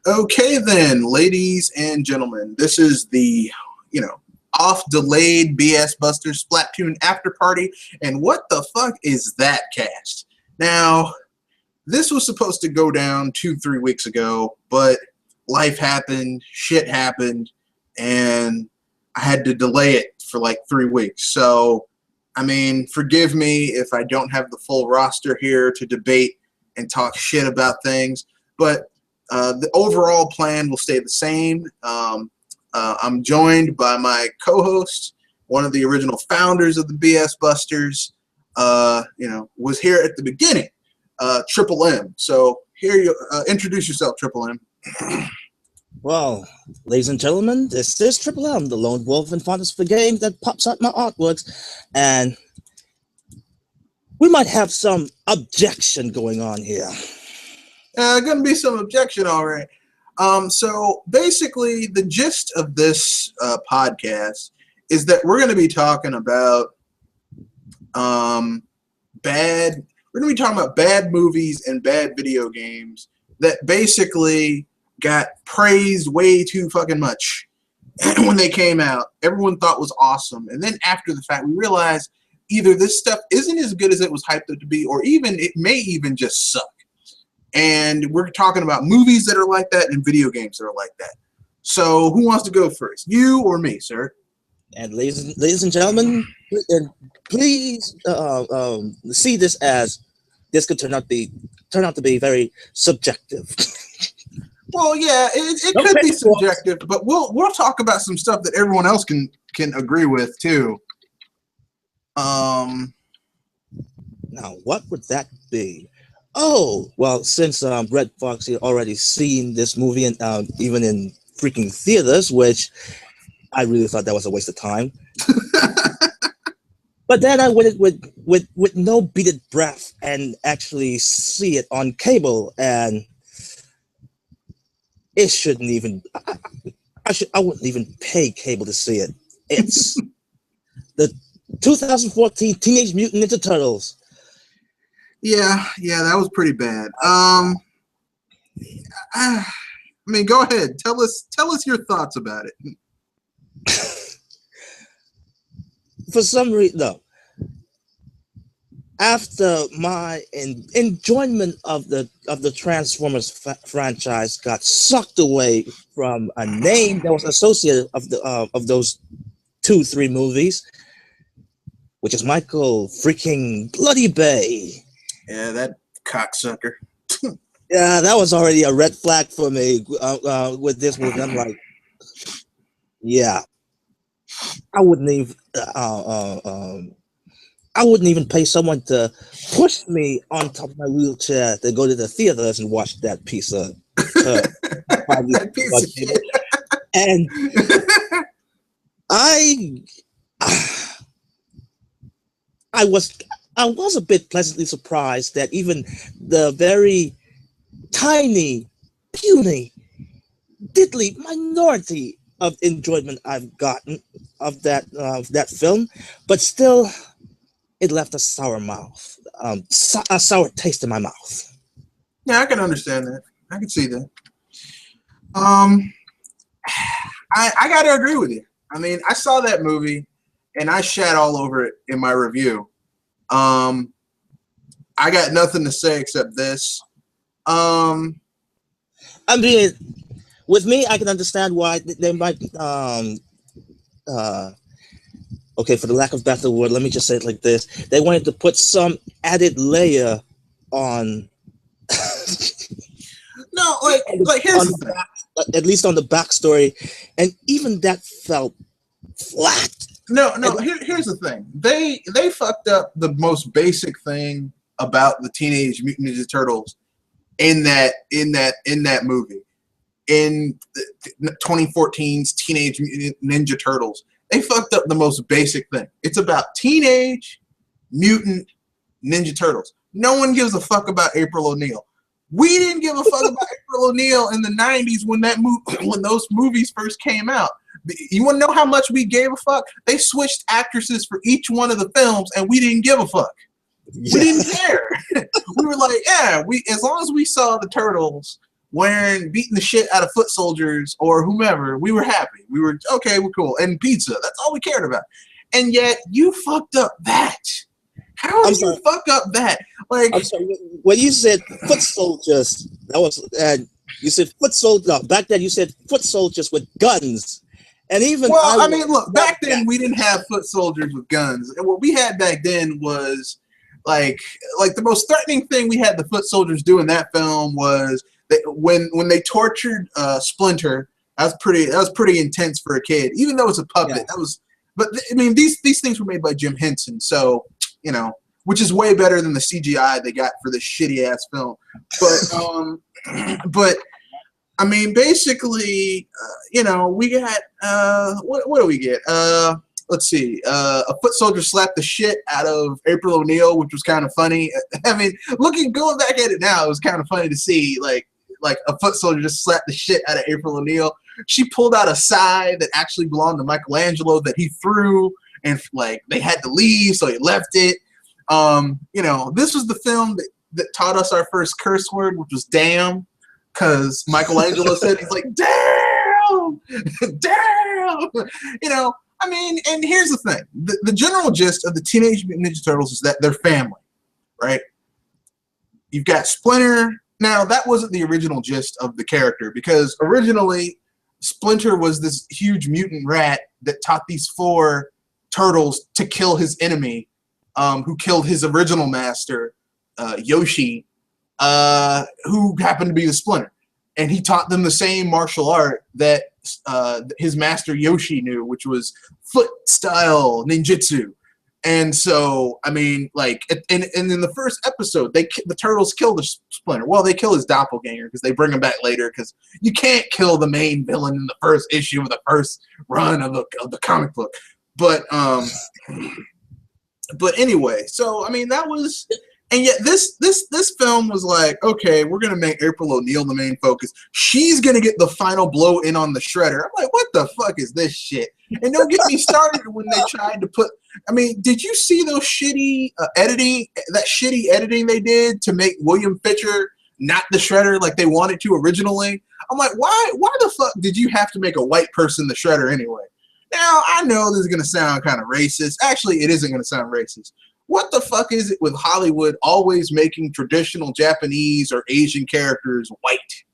Okay then, ladies and gentlemen, this is the, off-delayed BS Buster Splatoon After Party, and what the fuck is that cast? Now, this was supposed to go down 2-3 weeks ago, but life happened, shit happened, and I had to delay it for like 3 weeks. So, I mean, forgive me if I don't have the full roster here to debate and talk shit about things, but the overall plan will stay the same. I'm joined by my co-host, one of the original founders of the BS Busters, was here at the beginning, Triple M. So here you introduce yourself, Triple M. Well, ladies and gentlemen, this is Triple M, the lone wolf and fondest for games that pops out my artworks, and we might have some objection going on here. Gonna be some objection, all right. So basically, the gist of this podcast is that we're going to be talking about bad movies and bad video games that basically got praised way too fucking much when they came out. Everyone thought was awesome, and then after the fact, we realized either this stuff isn't as good as it was hyped up to be, or even it may even just suck. And we're talking about movies that are like that and video games that are like that. So who wants to go first, you or me, sir? And ladies and gentlemen, please see this as this could turn out to be very subjective. Well, yeah, it could be subjective, but we'll talk about some stuff that everyone else can agree with too. Now, what would that be? Oh, well, since Red Fox had already seen this movie, and even in freaking theaters, which I really thought that was a waste of time. But then I went with no beated breath and actually see it on cable, and it shouldn't even. I wouldn't even pay cable to see it. It's the 2014 Teenage Mutant Ninja Turtles. Yeah, that was pretty bad. I mean, go ahead. Tell us your thoughts about it. For some reason, no. After my enjoyment of the Transformers franchise got sucked away from a name that was associated of those 2-3 movies, which is Michael freaking Bloody Bay. Yeah, that cocksucker. Yeah, that was already a red flag for me with this movie. I'm like, yeah, I wouldn't even pay someone to push me on top of my wheelchair to go to the theaters and watch that piece of that piece of shit. And I was a bit pleasantly surprised that even the very tiny, puny, diddly minority of enjoyment I've gotten of that film, but still, it left a sour mouth, a sour taste in my mouth. Yeah, I can understand that. I can see that. I gotta agree with you. I mean, I saw that movie and I shat all over it in my review. I got nothing to say except this. I mean, with me, I can understand why they might. Okay, for the lack of better word, let me just say it like this: they wanted to put some added layer on. No, like here's the thing. At least on the backstory, and even that felt flat. No. Here's the thing. They fucked up the most basic thing about the Teenage Mutant Ninja Turtles in that movie, in 2014's Teenage Mutant Ninja Turtles. They fucked up the most basic thing. It's about Teenage Mutant Ninja Turtles. No one gives a fuck about April O'Neil. We didn't give a fuck about April O'Neil in the 90s when those movies first came out. You want to know how much we gave a fuck? They switched actresses for each one of the films, and we didn't give a fuck. Yeah. We didn't care. We were like, yeah, as long as we saw the Turtles, beating the shit out of foot soldiers or whomever, we were happy. We were okay, we're cool. And pizza, that's all we cared about. And yet you fucked up that. How did you fuck up that? Like, I'm sorry. When you said foot soldiers, that was you said foot soldiers. No, back then you said foot soldiers with guns, and even well, I mean, look, back then we didn't have foot soldiers with guns. And what we had back then was like the most threatening thing we had the foot soldiers do in that film was that when they tortured Splinter. That was pretty intense for a kid, even though it's a puppet. Yeah. That was, but I mean, these things were made by Jim Henson, so you know, which is way better than the CGI they got for this shitty ass film. But I mean, basically, you know, we got what do we get? Let's see, a foot soldier slapped the shit out of April O'Neil, which was kind of funny. I mean, going back at it now, it was kind of funny to see like a foot soldier just slapped the shit out of April O'Neil. She pulled out a sigh that actually belonged to Michelangelo that he threw, and like they had to leave, so he left it. You know, this was the film that taught us our first curse word, which was damn, because Michelangelo said, he's like, damn, damn. You know, I mean, and here's the thing. The general gist of the Teenage Mutant Ninja Turtles is that they're family, right? You've got Splinter. Now, that wasn't the original gist of the character, because originally Splinter was this huge mutant rat that taught these 4 turtles to kill his enemy, who killed his original master, Yoshi, who happened to be the Splinter. And he taught them the same martial art that his master Yoshi knew, which was foot-style ninjutsu. And so, I mean, like, and in the first episode, the turtles kill the Splinter. Well, they kill his doppelganger because they bring him back later, because you can't kill the main villain in the first issue of the first run of the comic book. But anyway, so I mean, that was, and yet this film was like, okay, we're gonna make April O'Neil the main focus. She's gonna get the final blow in on the shredder. I'm like, what the fuck is this shit? And don't get me started when they tried to put. I mean, did you see those shitty editing they did to make William Fisher not the shredder like they wanted to originally? I'm like, why the fuck did you have to make a white person the shredder anyway? Now, I know this is going to sound kind of racist. Actually, it isn't going to sound racist. What the fuck is it with Hollywood always making traditional Japanese or Asian characters white?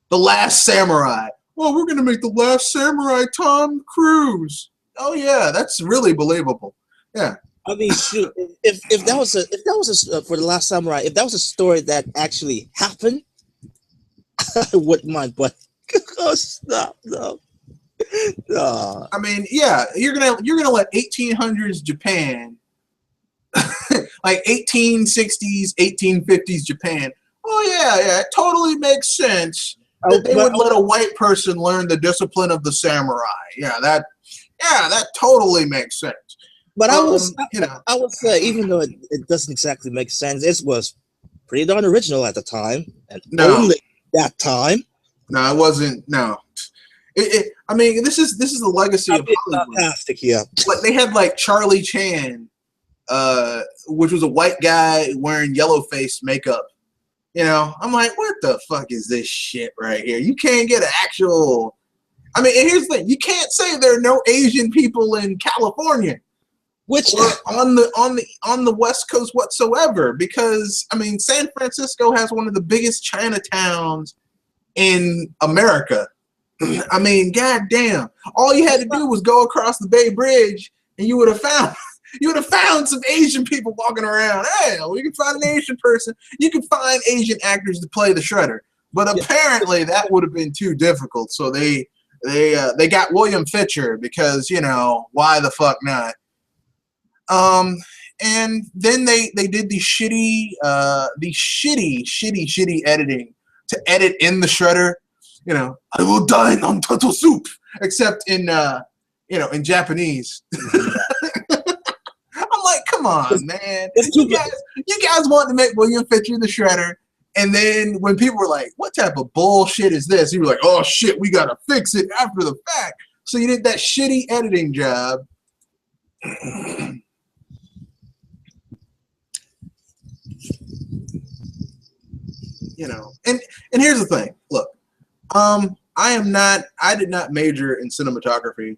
The Last Samurai. Well, we're going to make The Last Samurai Tom Cruise. Oh, yeah, that's really believable. Yeah. I mean, shoot, if that was for The Last Samurai, if that was a story that actually happened, I wouldn't mind, but oh, stop, no. I mean, yeah, you're gonna let 1800s Japan, like 1860s, 1850s Japan. Oh yeah, it totally makes sense that they would let a white person learn the discipline of the samurai. Yeah, that totally makes sense. But I would say, even though it doesn't exactly make sense, it was pretty darn original at the time, and only that time. No, it wasn't. No. I mean, this is the legacy of Hollywood. Fantastic, yeah. Like they had like Charlie Chan, which was a white guy wearing yellow face makeup. You know, I'm like, what the fuck is this shit right here? You can't get an actual. I mean, and here's the thing: you can't say there are no Asian people in California, which or on the West Coast whatsoever, because I mean, San Francisco has one of the biggest Chinatowns in America. I mean, goddamn! All you had to do was go across the Bay Bridge, and you would have found some Asian people walking around. Hey, well, you can find an Asian person. You can find Asian actors to play the Shredder. But apparently, that would have been too difficult. So they got William Fisher because, you know, why the fuck not? And then they did the shitty editing to edit in the Shredder. You know, I will dine on turtle soup, except in in Japanese. I'm like, come on, man. You guys want to make William Fisher the Shredder, and then when people were like, what type of bullshit is this? You were like, oh shit, we gotta fix it after the fact. So you did that shitty editing job. you know, and here's the thing. Look, I did not major in cinematography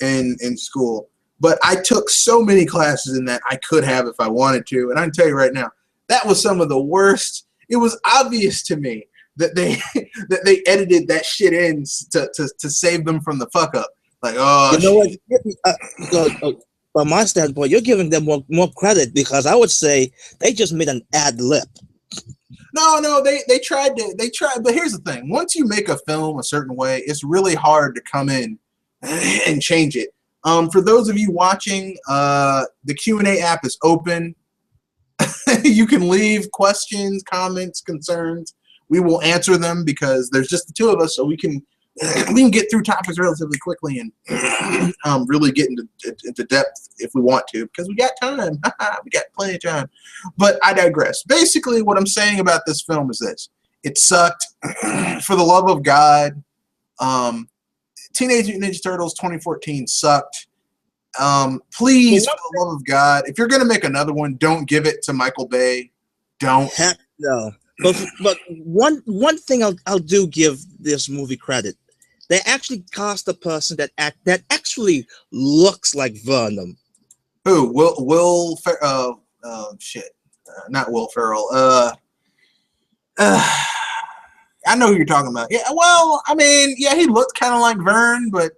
in school, but I took so many classes in that I could have if I wanted to. And I can tell you right now, that was some of the worst. It was obvious to me that they that they edited that shit in to save them from the fuck up. Like, oh, you know what? From my standpoint, you're giving them more credit, because I would say they just made an ad lib. No, they tried, but here's the thing. Once you make a film a certain way, it's really hard to come in and change it. For those of you watching, the Q&A app is open. You can leave questions, comments, concerns. We will answer them because there's just the two of us, so we can get through topics relatively quickly and really get into depth if we want to, because we got time. We got plenty of time. But I digress. Basically, what I'm saying about this film is this. It sucked. For the love of God. Teenage Mutant Ninja Turtles 2014 sucked. Please, for the love of God, if you're going to make another one, don't give it to Michael Bay. Don't. Heck no. But one thing I'll do give this movie credit. They actually cast a person that actually looks like Venom. Who? Not Will Ferrell. I know who you're talking about. Yeah, well, I mean, yeah, he looked kind of like Vern, but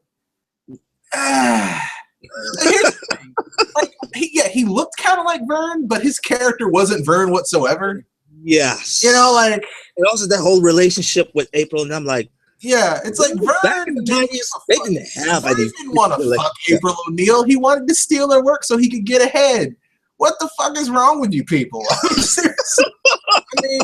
here's the thing. Like, he looked kind of like Vern, but his character wasn't Vern whatsoever. Yes. You know, like, and also that whole relationship with April, and I'm like, yeah, it's like Vern didn't have any. Didn't want to fuck April O'Neil. He wanted to steal their work so he could get ahead. What the fuck is wrong with you people? I mean,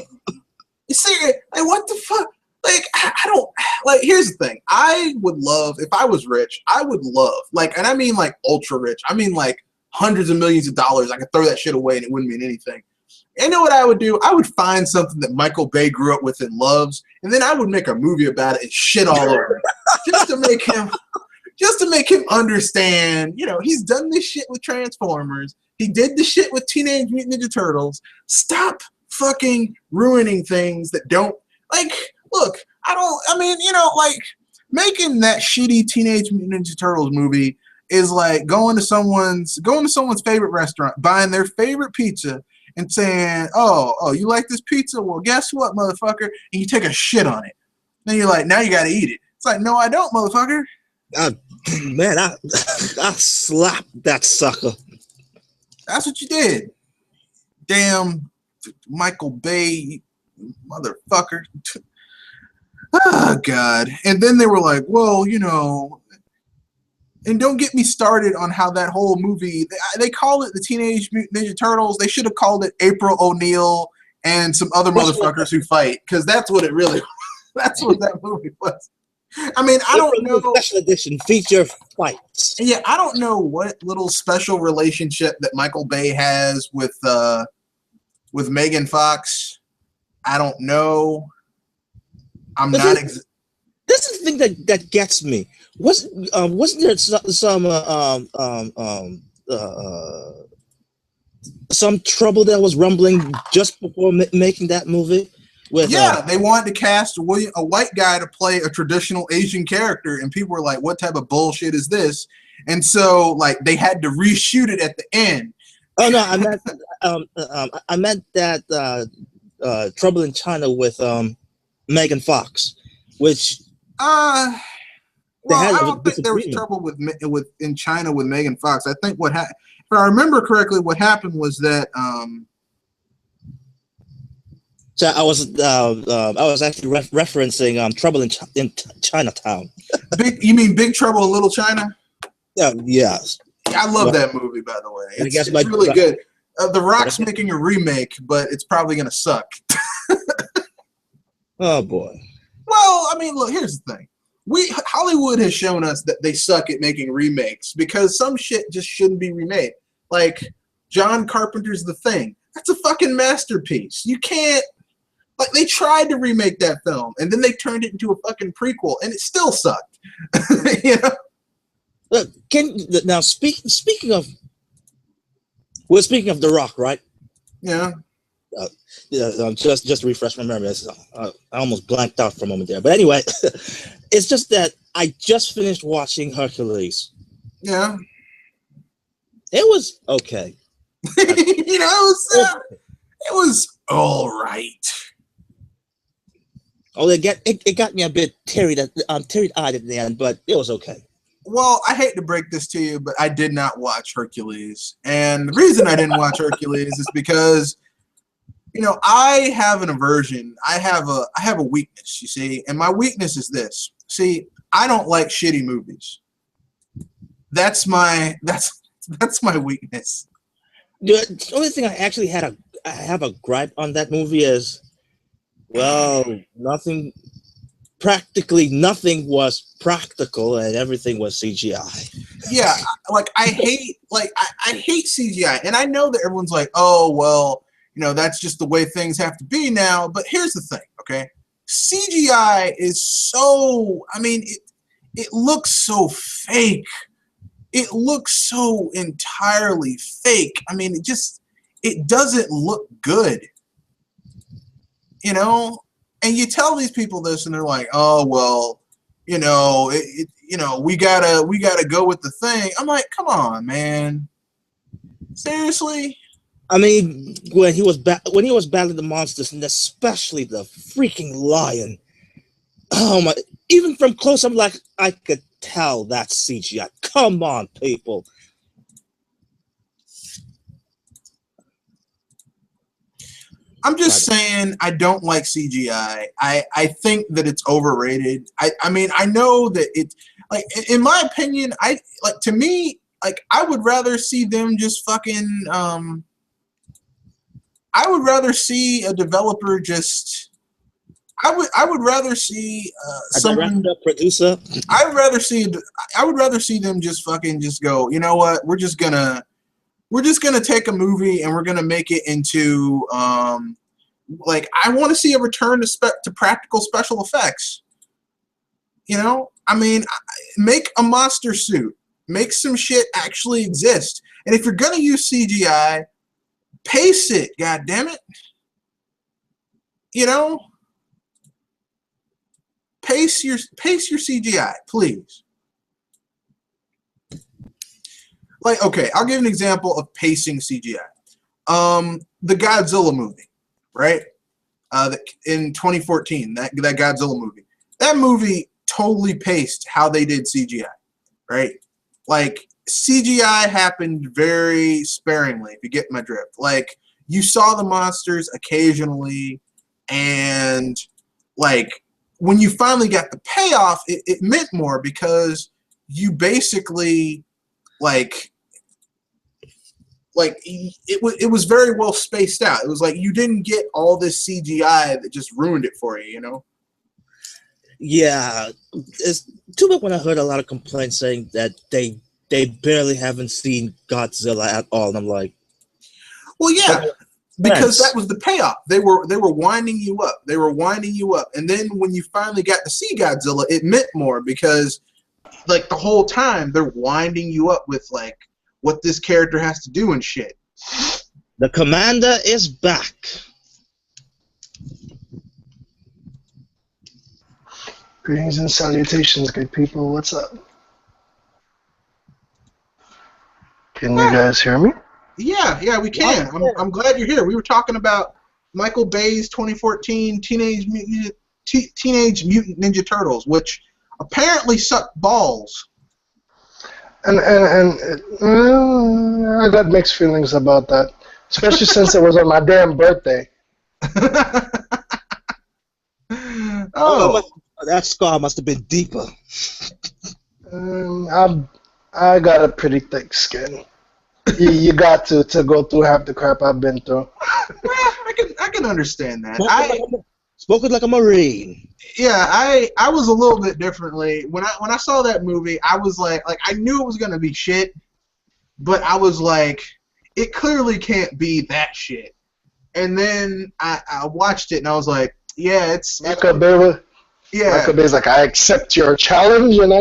you see, like, what the fuck? Like, I don't, like, here's the thing. I would love, if I was rich, I would love, like, and I mean, like, ultra rich. I mean, like, hundreds of millions of dollars. I could throw that shit away and it wouldn't mean anything. You know what I would do? I would find something that Michael Bay grew up with and loves, and then I would make a movie about it and shit all over it, just to make him understand. You know, he's done this shit with Transformers. He did the shit with Teenage Mutant Ninja Turtles. Stop fucking ruining things that don't, like, look, I mean, you know, like, making that shitty Teenage Mutant Ninja Turtles movie is like going to someone's favorite restaurant, buying their favorite pizza, and saying, oh, you like this pizza? Well, guess what, motherfucker? And you take a shit on it. Then you're like, now you got to eat it. It's like, no, I don't, motherfucker. Man, I slapped that sucker. That's what you did. Damn Michael Bay, motherfucker. Oh, God. And then they were like, well, you know, and don't get me started on how that whole movie, they call it the Teenage Mutant Ninja Turtles. They should have called it April O'Neil and some other motherfuckers who fight, because that's what it really was. That's what that movie was. I mean, I don't know. Special edition feature fights. Yeah, I don't know what little special relationship that Michael Bay has with Megan Fox. I don't know. This is the thing that gets me. Wasn't there some trouble that was rumbling just before making that movie? They wanted to cast a white guy to play a traditional Asian character, and people were like, "What type of bullshit is this?" And so, like, they had to reshoot it at the end. Oh no, I meant that Trouble in China with Megan Fox, which well, I don't think there was trouble with in China with Megan Fox. I think if I remember correctly, what happened was that. So I was actually referencing Trouble in Chinatown. You mean Big Trouble in Little China? Yes. I love that movie, by the way. It's really good. The Rock's making a remake, but it's probably gonna suck. Oh boy. Well, I mean, look. Here's the thing. Hollywood has shown us that they suck at making remakes, because some shit just shouldn't be remade. Like John Carpenter's The Thing. That's a fucking masterpiece. You can't. Like, they tried to remake that film, and then they turned it into a fucking prequel, and it still sucked. You know. Look, now speaking of The Rock, right? Yeah. Just to refresh my memory. I almost blanked out for a moment there. But anyway, it's just that I just finished watching Hercules. Yeah. It was okay. It was all right. Oh, it got me a bit teary-eyed at the end, but it was okay. Well, I hate to break this to you, but I did not watch Hercules. And the reason I didn't watch Hercules is because, I have an aversion. I have a weakness, you see, and my weakness is this. See, I don't like shitty movies. That's my weakness. The only thing I actually I have a gripe on that movie is, well, practically nothing was practical and everything was CGI. Yeah, I hate CGI, and I know that everyone's like, oh well, that's just the way things have to be now. But here's the thing, okay? CGI is so, it looks so fake. It looks so entirely fake. It doesn't look good. And you tell these people this, and they're like, "Oh well, we gotta go with the thing." I'm like, "Come on, man, seriously." When he was battling the monsters, and especially the freaking lion. Oh my! Even from close, I'm like, I could tell that's CGI. Come on, people. I'm just saying I don't like CGI. I think that it's overrated. I know that it's in my opinion, to me, I would rather see them just fucking I would rather see a developer just I would rather see someone producer. I would rather see them just fucking just go, you know what? We're just gonna take a movie and we're gonna make it into I want to see a return to practical special effects. Make a monster suit, make some shit actually exist, and if you're gonna use CGI, pace it. God damn it, pace your CGI, please. Okay, I'll give an example of pacing CGI. The Godzilla movie, right? In 2014, that Godzilla movie. That movie totally paced how they did CGI, right? CGI happened very sparingly, if you get my drift. You saw the monsters occasionally, and when you finally got the payoff, it meant more because you basically it was very well spaced out. It was you didn't get all this CGI that just ruined it for you, Yeah, it's too bad when I heard a lot of complaints saying that they barely haven't seen Godzilla at all, and I'm like, well, yeah, because that was the payoff. They were winding you up. They were winding you up, and then when you finally got to see Godzilla, it meant more because the whole time they're winding you up with what this character has to do and shit. The commander is back. Greetings and salutations, good people. What's up? Can you guys hear me? Yeah, we can. I'm glad you're here. We were talking about Michael Bay's 2014 Teenage Mutant Ninja Turtles, which apparently sucked balls. And I got mixed feelings about that, especially since it was on my damn birthday. Oh, that scar must have been deeper. I got a pretty thick skin. You got to go through half the crap I've been through. I can understand that. Spoken like a Marine. Yeah, I was a little bit differently. When I saw that movie, I was like I knew it was gonna be shit, but I was like, it clearly can't be that shit. And then I watched it and I was like, yeah, it's Michael Bay. Yeah, Michael Bay's like, I accept your challenge, and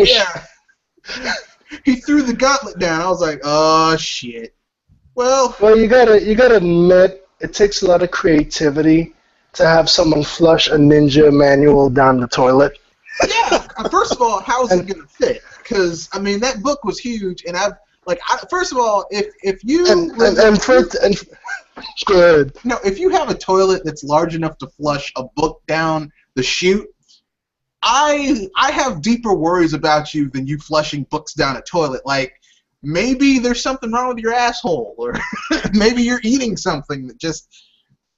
he threw the gauntlet down. I was like, oh shit. Well, you gotta admit, it takes a lot of creativity to have someone flush a ninja manual down the toilet. Yeah. First of all, how's it And gonna fit? Because I mean, that book was huge, and first of all, if you and good. no, if you have a toilet that's large enough to flush a book down the chute, I have deeper worries about you than you flushing books down a toilet. Like, maybe there's something wrong with your asshole, or maybe you're eating something that just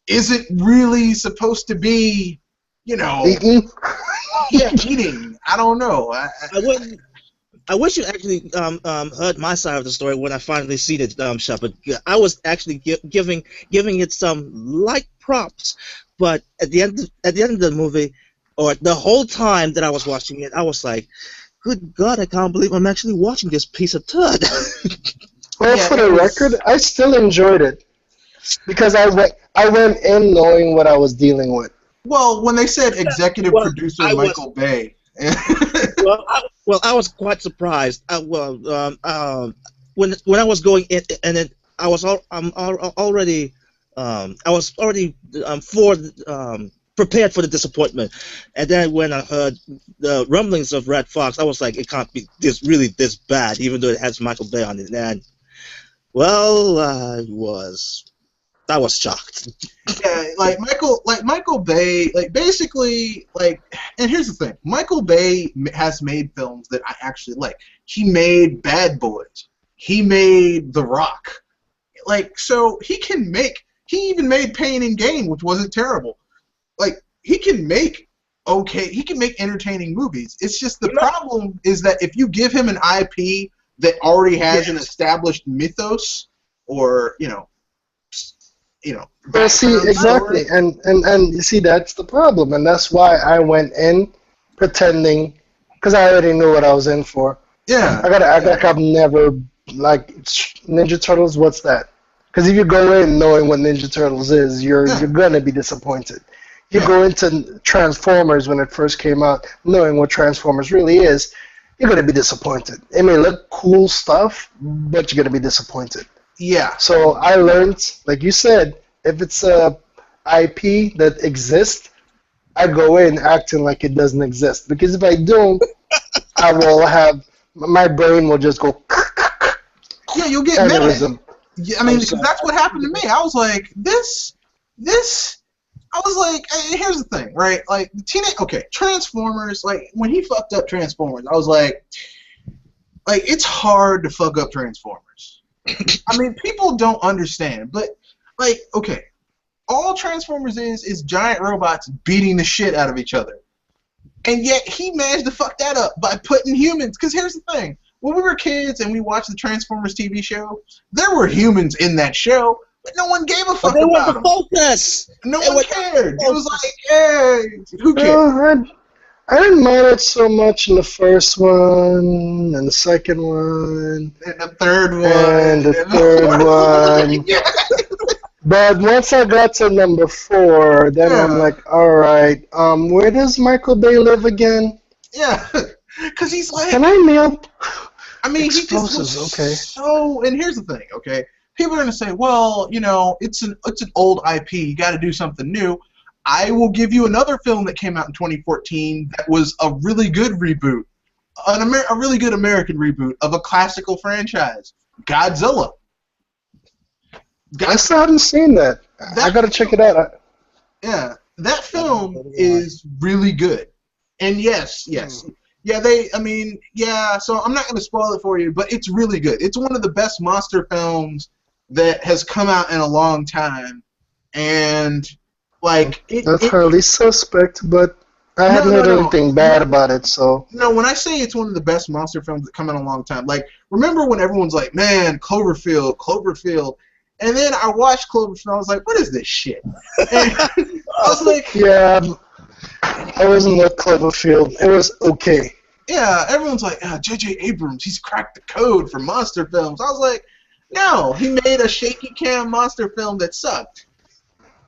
isn't really supposed to be, Eating? yeah, eating. I don't know. I wish you actually heard my side of the story when I finally seen it, Shepard. I was actually giving it some light props, but at the end of the movie, or the whole time that I was watching it, I was like, "Good God, I can't believe I'm actually watching this piece of turd." Well, Yeah, for the record, I still enjoyed it because I went in knowing what I was dealing with. Well, when they said executive Well, producer I was Michael Bay. I was quite surprised. When I was going in, and then I was already prepared for the disappointment, and then when I heard the rumblings of Red Fox, I was like, it can't be this bad, even though it has Michael Bay on it. And well, I was shocked. Yeah, Michael Bay, basically, and here's the thing: Michael Bay has made films that I actually like. He made Bad Boys. He made The Rock. So he even made Pain and Gain, which wasn't terrible. He can make entertaining movies. It's just the problem is that if you give him an IP that already has an established mythos, or Well, see, exactly, and you see, that's the problem, and that's why I went in pretending, because I already knew what I was in for. Yeah. I gotta act like I've never, Ninja Turtles, what's that? Because if you go in knowing what Ninja Turtles is, you're gonna be disappointed. You go into Transformers when it first came out, knowing what Transformers really is, you're gonna be disappointed. It may look cool stuff, but you're gonna be disappointed. Yeah. So I learned, like you said, if it's a IP that exists, I go in acting like it doesn't exist. Because if I don't, I will have, my brain will just go. Yeah, you'll get mad. Aneurysm. Yeah, I mean, because that's what happened to me. I was like, I was like, here's the thing, right? Transformers, when he fucked up Transformers, I was like, it's hard to fuck up Transformers. I mean, people don't understand, but, all Transformers is giant robots beating the shit out of each other. And yet, he managed to fuck that up by putting humans, because here's the thing. When we were kids and we watched the Transformers TV show, there were humans in that show, but no one gave a fuck about them. Focus. No one cared. It was like, hey, who cares? I didn't mind it so much in the first one, and the second one, And the third one. and the third one. Yeah. But once I got to number 4, then I'm like, all right, where does Michael Bay live again? Yeah, because he's like, Can I mail? I mean, Explosives, he just okay. so. And here's the thing, okay? People are gonna say, well, it's an old IP. You got to do something new. I will give you another film that came out in 2014 that was a really good reboot, a really good American reboot of a classical franchise, Godzilla. I still haven't seen that. I gotta check it out. Yeah, that film is really good. And yes. Yeah, so I'm not going to spoil it for you, but it's really good. It's one of the best monster films that has come out in a long time. And, That's highly suspect, but I haven't heard anything bad about it, so. No, when I say it's one of the best monster films that come in a long time, remember when everyone's like, man, Cloverfield. And then I watched Cloverfield, and I was like, what is this shit? And I was like... Yeah, I wasn't with Cloverfield. It was okay. Yeah, everyone's like, J.J. Abrams, he's cracked the code for monster films. I was like, no, he made a shaky cam monster film that sucked.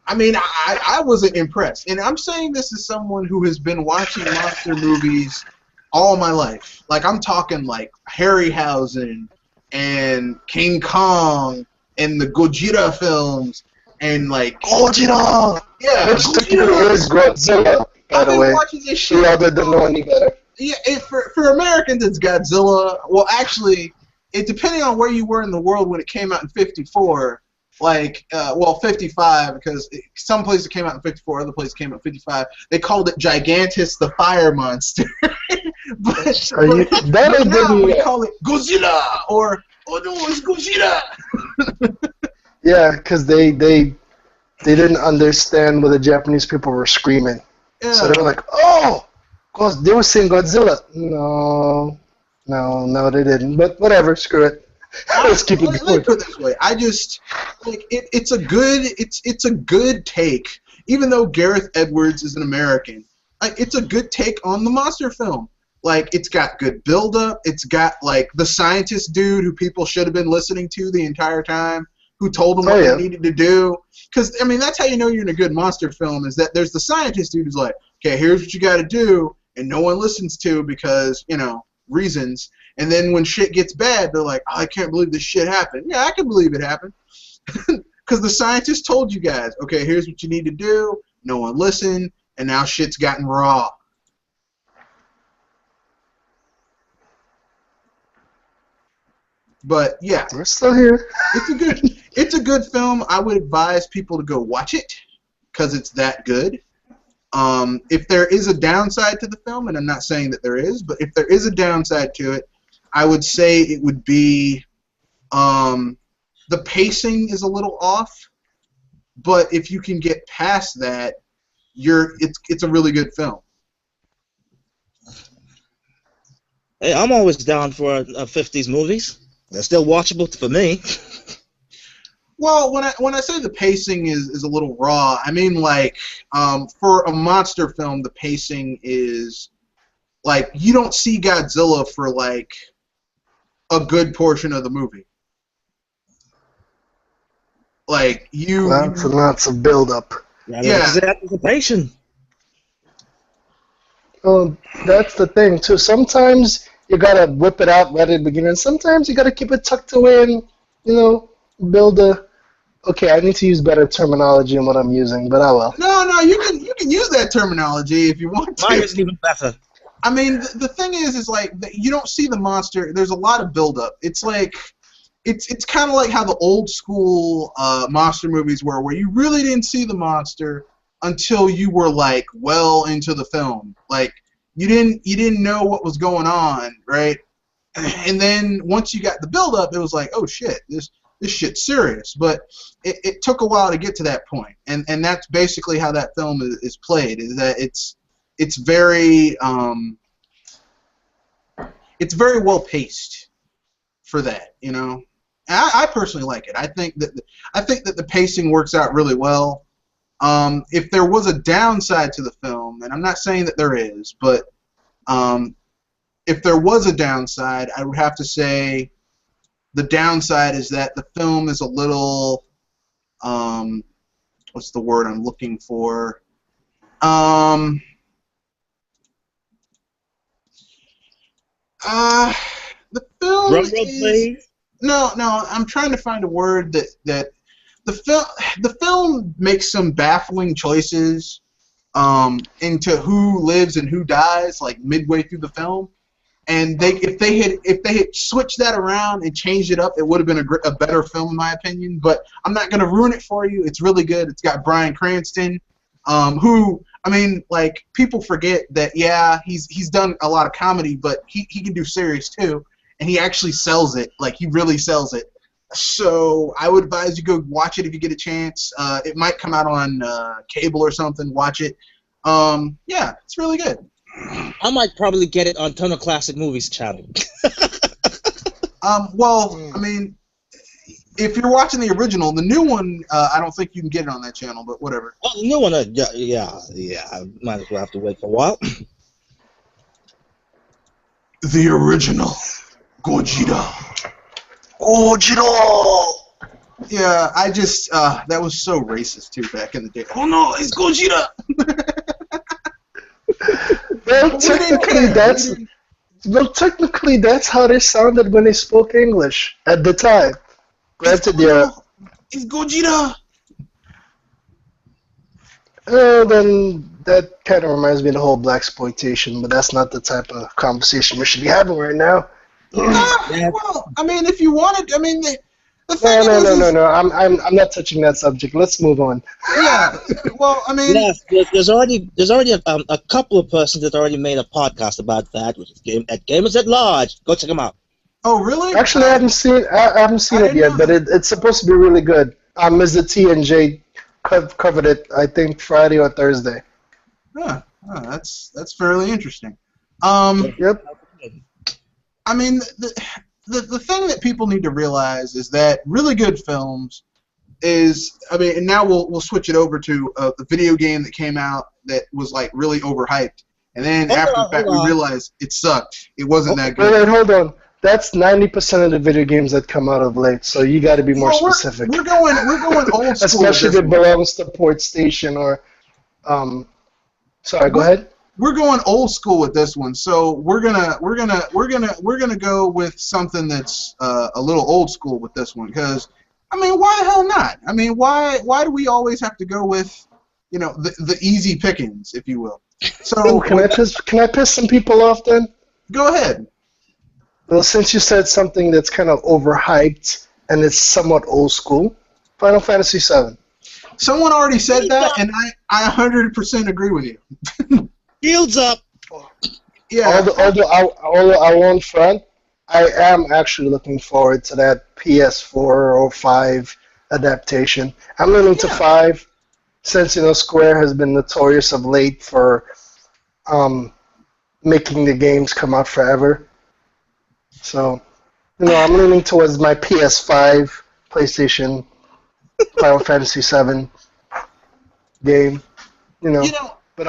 I mean, I wasn't impressed. And I'm saying this as someone who has been watching monster movies all my life. I'm talking Harryhausen and King Kong and the Gojira films and like Gojira! yeah, Which technically is Godzilla, by I've the been way. watching this So shit. y'all didn't know any better. Yeah, for Americans, it's Godzilla. Well, actually, it depending on where you were in the world when it came out in '54. Like, 55, because some places came out in '54, other places came out in '55. They called it Gigantus the Fire Monster. but That I now didn't. we call it Godzilla, or oh no, it's Gojira. Yeah, because they didn't understand what the Japanese people were screaming. Yeah. So they were like, oh! Because they were saying Godzilla. No, they didn't. But whatever, screw it. Let's keep it Let me going. put it this way. I just like it's a good take. Even though Gareth Edwards is an American, like it's a good take on the monster film. Like it's got good build up. It's got like the scientist dude who people should have been listening to the entire time, who told them what they needed to do. Because I mean that's how you know you're in a good monster film, is that there's the scientist dude who's like, okay, here's what you got to do, and no one listens to because reasons. And then when shit gets bad, they're like, oh, I can't believe this shit happened. Yeah, I can believe it happened. Because the scientists told you guys, okay, here's what you need to do. No one listened, and now shit's gotten raw. But yeah, We're still here. It's a good film. I would advise people to go watch it because it's that good. If there is a downside to the film, and I'm not saying that there is, but if there is a downside to it, I would say it would be the pacing is a little off. But if you can get past that, it's a really good film. Hey, I'm always down for 50s movies. They're still watchable for me. Well, when I say the pacing is a little raw, I mean like for a monster film, the pacing is like you don't see Godzilla for like a good portion of the movie. Like Lots of build up. Yeah. Anticipation. Well, that's the thing too. Sometimes you gotta whip it out right at the beginning. Sometimes you gotta keep it tucked away and build a. Okay, I need to use better terminology in what I'm using, but I will. No, you can use that terminology if you want to. Mine isn't even better. I mean, the thing is like you don't see the monster. There's a lot of buildup. It's like, it's kind of like how the old school monster movies were, where you really didn't see the monster until you were like well into the film. Like you didn't know what was going on, right? And then once you got the buildup, it was like, oh shit, this shit's serious. But it took a while to get to that point, and that's basically how that film is played. Is that it's very well paced for that, I personally like it. I think that the pacing works out really well. If there was a downside to the film, and I'm not saying that there is, but if there was a downside, I would have to say the downside is that the film is a little what's the word I'm looking for? The film is... No, I'm trying to find a word that the film makes some baffling choices into who lives and who dies, like midway through the film. And if they had switched that around and changed it up, it would have been a better film in my opinion. But I'm not gonna ruin it for you. It's really good. It's got Bryan Cranston, who, I mean, like, people forget that, yeah, he's done a lot of comedy, but he can do serious too, and he actually sells it. Like, he really sells it. So I would advise you go watch it if you get a chance. It might come out on cable or something. Watch it. Yeah, it's really good. I might probably get it on Turner Classic Movies channel. Well, I mean, if you're watching the original, the new one, I don't think you can get it on that channel, but whatever. Oh, the new one, yeah, I might as well have to wait for a while. The original. Gojira. Yeah, I just, that was so racist, too, back in the day. Oh, no, it's Gojira! Well, technically, that's how they sounded when they spoke English at the time. Granted, It's Gojira! Then that kind of reminds me of the whole blaxploitation, but that's not the type of conversation we should be having right now. Yeah. Well, I mean, if you wanted, I mean, the thing No, no, is, no, no, no. I'm not touching that subject. Let's move on. yeah. Well, I mean, Yes, there's already a couple of persons that already made a podcast about that, which is Gamers at Large. Go check them out. oh really? Actually, I haven't seen I it didn't yet, know but that. it's supposed to be really good. Mr. T and J covered it, I think, Friday or Thursday. Huh. Oh, that's fairly interesting. Um, Yep. I mean, the thing that people need to realize is that really good films is, I mean, and now we'll switch it over to the video game that came out that was like really overhyped, and then after the fact we realized it sucked. It wasn't that Wait, good. hold on. That's 90% of the video games that come out of late, so you got to be more Well, specific. we're going old school. Especially if with it this one. belongs to Port Station or. Sorry, go ahead. We're going old school with this one, so we're gonna go with something that's a little old school with this one, because I mean, why the hell not? I mean, why do we always have to go with, you know, the easy pickings, if you will? So Can I piss some people off then? go ahead. Well, since you said something that's kind of overhyped and it's somewhat old school, Final Fantasy VII. Someone already said that, and I 100% agree with you. Shields up. Yeah. Although I won't front, I am actually looking forward to that PS4 or 5 adaptation. I'm leaning to 5, since Square has been notorious of late for making the games come out forever. So, I'm leaning towards my PS5, PlayStation, Final Fantasy VII game. But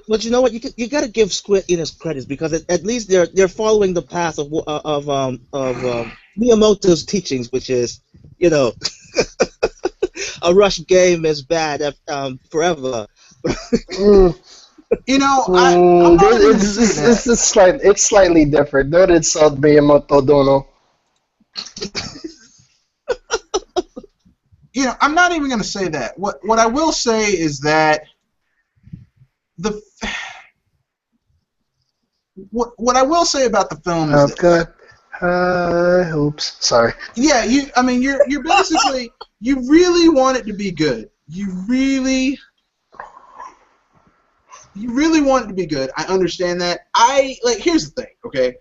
But you know what? You got to give Square Enix credits, because at least they're following the path of Miyamoto's teachings, which is, a rush game is bad forever. I'm not even gonna say that. it's slightly different. Don't insult Miyamoto, Dono. I'm not even gonna say that. What I will say is that what I will say about the film is I've got high hopes. Sorry. Yeah, you're basically, you really want it to be good. You really want it to be good. I understand that. Here's the thing, okay?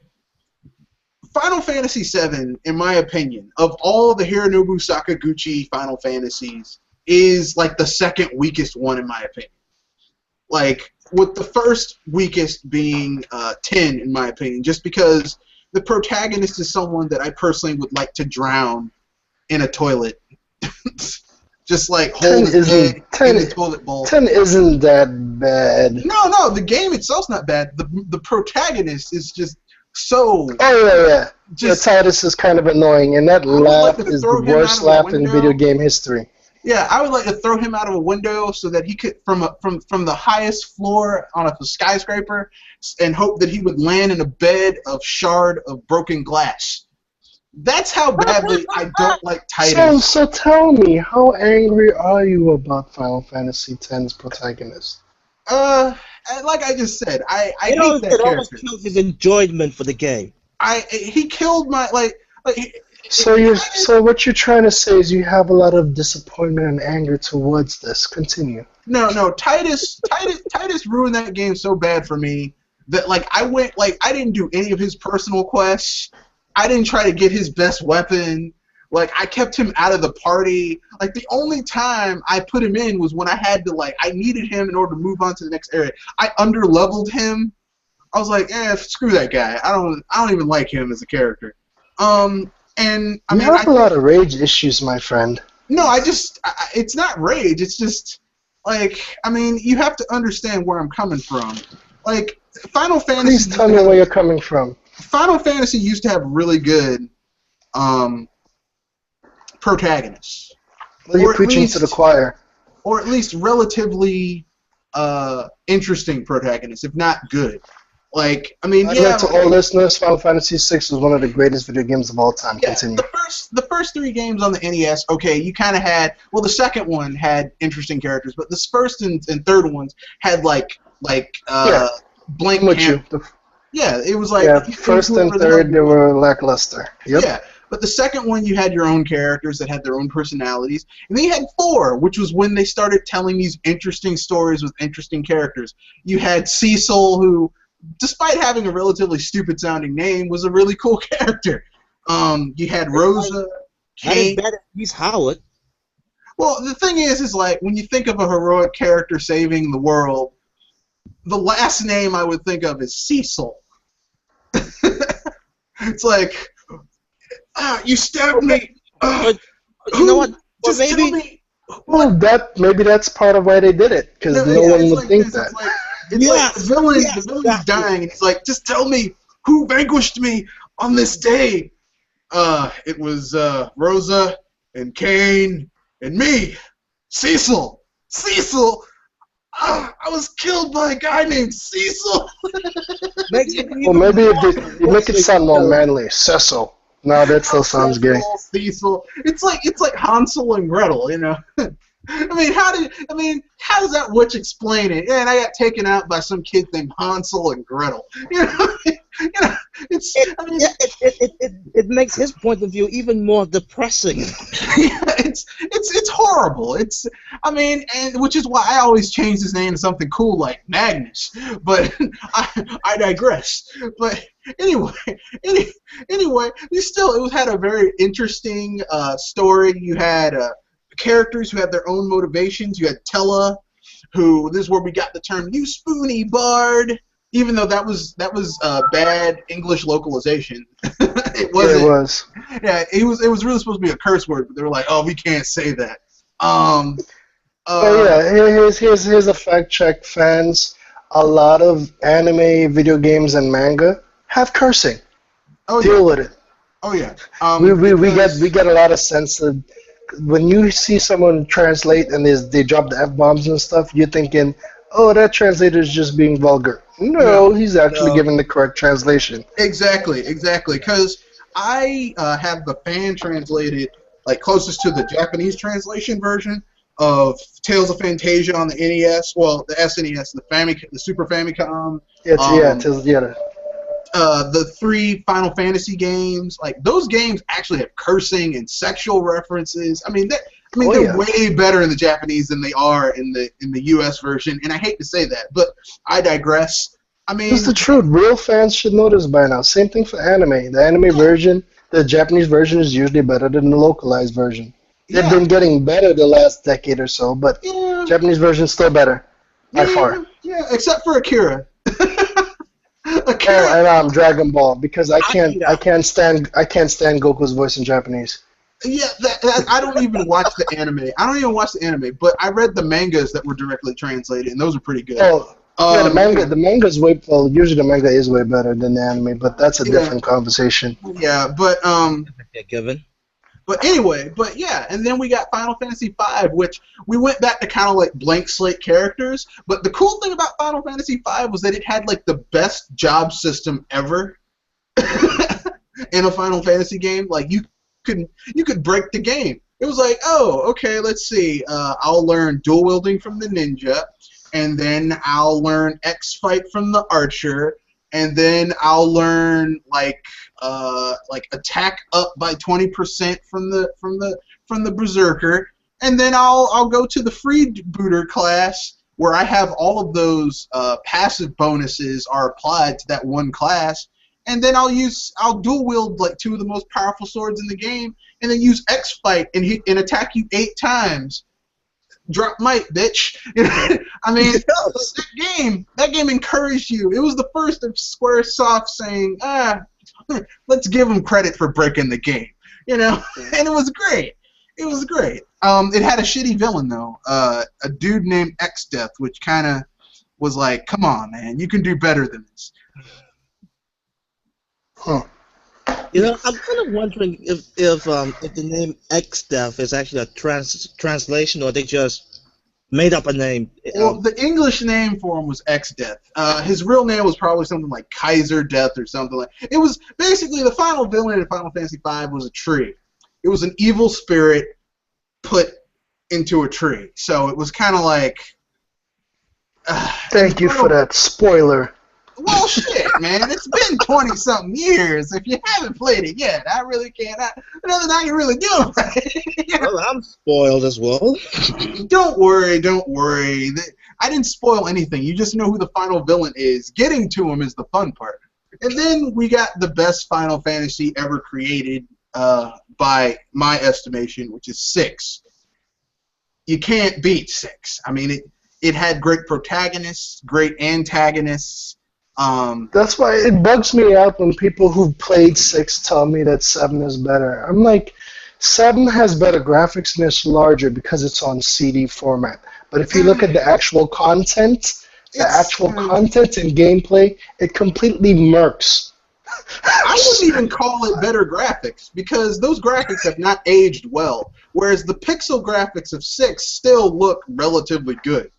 Final Fantasy VII, in my opinion, of all the Hironobu Sakaguchi Final Fantasies, is like the second weakest one in my opinion. Like, with the first weakest being 10, in my opinion, just because the protagonist is someone that I personally would like to drown in a toilet. Just like hold his head in the toilet bowl. 10 isn't that bad. No, the game itself's not bad. The protagonist is just so... Oh, yeah. Titus is kind of annoying, and that laugh is the worst laugh in video game history. Yeah, I would like to throw him out of a window so that he could, from the highest floor on a skyscraper, and hope that he would land in a bed of shard of broken glass. That's how badly I don't like Titus. So tell me, how angry are you about Final Fantasy X's protagonist? Like I just said, I hate that character. It almost killed his enjoyment for the game. He killed my So what you're trying to say is you have a lot of disappointment and anger towards this. Continue. No, Titus ruined that game so bad for me that I didn't do any of his personal quests. I didn't try to get his best weapon. I kept him out of the party. The only time I put him in was when I had to I needed him in order to move on to the next area. I underleveled him. I was like, screw that guy. I don't even like him as a character. And I mean, you have a lot of rage issues, my friend. No, it's not rage. It's just you have to understand where I'm coming from. Final Fantasy. Please tell me where you're coming from. Final Fantasy used to have really good protagonists. Well, you're preaching to the choir. Or at least relatively interesting protagonists, if not good. Like, I mean, Yeah, to all listeners, Final Fantasy VI is one of the greatest video games of all time. Yeah, Continue. the first three games on the NES, okay, you kind of had. Well, the second one had interesting characters, but the first and third ones had like Yeah, blank I'm with canvas. you. Yeah, it was like Yeah, first and whoever the hell third you they want. were lackluster. Yep. Yeah, but the second one you had your own characters that had their own personalities, and then you had 4, which was when they started telling these interesting stories with interesting characters. You had Cecil, who, despite having a relatively stupid-sounding name, was a really cool character. You had Rosa, That is Kate. better. He's Howard. Well, the thing is like when you think of a heroic character saving the world, the last name I would think of is Cecil. It's like, you stabbed me. But you know what? Or Just tell maybe me. Well, maybe that's part of why they did it, because no one would like think this. that. It's like the villain's exactly. dying, and he's like, just tell me who vanquished me on this day. It was Rosa and Kane and me, Cecil. Cecil. I was killed by a guy named Cecil. Makes it Well, even maybe more if you make it sound more manly, Cecil. No, that still sounds gay. Cecil. It's like Hansel and Gretel, you know. I mean, how does that witch explain it? Yeah, and I got taken out by some kid named Hansel and Gretel. it makes his point of view even more depressing. It's horrible. And which is why I always change his name to something cool like Magnus. But I digress. But anyway, it had a very interesting story. You had characters who had their own motivations. You had Tella, who, this is where we got the term "you spoony bard," even though that was bad English localization. It wasn't. Yeah, it was. Yeah, it was really supposed to be a curse word, but they were like, "Oh, we can't say that." Oh yeah, here's a fact check, fans. A lot of anime, video games, and manga have cursing. Deal with it. Oh yeah. We get a lot of censored. When you see someone translate and they drop the F-bombs and stuff, you're thinking, oh, that translator is just being vulgar. No, he's actually giving the correct translation. Exactly, because I have the fan translated, like, closest to the Japanese translation version of Tales of Fantasia on the NES, well, the SNES, the Super Famicom. The 3 Final Fantasy games, like those games actually have cursing and sexual references. They're way better in the Japanese than they are in the US version, and I hate to say that, but I digress. It's the truth. Real fans should know this by now. Same thing for anime. The anime version, the Japanese version is usually better than the localized version. They've been getting better the last decade or so, but Japanese version is still better by far. Yeah, except for Akira. Oh, and Dragon Ball, because I can't stand Goku's voice in Japanese. Yeah, I don't even watch the anime. But I read the mangas that were directly translated, and those are pretty good. The manga's usually the manga is way better than the anime, but that's a different conversation. Yeah, but Given. But anyway, and then we got Final Fantasy V, which we went back to kind of like blank slate characters. But the cool thing about Final Fantasy V was that it had like the best job system ever in a Final Fantasy game. Like you could break the game. It was like, oh, okay, let's see. I'll learn dual wielding from the ninja, and then I'll learn X fight from the archer, and then I'll learn like attack up by 20% from the berserker, and then I'll go to the freebooter class where I have all of those passive bonuses are applied to that one class, and then I'll dual wield like 2 of the most powerful swords in the game, and then use X fight and attack you 8 times. Drop mic, bitch. That game encouraged you. It was the first of SquareSoft saying, let's give them credit for breaking the game, and it was great. It was great. It had a shitty villain though, a dude named X-Death, which kind of was like, come on, man, you can do better than this. Huh. I'm kind of wondering if the name X-Death is actually a translation, or they just made up a name. Well, the English name for him was X-Death. His real name was probably something like Kaiser Death or something like. It was basically the final villain in Final Fantasy V was a tree. It was an evil spirit put into a tree. So it was kind of like. Thank you for that spoiler. Well, shit, man. It's been 20-something years. If you haven't played it yet, I really can't. Nothing I can really do about it. Well, I'm spoiled as well. Don't worry, don't worry. I didn't spoil anything. You just know who the final villain is. Getting to him is the fun part. And then we got the best Final Fantasy ever created, by my estimation, which is 6. You can't beat 6. I mean, it had great protagonists, great antagonists. That's why it bugs me out when people who played 6 tell me that 7 is better. I'm like, 7 has better graphics and it's larger because it's on CD format. But if you look at the actual content, and gameplay, it completely murks. I wouldn't even call it better graphics because those graphics have not aged well, whereas the pixel graphics of 6 still look relatively good.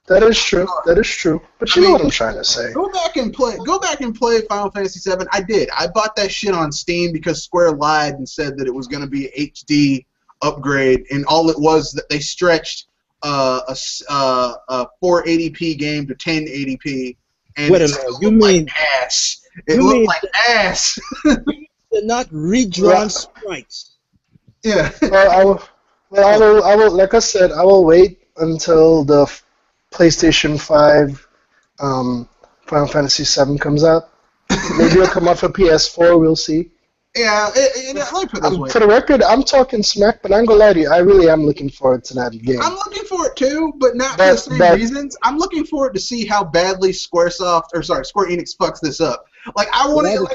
That is true. That is true. But you know what I'm trying to say. Go back and play Final Fantasy VII. I did. I bought that shit on Steam because Square lied and said that it was going to be an HD upgrade, and all it was that they stretched a 480p game to 1080p. And Wait a minute. You mean like ass? It looked like ass. They're not redrawn sprites. Yeah. I will. Like I said, I will wait until the PlayStation 5 Final Fantasy VII comes out. Maybe it'll come out for PS4. We'll see. Yeah, let me put it this way. For the record, I'm talking smack, but I'm gonna lie to you. I really am looking forward to that game. I'm looking for it too, but not for the same reasons. I'm looking forward to see how badly Square Enix fucks this up. Like I want to.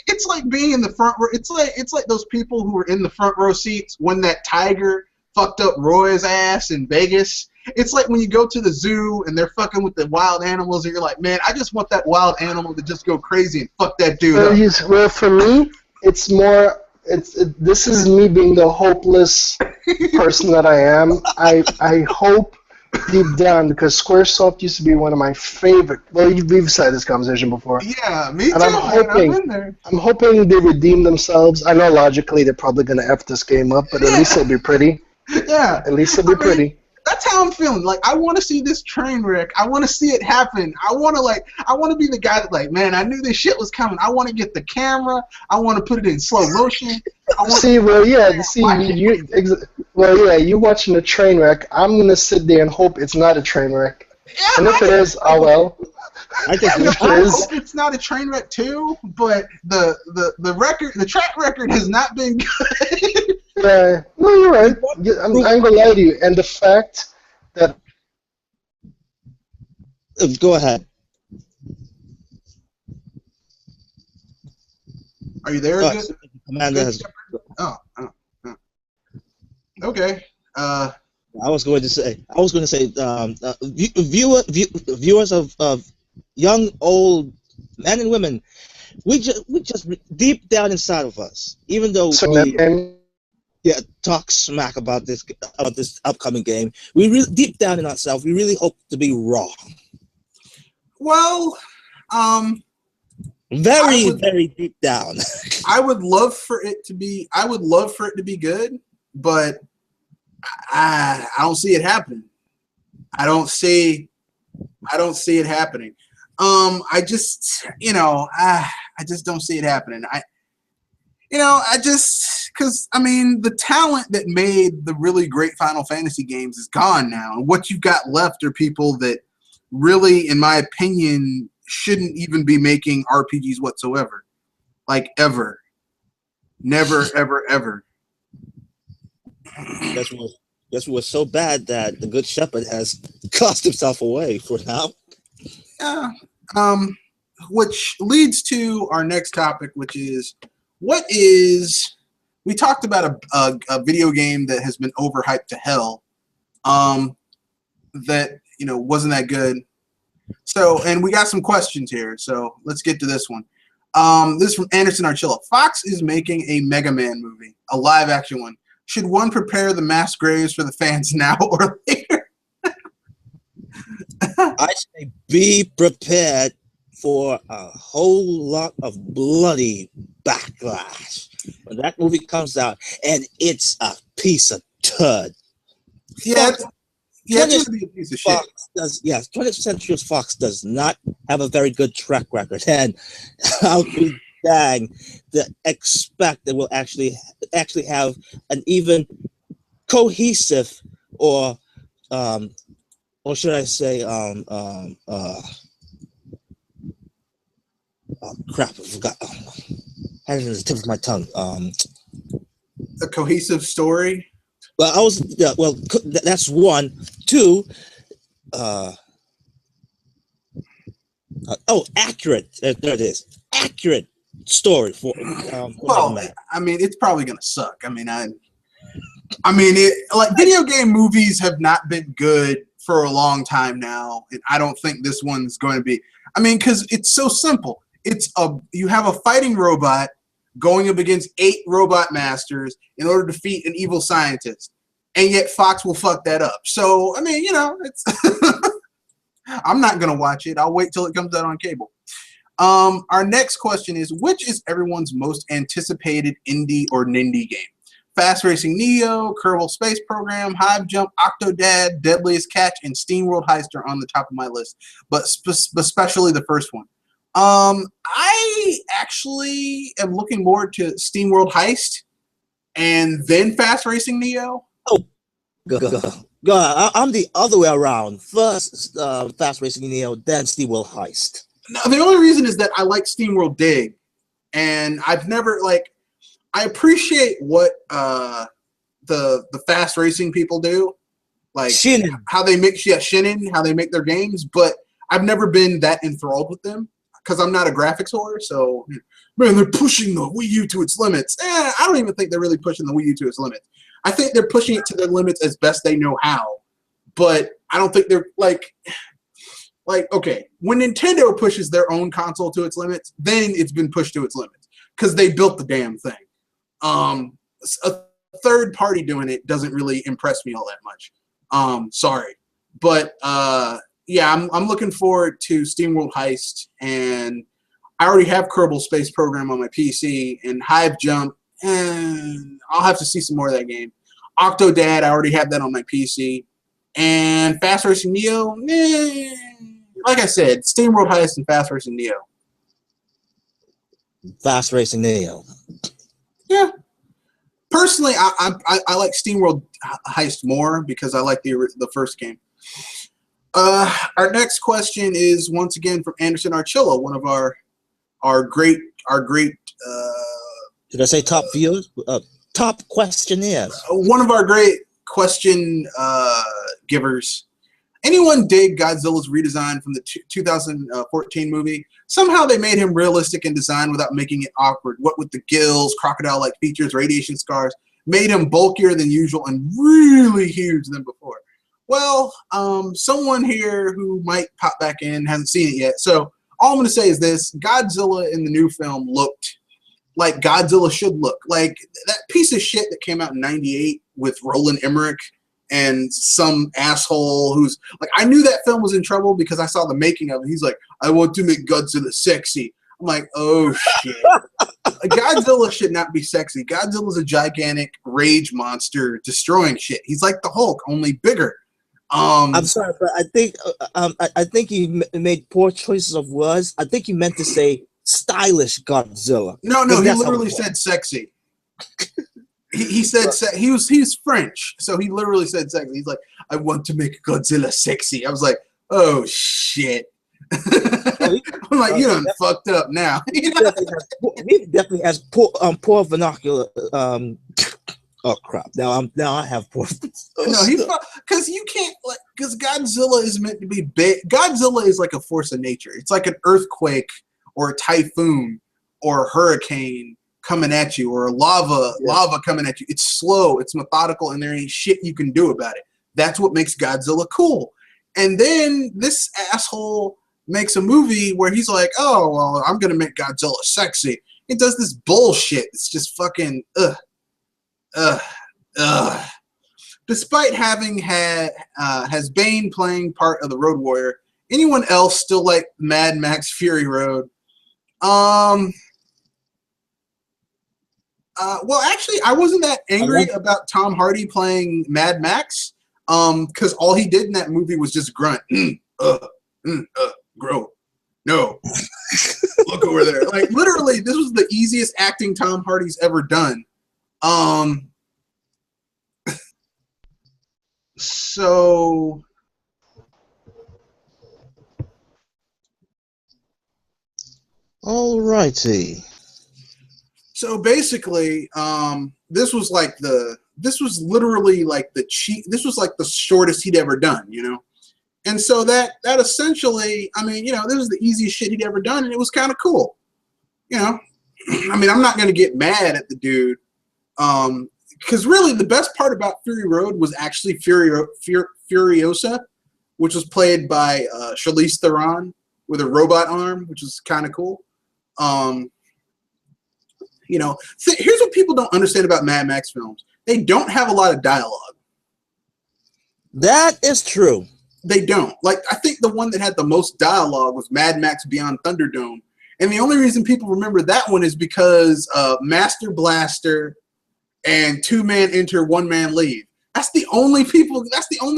It's like being in the front row. It's like those people who were in the front row seats when that tiger fucked up Roy's ass in Vegas. It's like when you go to the zoo and they're fucking with the wild animals and you're like, man, I just want that wild animal to just go crazy and fuck that dude up. Well, for me, it's more. This is me being the hopeless person that I am. I hope deep down because SquareSoft used to be one of my favorite. Well, we've had this conversation before. Yeah, me too. And I'm hoping they redeem themselves. I know logically they're probably gonna F this game up, but at least it'll be pretty. Yeah. At least it'll be pretty. That's how I'm feeling. Like I want to see this train wreck. I want to see it happen. I want to be the guy that like, man, I knew this shit was coming. I want to get the camera. I want to put it in slow motion. You watching the train wreck. I'm gonna sit there and hope it's not a train wreck. Yeah, and if it is, oh well. I hope it's not a train wreck too. But the track record has not been good. Yeah, no, you're right. I'm gonna lie to you, and the fact that. Go ahead. Are you there? Commander has. Oh. Okay. I was going to say, viewers of young, old men and women, we just deep down inside of us, even though talk smack about this upcoming game, we really deep down in ourselves, we really hope to be wrong. Well, very deep down. I would love for it to be good, but I don't see it happening. I don't see it happening. I just don't see it happening. Because the talent that made the really great Final Fantasy games is gone now, and what you've got left are people that really, in my opinion, shouldn't even be making RPGs whatsoever. Like ever. Never, ever, ever. Guess what was so bad that the Good Shepherd has cast himself away for now. Yeah. Which leads to our next topic, which is we talked about a video game that has been overhyped to hell, that wasn't that good. So, and we got some questions here, so let's get to this one. This is from Anderson Archilla. Fox is making a Mega Man movie, a live action one. Should one prepare the mass graves for the fans now or later? I say be prepared for a whole lot of bloody backlash when that movie comes out, and it's a piece of turd. Yeah, Fox, it's 20th gonna be a piece of shit. Fox does, yes, 20th Century Fox does not have a very good track record, and I'll be dang to expect that we'll actually have an even cohesive or should I say crap, I forgot. Had it on the tip of my tongue. A cohesive story. Well, I was that's one. Two. Accurate. There it is. Accurate story for. Well, I mean, it's probably gonna suck. I mean, like video game movies have not been good for a long time now, and I don't think this one's going to be. I mean, because it's so simple. You have a fighting robot going up against 8 robot masters in order to defeat an evil scientist, and yet Fox will fuck that up. So I mean, it's. I'm not gonna watch it. I'll wait till it comes out on cable. Our next question is, which is everyone's most anticipated indie or nindy game? Fast Racing Neo, Kerbal Space Program, Hive Jump, Octodad, Deadliest Catch, and SteamWorld Heist are on the top of my list, but especially the first one. I actually am looking more to SteamWorld Heist and then Fast Racing Neo. Oh, God, I'm the other way around. First, Fast Racing Neo, then SteamWorld Heist. No, the only reason is that I like SteamWorld Dig, and I've never I appreciate what the fast racing people do, like Shinin. how they make Shinin, how they make their games, but I've never been that enthralled with them because I'm not a graphics whore. So, man, they're pushing the Wii U to its limits. I don't even think they're really pushing the Wii U to its limits. I think they're pushing it to their limits as best they know how, but I don't think they're like okay, when Nintendo pushes their own console to its limits, then it's been pushed to its limits because they built the damn thing. A third party doing it doesn't really impress me all that much. Sorry, but yeah, I'm looking forward to SteamWorld Heist, and I already have Kerbal Space Program on my PC, and Hive Jump, and I'll have to see some more of that game. Octodad, I already have that on my PC, and Fast Racing Neo, like I said, SteamWorld Heist and Fast Racing Neo. Fast Racing Neo. Yeah. Personally, I like SteamWorld Heist more because I like the first game. Our next question is once again from Anderson Archillo, one of our great Did I say top viewers? Top questionnaires. One of our great question givers. Anyone dig Godzilla's redesign from the 2014 movie? Somehow they made him realistic in design without making it awkward. What with the gills, crocodile-like features, radiation scars, made him bulkier than usual and really huge than before. Well, someone here who might pop back in hasn't seen it yet. So all I'm going to say is this. Godzilla in the new film looked like Godzilla should look. Like that piece of shit that came out in '98 with Roland Emmerich and some asshole who's like, I knew that film was in trouble because I saw the making of it. He's like, I want to make Godzilla sexy. I'm like, oh shit. Godzilla should not be sexy. Godzilla's a gigantic rage monster destroying shit. He's like the Hulk, only bigger. I'm sorry, but I think he made poor choices of words. I think he meant to say stylish Godzilla. No, he literally said sexy. He said he's French, so he literally said sexy. He's like, I want to make Godzilla sexy. I was like, oh shit. I'm like, you done fucked up now. He definitely has poor vernacular. Oh crap! Now I have poor. No, because you can't because Godzilla is meant to be big. Godzilla is like a force of nature. It's like an earthquake or a typhoon or a hurricane coming at you, or lava coming at you. It's slow, it's methodical, and there ain't shit you can do about it. That's what makes Godzilla cool. And then this asshole makes a movie where he's like, oh, well, I'm going to make Godzilla sexy. It does this bullshit. It's just fucking, despite having has Bane playing part of the Road Warrior. Anyone else still like Mad Max Fury Road? Well, actually, I wasn't that angry about Tom Hardy playing Mad Max, because all he did in that movie was just grunt. Grow. No. Look over there. Like, literally, this was the easiest acting Tom Hardy's ever done. So... Alrighty. So basically, this was literally like this was like the shortest he'd ever done, you know? And so that essentially, I mean, you know, this was the easiest shit he'd ever done, and it was kind of cool. You know? I mean, I'm not going to get mad at the dude, because really the best part about Fury Road was actually Furiosa, which was played by Charlize Theron with a robot arm, which is kind of cool. You know, here's what people don't understand about Mad Max films. They don't have a lot of dialogue. That is true. They don't. Like, I think the one that had the most dialogue was Mad Max Beyond Thunderdome. And the only reason people remember that one is because Master Blaster and two-man enter, one-man leave. That's the only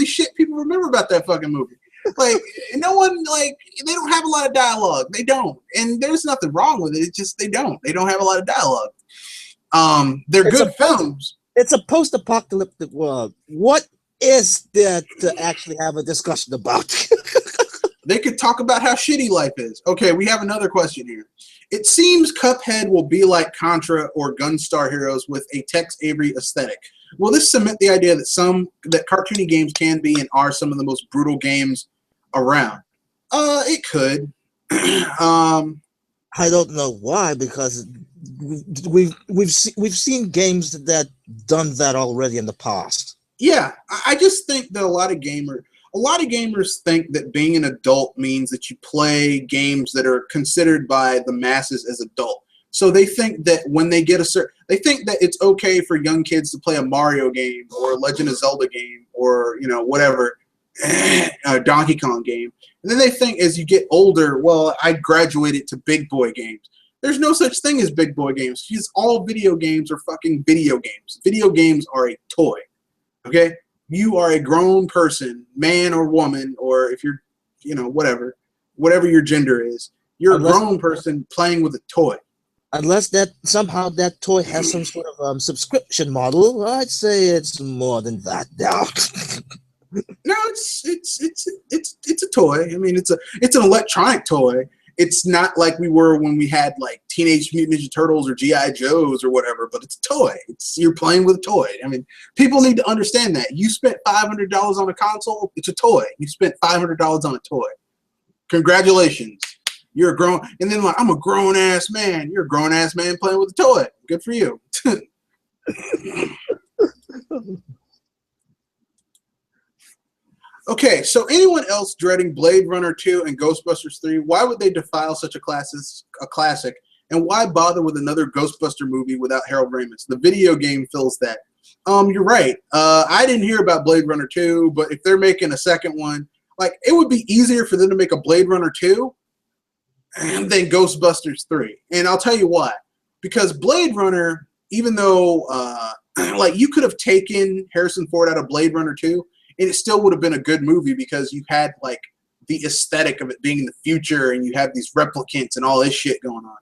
shit people remember about that fucking movie. Like, no one, like, they don't have a lot of dialogue. They don't. And there's nothing wrong with it. It's just they don't. They don't have a lot of dialogue. They're good films. It's a post-apocalyptic world. What is there to actually have a discussion about? They could talk about how shitty life is. Okay, we have another question here. It seems Cuphead will be like Contra or Gunstar Heroes with a Tex Avery aesthetic. Will this cement the idea that cartoony games can be and are some of the most brutal games around? It could. I don't know why, because we've seen games that done that already in the past. Yeah, I just think that a lot of gamers think that being an adult means that you play games that are considered by the masses as adult. So they think that when they get they think that it's okay for young kids to play a Mario game or a Legend of Zelda game or, you know, whatever, a Donkey Kong game. And then they think as you get older, well, I graduated to big boy games. There's no such thing as big boy games, because all video games are fucking video games. Video games are a toy, okay? You are a grown person, man or woman, or if you're, you know, whatever your gender is, you're a grown person playing with a toy. Unless that somehow that toy has some sort of subscription model, I'd say it's more than that now. No, it's a toy. I mean, it's an electronic toy. It's not like we were when we had like Teenage Mutant Ninja Turtles or G.I. Joes or whatever, but it's a toy. You're playing with a toy. I mean, people need to understand that. You spent $500 on a console, it's a toy. You spent $500 on a toy. Congratulations. You're a grown, and then like, I'm a grown ass man. You're a grown ass man playing with a toy. Good for you. Okay, so anyone else dreading Blade Runner 2 and Ghostbusters 3, why would they defile such a classic, and why bother with another Ghostbuster movie without Harold Ramis? The video game fills that. You're right. I didn't hear about Blade Runner 2, but if they're making a second one, like, it would be easier for them to make a Blade Runner 2 than Ghostbusters 3. And I'll tell you why. Because Blade Runner, even though, like, you could have taken Harrison Ford out of Blade Runner 2, and it still would have been a good movie because you had, like, the aesthetic of it being in the future and you have these replicants and all this shit going on.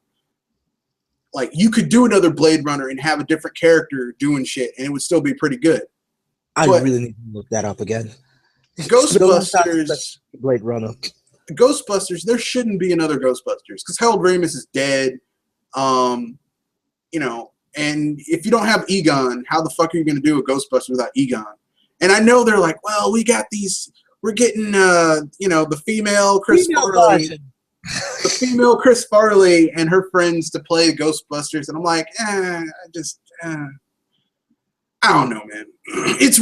Like, you could do another Blade Runner and have a different character doing shit, and it would still be pretty good. I really need to look that up again. Ghostbusters, Blade Runner. Ghostbusters, there shouldn't be another Ghostbusters because Harold Ramis is dead. You know, and if you don't have Egon, how the fuck are you going to do a Ghostbusters without Egon? And I know they're like, well, we're getting, you know, the female Chris Farley. The female Chris Farley and her friends to play Ghostbusters, and I'm like, I don't know, man. It's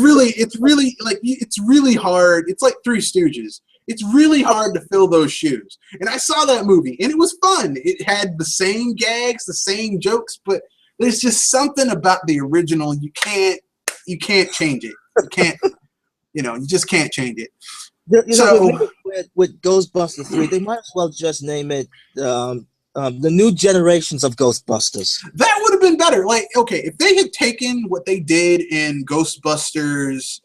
really hard. It's like Three Stooges. It's really hard to fill those shoes. And I saw that movie, and it was fun. It had the same gags, the same jokes, but there's just something about the original. You can't change it. You can't, you just can't change it. With Ghostbusters 3, they might as well just name it the New Generations of Ghostbusters. That would have been better. Like, okay, if they had taken what they did in Ghostbusters,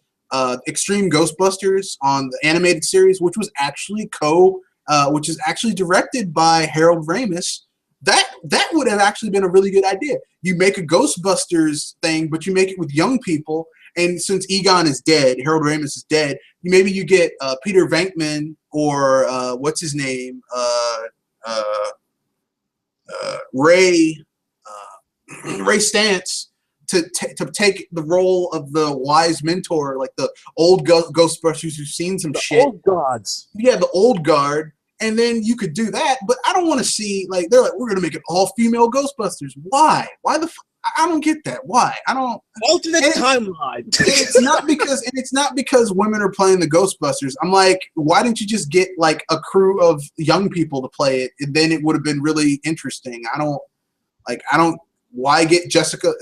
Extreme Ghostbusters on the animated series, which was actually which is actually directed by Harold Ramis, that would have actually been a really good idea. You make a Ghostbusters thing, but you make it with young people. And since Egon is dead, Harold Ramis is dead, maybe you get Peter Venkman or what's his name, Ray Stantz to take the role of the wise mentor, like the old Ghostbusters who've seen some shit. Old guards. Yeah, the old guard. And then you could do that, but I don't want to see, like, they're like, we're going to make it all-female Ghostbusters. Why? Why the I don't get that. Why? I don't. Alternate timeline. It's not because women are playing the Ghostbusters. I'm like, why didn't you just get like a crew of young people to play it? And then it would have been really interesting. I don't. Why get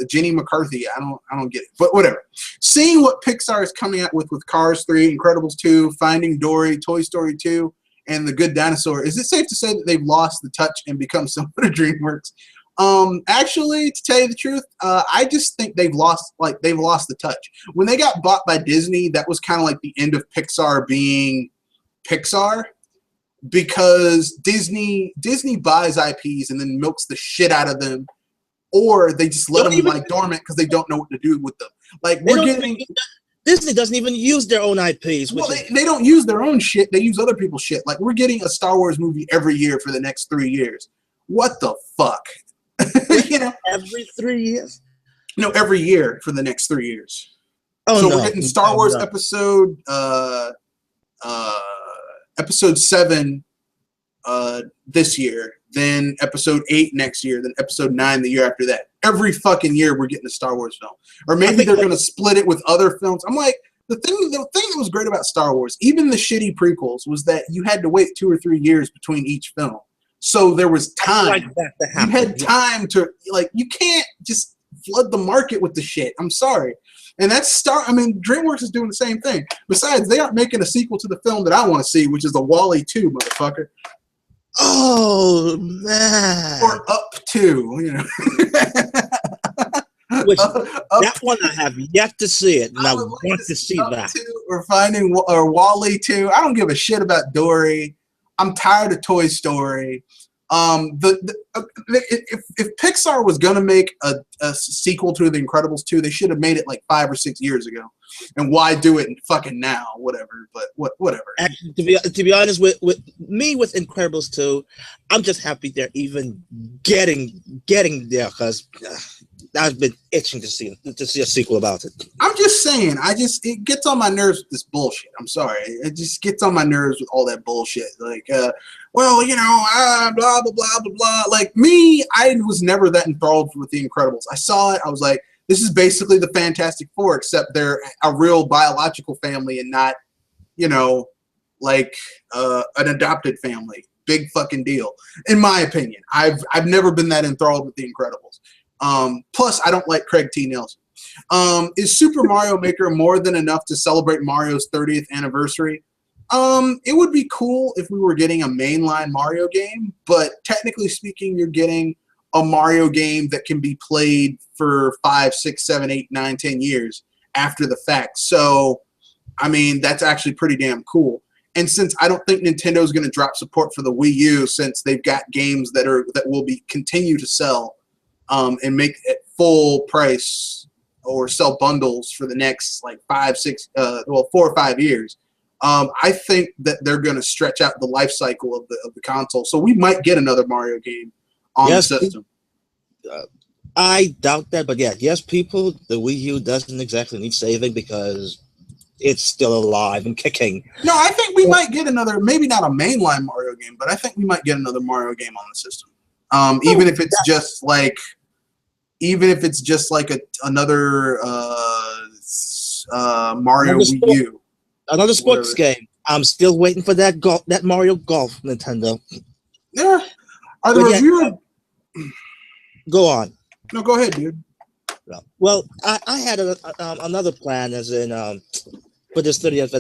Jenny McCarthy? I don't get it. But whatever. Seeing what Pixar is coming out with Cars 3, Incredibles 2, Finding Dory, Toy Story 2, and The Good Dinosaur, is it safe to say that they've lost the touch and become similar to DreamWorks? Actually, to tell you the truth, I just think they've lost the touch. When they got bought by Disney, that was kind of like the end of Pixar being Pixar, because Disney buys IPs and then milks the shit out of them, or they just let them lie dormant because they don't know what to do with them. Like Disney doesn't even use their own IPs. Well, they don't use their own shit. They use other people's shit. Like, we're getting a Star Wars movie every year for the next 3 years. What the fuck? Every 3 years? No, every year for the next 3 years. Oh, so no. We're getting Star Wars episode 7 this year, then episbe 8 next year, then episode 9 the year after that. Every fucking year we're getting a Star Wars film. Or maybe they're going to split it with other films. I'm like, the thing that was great about Star Wars, even the shitty prequels, was that you had to wait 2 or 3 years between each film. So there was time. Like that to happen. You had time to, like, you can't just flood the market with the shit. I'm sorry. And DreamWorks is doing the same thing. Besides, they aren't making a sequel to the film that I want to see, which is the WALL-E 2, motherfucker. Oh, man. Or Up 2, That one I have yet to see it, and I want to see that. Or WALL-E 2. I don't give a shit about Dory. I'm tired of Toy Story. If Pixar was gonna make a sequel to The Incredibles 2, they should have made it like 5 or 6 years ago. And why do it fucking now? Whatever. But whatever. Actually, to be honest, with Incredibles 2, I'm just happy they're even getting there, because I've been itching to see a sequel about it. I'm just saying, it gets on my nerves with this bullshit. I'm sorry. It just gets on my nerves with all that bullshit. Like, blah, blah, blah, blah, blah. Like, me, I was never that enthralled with The Incredibles. I saw it, I was like, this is basically the Fantastic Four, except they're a real biological family and not, like an adopted family. Big fucking deal. In my opinion. I've never been that enthralled with The Incredibles. Plus, I don't like Craig T. Nelson. Is Super Mario Maker more than enough to celebrate Mario's 30th anniversary? It would be cool if we were getting a mainline Mario game, but technically speaking, you're getting a Mario game that can be played for 5, 6, 7, 8, 9, 10 years after the fact. So, I mean, that's actually pretty damn cool. And since I don't think Nintendo is going to drop support for the Wii U, since they've got games that will continue to sell, and make it full price or sell bundles for the next like 4 or 5 years, I think that they're going to stretch out the life cycle of the console. So we might get another Mario game on the system. I doubt that, but yes, people, the Wii U doesn't exactly need saving because it's still alive and kicking. No, I think we might get another, maybe not a mainline Mario game, but I think we might get another Mario game on the system. Even if it's just like another Mario Wii U. Another sports game. I'm still waiting for that Mario Golf, Nintendo. Yeah. Are the reviewers... Go on. No, go ahead, dude. Well, I had another plan, as in for this 30th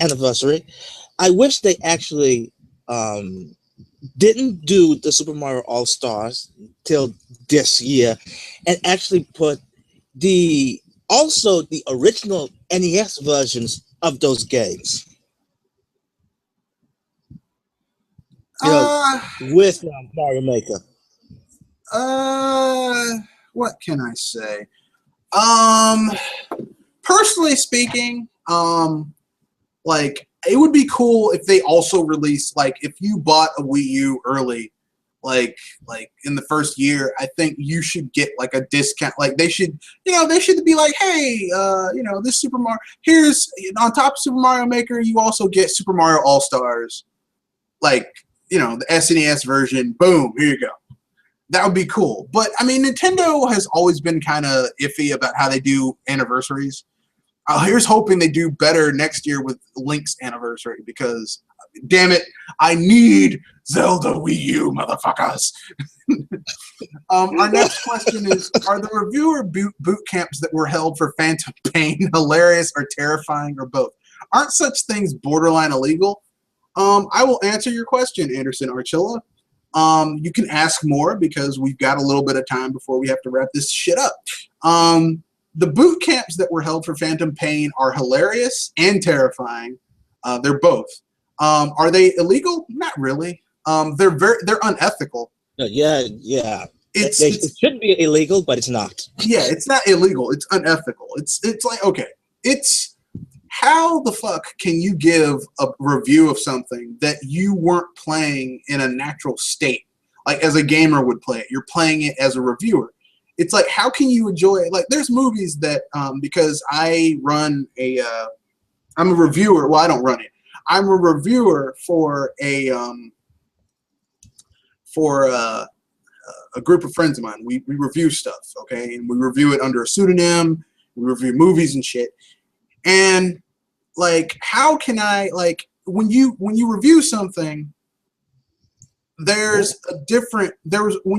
anniversary. I wish they actually didn't do the Super Mario All Stars till this year, and actually put the original NES versions of those games. You know, Uh, with Mario Maker. what can I say? Um, Personally speaking, like it would be cool if they also released, like, if you bought a Wii U early, like in the first year, I think you should get like a discount. Like they should be like, hey, this Super Mario, here's on top of Super Mario Maker, you also get Super Mario All Stars, like the SNES version. Boom, here you go. That would be cool. But I mean, Nintendo has always been kind of iffy about how they do anniversaries. Here's hoping they do better next year with Link's anniversary, because, damn it, I need Zelda Wii U, motherfuckers. Our next question is, are the reviewer boot camps that were held for Phantom Pain hilarious or terrifying, or both? Aren't such things borderline illegal? I will answer your question, Anderson Archilla. You can ask more because we've got a little bit of time before we have to wrap this shit up. The boot camps that were held for Phantom Pain are hilarious and terrifying. They're both. Are they illegal? Not really. They're unethical. Yeah. It should be illegal, but it's not. Yeah, it's not illegal. It's unethical. It's like, okay, it's how the fuck can you give a review of something that you weren't playing in a natural state, like as a gamer would play it? You're playing it as a reviewer. It's like, how can you enjoy it? Like, there's movies that, because I'm a reviewer. Well, I don't run it. I'm a reviewer for a group of friends of mine. We review stuff, okay? And we review it under a pseudonym. We review movies and shit. And like, how can I, like, when you review something, when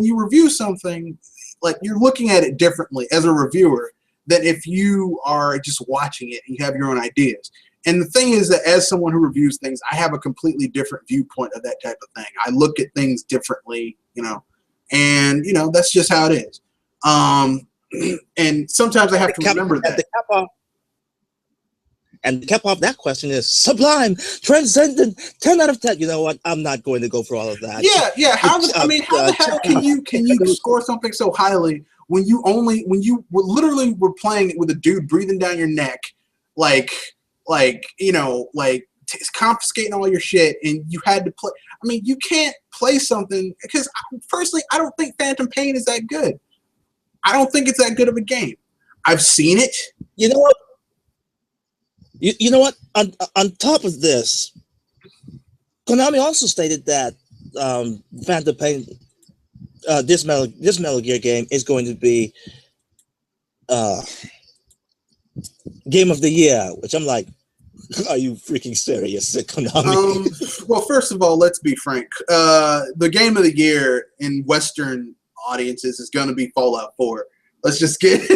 you review something, like, you're looking at it differently as a reviewer than if you are just watching it and you have your own ideas. And the thing is that as someone who reviews things, I have a completely different viewpoint of that type of thing. I look at things differently, and that's just how it is. And sometimes I have to remember that. And the cap off that question is sublime, transcendent, 10 out of 10. You know what? I'm not going to go for all of that. Yeah. How the hell can you score something so highly when you literally were playing it with a dude breathing down your neck, confiscating all your shit, and you had to play. I mean, you can't play something, because firstly, I don't think Phantom Pain is that good. I don't think it's that good of a game. I've seen it. You know what? You know what? On top of this, Konami also stated that Phantom Pain, this Metal Gear game, is going to be Game of the Year, which I'm like, are you freaking serious, Konami? Well, first of all, let's be frank. The Game of the Year in Western audiences is going to be Fallout 4. Let's just get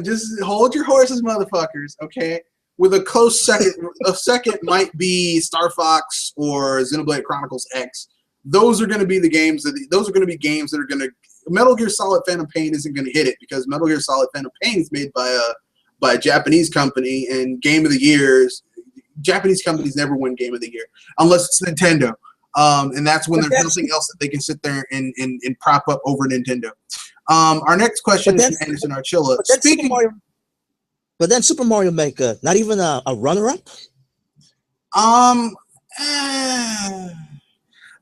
just hold your horses, motherfuckers, okay? With a close second, a second might be Star Fox or Xenoblade Chronicles X. Those are going to be the games those are going to be games that are going to. Metal Gear Solid Phantom Pain isn't going to hit it, because Metal Gear Solid Phantom Pain is made by a Japanese company, and Game of the Years, Japanese companies never win Game of the Year unless it's Nintendo, and that's when there's nothing else that they can sit there and prop up over Nintendo. Our next question is from Anderson Archilla. But then Super Mario Maker, not even a runner-up?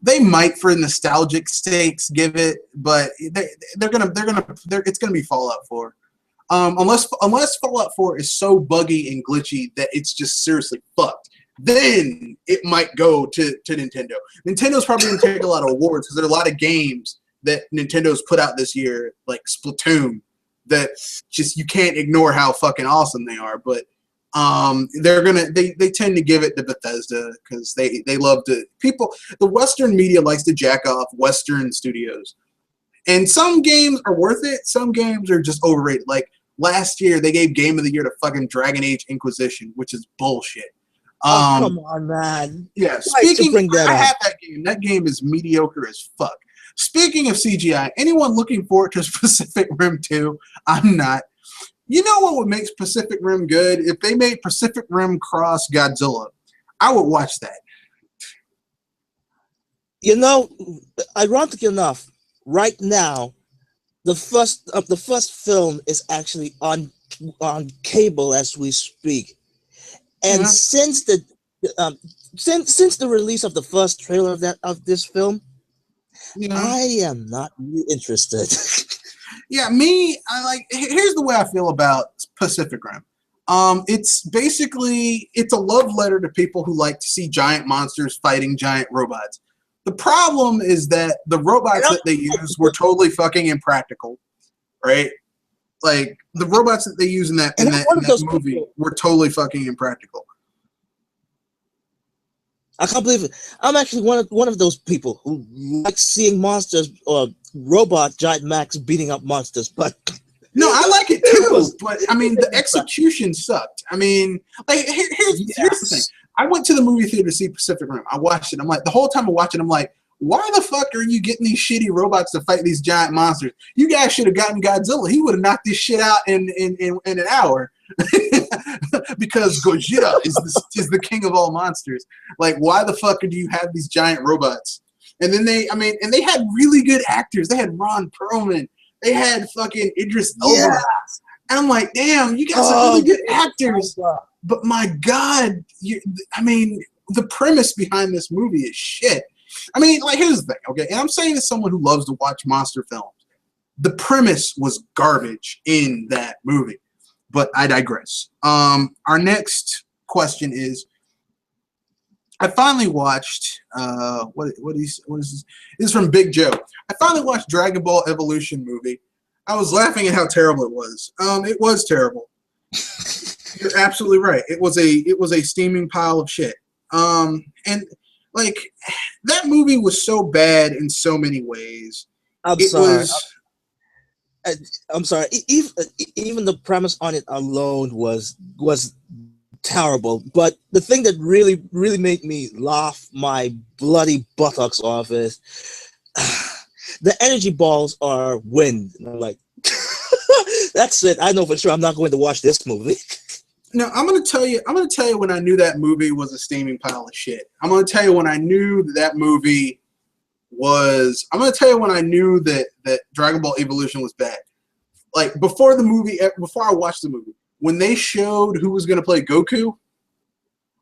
They might, for nostalgic stakes, give it, but it's gonna be Fallout 4. Unless Fallout 4 is so buggy and glitchy that it's just seriously fucked, then it might go to Nintendo. Nintendo's probably gonna take a lot of awards, because there are a lot of games that Nintendo's put out this year, like Splatoon, that just you can't ignore how fucking awesome they are. But they tend to give it to Bethesda, because they love to the Western media likes to jack off Western studios. And some games are worth it. Some games are just overrated. Like last year, they gave Game of the Year to fucking Dragon Age Inquisition, which is bullshit. Oh, come on, man. Yeah, Why did you bring that I up? have that game. That game is mediocre as fuck. Speaking of CGI, anyone looking forward to Pacific Rim 2? I'm not. You know what would make Pacific Rim good? If they made Pacific Rim cross Godzilla. I would watch that. You know, ironically enough, right now, the first film is actually on cable as we speak, and Yeah. since the release of the first trailer of this film, You know? I am not really interested. Yeah, here's the way I feel about Pacific Rim. It's basically a love letter to people who like to see giant monsters fighting giant robots. The problem is that the robots that they use were totally fucking impractical, right? Like the robots that they use in that movie were totally fucking impractical. I can't believe it. I'm actually one of those people who like seeing monsters or robot giant mechs beating up monsters, but no, I like it too. But I mean, the execution sucked. I mean, like here's the thing. I went to the movie theater to see Pacific Rim. I watched it. I'm like, the whole time I'm watching, I'm like, why the fuck are you getting these shitty robots to fight these giant monsters? You guys should have gotten Godzilla. He would have knocked this shit out in an hour. Because Gojira is the king of all monsters. Like, why the fuck do you have these giant robots? And then they had really good actors. They had Ron Perlman. They had fucking Idris Elba. Yeah. And I'm like, damn, you guys are really good actors. But my God, the premise behind this movie is shit. I mean, like, here's the thing, okay? And I'm saying as someone who loves to watch monster films. The premise was garbage in that movie. But I digress. Our next question is, I finally watched, what is this? This is from Big Joe. I finally watched Dragon Ball Evolution movie. I was laughing at how terrible it was. It was terrible. You're absolutely right. It was a steaming pile of shit. And like that movie was so bad in so many ways. I'm sorry. Even the premise on it alone was terrible. But the thing that really made me laugh my bloody buttocks off is the energy balls are wind. And I'm like, that's it. I know for sure I'm not going to watch this movie. No, I'm gonna tell you when I knew that movie was a steaming pile of shit. I'm gonna tell you when I knew that movie was. I'm gonna tell you when I knew that Dragon Ball Evolution was bad. Like before I watched the movie, when they showed who was gonna play Goku,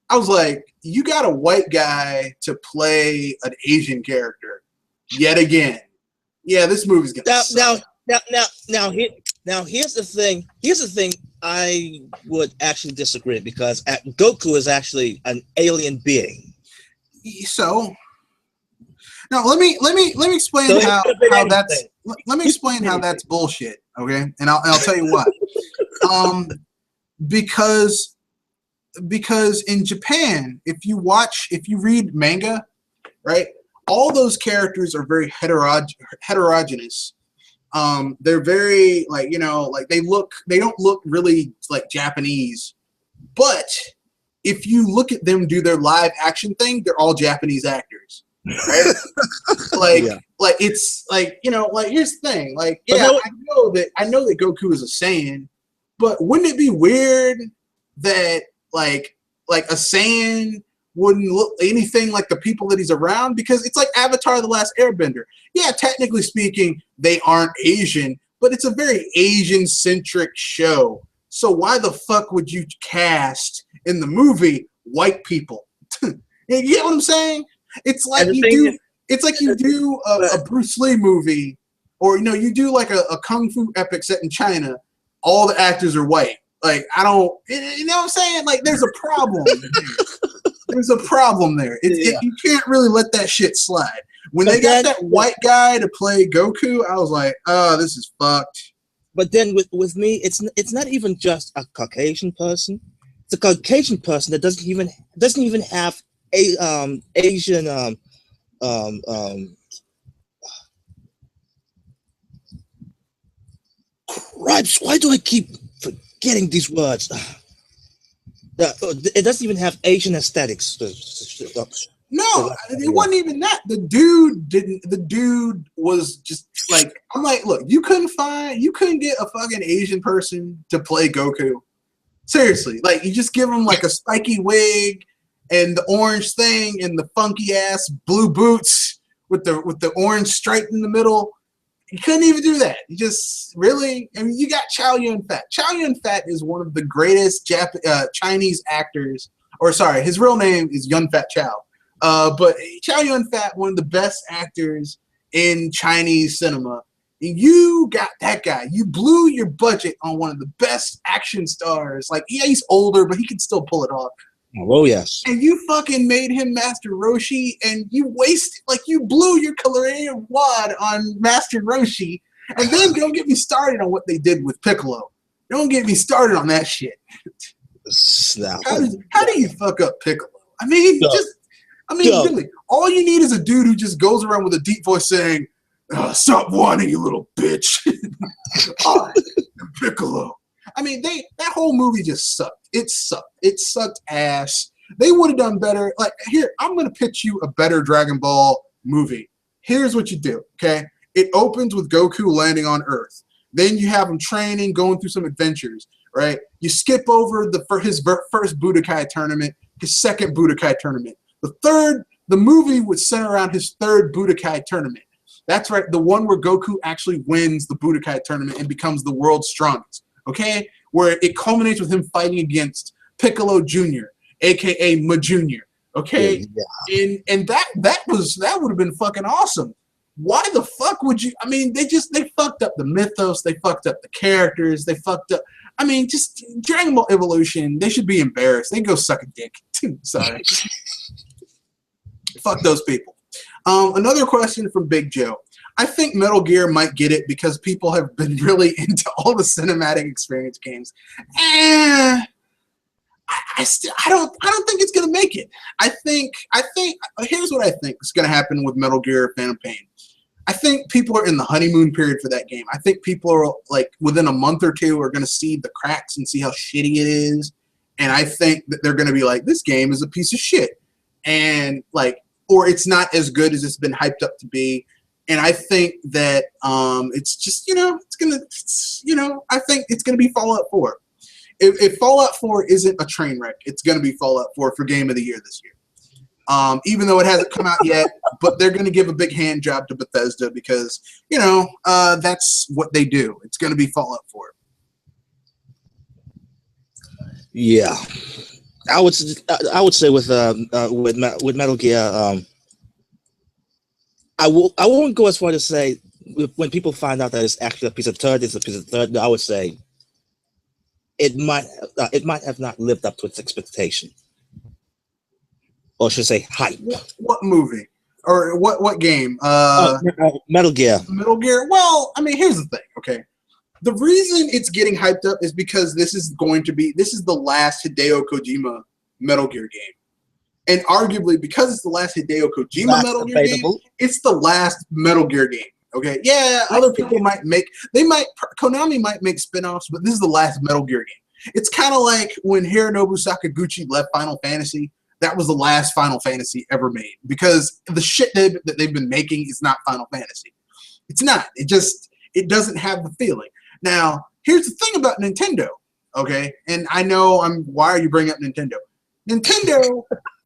I was like, you got a white guy to play an Asian character yet again. Yeah, this movie's gonna suck. Now here's the thing. Here's the thing. I would actually disagree because Goku is actually an alien being. So now let me explain how that's how that's bullshit. Okay, and I'll tell you why. Because in Japan, if you read manga, right, all those characters are very heterogeneous. They're very like they don't look really like Japanese, but if you look at them do their live action thing, they're all Japanese actors, right? Like it's like here's the thing, like I know that Goku is a Saiyan, but wouldn't it be weird that like a Saiyan wouldn't look anything like the people that he's around? Because it's like Avatar: The Last Airbender. Yeah, technically speaking, they aren't Asian, but it's a very Asian-centric show. So why the fuck would you cast in the movie white people? You get what I'm saying? It's like you do a Bruce Lee movie, or you do like a kung fu epic set in China. All the actors are white. Like I don't, you know what I'm saying? Like there's a problem. There's a problem there. You can't really let that shit slide. When they got that white guy to play Goku, I was like, oh, this is fucked. But then with me, it's not even just a Caucasian person. It's a Caucasian person that doesn't even have a Asian Ripes, why do I keep forgetting these words? It doesn't even have Asian aesthetics. No, it wasn't even that. The dude didn't. The dude was just like, I'm like, look, you couldn't get a fucking Asian person to play Goku. Seriously, like you just give him like a spiky wig and the orange thing and the funky ass blue boots with the orange stripe in the middle. You couldn't even do that. You just really, I mean, you got Chow Yun-Fat. Chow Yun-Fat is one of the greatest Chinese actors, or sorry, his real name is Yun-Fat Chow. But Chow Yun-Fat, one of the best actors in Chinese cinema. You got that guy. You blew your budget on one of the best action stars. Like, yeah, he's older, but he can still pull it off. Oh, yes. And you fucking made him Master Roshi, and you wasted, like, you blew your Kalarian wad on Master Roshi, and then don't get me started on what they did with Piccolo. Don't get me started on that shit. How do you fuck up Piccolo? I mean, really, all you need is a dude who just goes around with a deep voice saying, "Stop whining, you little bitch." I am Piccolo. I mean, that whole movie just sucked. It sucked. It sucked ass. They would have done better. Like, here, I'm going to pitch you a better Dragon Ball movie. Here's what you do, okay? It opens with Goku landing on Earth. Then you have him training, going through some adventures, right? You skip over his first Budokai tournament, his second Budokai tournament. The movie would center around his third Budokai tournament. That's right, the one where Goku actually wins the Budokai tournament and becomes the world's strongest. Okay, where it culminates with him fighting against Piccolo Jr., aka Ma Jr. Okay, yeah. and that would have been fucking awesome. Why the fuck would you? I mean, they fucked up the mythos, they fucked up the characters, they fucked up. I mean, just Dragon Ball Evolution. They should be embarrassed. They can go suck a dick. Sorry, fuck those people. Another question from Big Joe. I think Metal Gear might get it because people have been really into all the cinematic experience games. I don't think it's gonna make it. I think here's what I think is gonna happen with Metal Gear Phantom Pain. I think people are in the honeymoon period for that game. I think people are like within a month or two are gonna see the cracks and see how shitty it is. And I think that they're gonna be like, this game is a piece of shit. And like, or it's not as good as it's been hyped up to be. And I think that it's just, I think it's going to be Fallout 4. If Fallout 4 isn't a train wreck, it's going to be Fallout 4 for Game of the Year this year. Even though it hasn't come out yet, but they're going to give a big hand job to Bethesda because, that's what they do. It's going to be Fallout 4. Yeah. I would say with Metal Gear, I won't go as far to say when people find out that it's actually a piece of turd, it's a piece of turd. I would say it might have not lived up to its expectation, or should I say hype. What movie or what game? Metal Gear. Metal Gear. Well, I mean, here's the thing. Okay, the reason it's getting hyped up is because this is the last Hideo Kojima Metal Gear game. And arguably, because it's the last Hideo Kojima Metal Gear game, it's the last Metal Gear game. Okay, yeah, other people Konami might make spin-offs, but this is the last Metal Gear game. It's kind of like when Hironobu Sakaguchi left Final Fantasy. That was the last Final Fantasy ever made because the shit that they've been making is not Final Fantasy. It's not. It doesn't have the feeling. Now, here's the thing about Nintendo. Okay, and I know why are you bringing up Nintendo? Nintendo,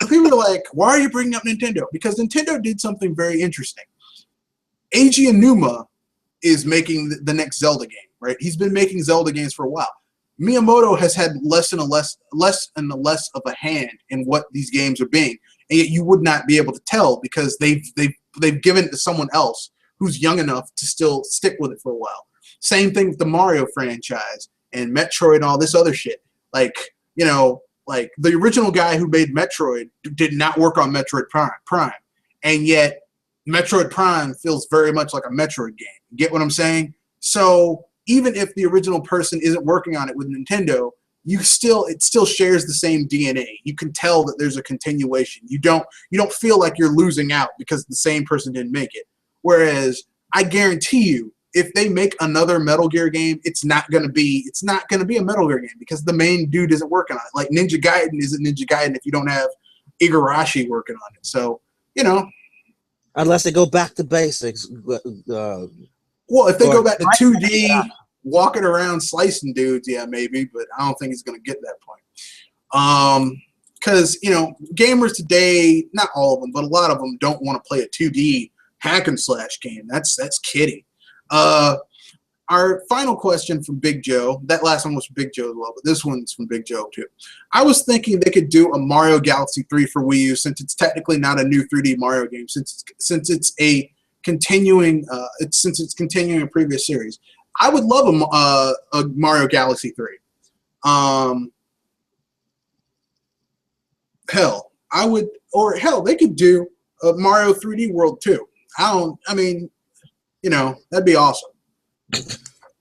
people are like, why are you bringing up Nintendo? Because Nintendo did something very interesting. Eiji Aonuma is making the next Zelda game, right? He's been making Zelda games for a while. Miyamoto has had less and less of a hand in what these games are being, and yet you would not be able to tell because they've given it to someone else who's young enough to still stick with it for a while. Same thing with the Mario franchise and Metroid and all this other shit. Like the original guy who made Metroid did not work on Metroid Prime, and yet Metroid Prime feels very much like a Metroid game. Get what I'm saying? So even if the original person isn't working on it with Nintendo, it still shares the same DNA. You can tell that there's a continuation. You don't feel like you're losing out because the same person didn't make it. Whereas I guarantee you, if they make another Metal Gear game, it's not gonna be a Metal Gear game because the main dude isn't working on it. Like Ninja Gaiden isn't Ninja Gaiden if you don't have Igarashi working on it. So, you know. Unless they go back to basics. Well, if they go back to 2D, walking around slicing dudes, yeah, maybe, but I don't think he's going to get that point. Because, you know, gamers today, not all of them, but a lot of them don't want to play a 2D hack and slash game. That's kidding. Our final question from Big Joe, that last one was from Big Joe as well, but this one's from Big Joe too. I was thinking they could do a Mario Galaxy 3 for Wii U since it's technically not a new 3D Mario game, since it's a continuing a previous series. I would love a Mario Galaxy 3. They could do a Mario 3D World too. That'd be awesome.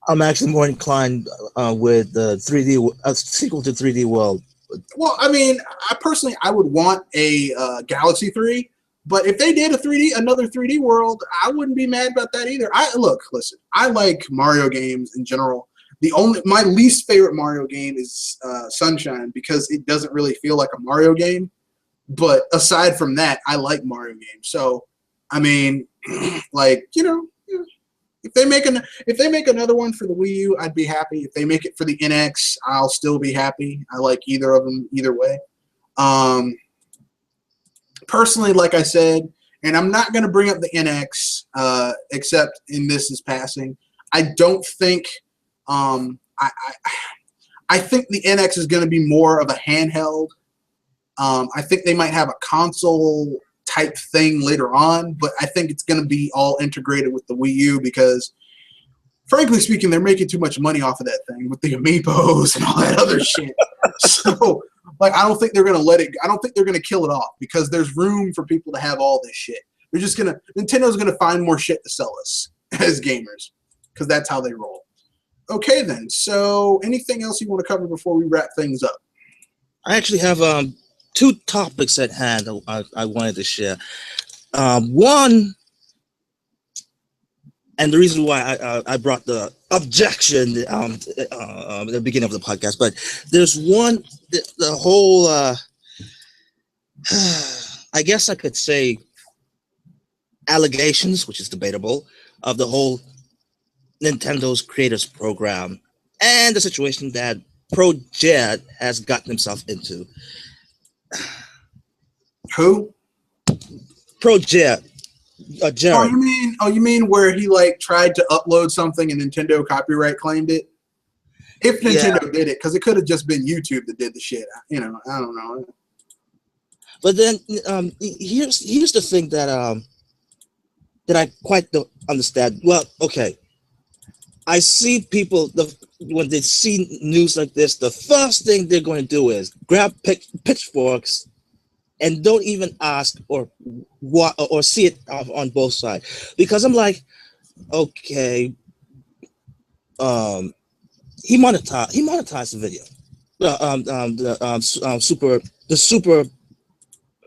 I'm actually more inclined with the 3D sequel to 3D World. Well, I mean, I would want a Galaxy 3, but if they did another 3D World, I wouldn't be mad about that either. Listen, I like Mario games in general. My least favorite Mario game is Sunshine because it doesn't really feel like a Mario game. But aside from that, I like Mario games. So, I mean, like, you know. If they make another one for the Wii U, I'd be happy. If they make it for the NX, I'll still be happy. I like either of them either way. Personally, like I said, and I'm not going to bring up the NX except in this is passing. I don't think I think the NX is going to be more of a handheld. I think they might have a console type thing later on, but I think it's going to be all integrated with the Wii U because, frankly speaking, they're making too much money off of that thing with the amiibos and all that other shit. So, like, I don't think they're going to let it. I don't think they're going to kill it off because there's room for people to have all this shit. Nintendo's going to find more shit to sell us as gamers because that's how they roll. Okay, then. So, anything else you want to cover before we wrap things up? I actually have two topics at hand I wanted to share. One, and the reason why I brought the objection at the beginning of the podcast, but there's one, the whole, I guess I could say, allegations, which is debatable, of the whole Nintendo's Creators Program and the situation that Project has gotten himself into. Who? Project. Jared. You mean where he like tried to upload something and Nintendo copyright claimed it? If Nintendo did it, because it could have just been YouTube that did the shit. You know, I don't know. But then here's the thing that I quite don't understand. Well, okay, I see people when they see news like this, the first thing they're going to do is grab pitchforks and don't even ask or see it on both sides, because I'm like, okay, he monetized the video, the Super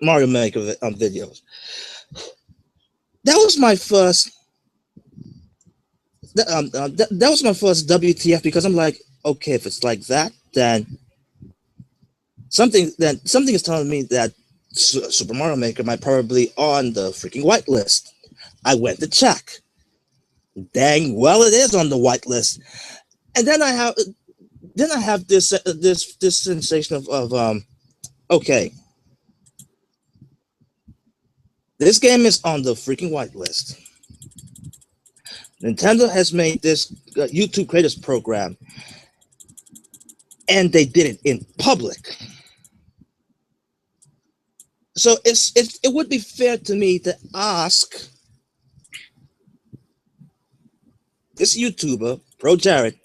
Mario Maker videos. That was my first. That was my first WTF, because I'm like, okay, if it's like that, then something is telling me that Super Mario Maker might probably on the freaking whitelist. I went to check. Dang well, it is on the whitelist. And then I have this sensation of okay, this game is on the freaking whitelist. Nintendo has made this YouTube Creators Program, and they did it in public. So it would be fair to me to ask this YouTuber, Pro Jared,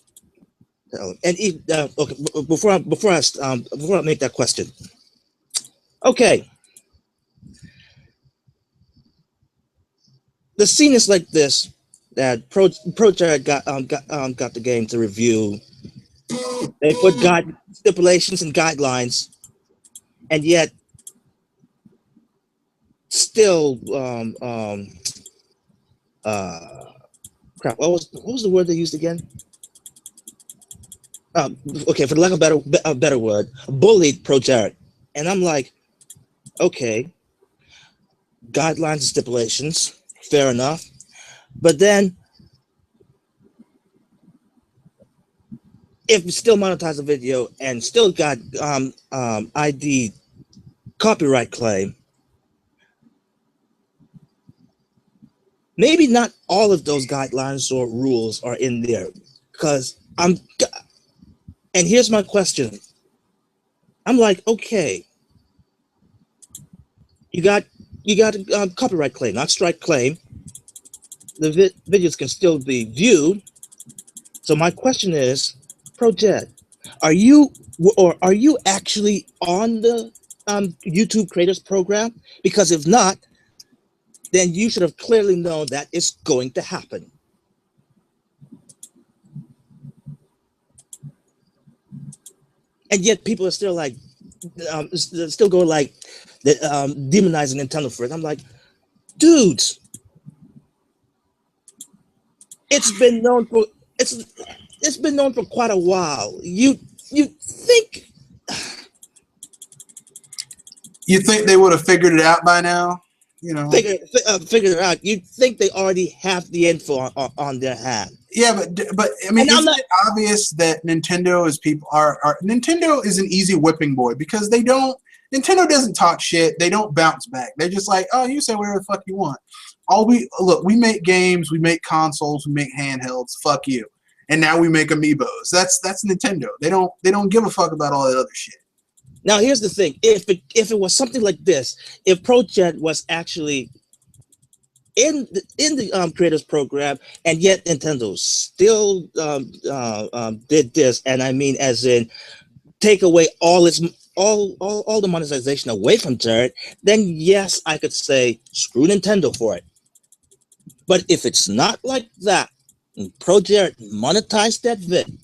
and okay, before I make that question, okay, the scene is like this: that Pro Jared got the game to review. They put stipulations and guidelines, and yet still crap. What was the word they used again? Okay, for lack of a better word, bullied Project. And I'm like, okay, guidelines and stipulations, fair enough. But then, if we still monetize a video and still got ID copyright claim, maybe not all of those guidelines or rules are in there. Because and here's my question. I'm like, okay, you got a copyright claim, not strike claim. The videos can still be viewed. So my question is, Project, are you actually on the YouTube Creators Program? Because if not, then you should have clearly known that it's going to happen. And yet people are still like, still going like, demonizing Nintendo for it. I'm like, dudes, it's been known for quite a while. You think they would have figured it out by now? You know, figured it out. You'd think they already have the info on their hand. Yeah, but I mean, isn't it obvious that Nintendo Nintendo is an easy whipping boy because Nintendo doesn't talk shit. They don't bounce back. They're just like, oh, you say whatever the fuck you want. We make games, we make consoles, we make handhelds. Fuck you. And now we make amiibos. That's Nintendo. They don't give a fuck about all that other shit. Now here's the thing: if it was something like this, if Project was actually in the creators program, and yet Nintendo still did this, and I mean as in take away all the monetization away from Jared, then yes, I could say screw Nintendo for it. But if it's not like that, and Project monetized that vid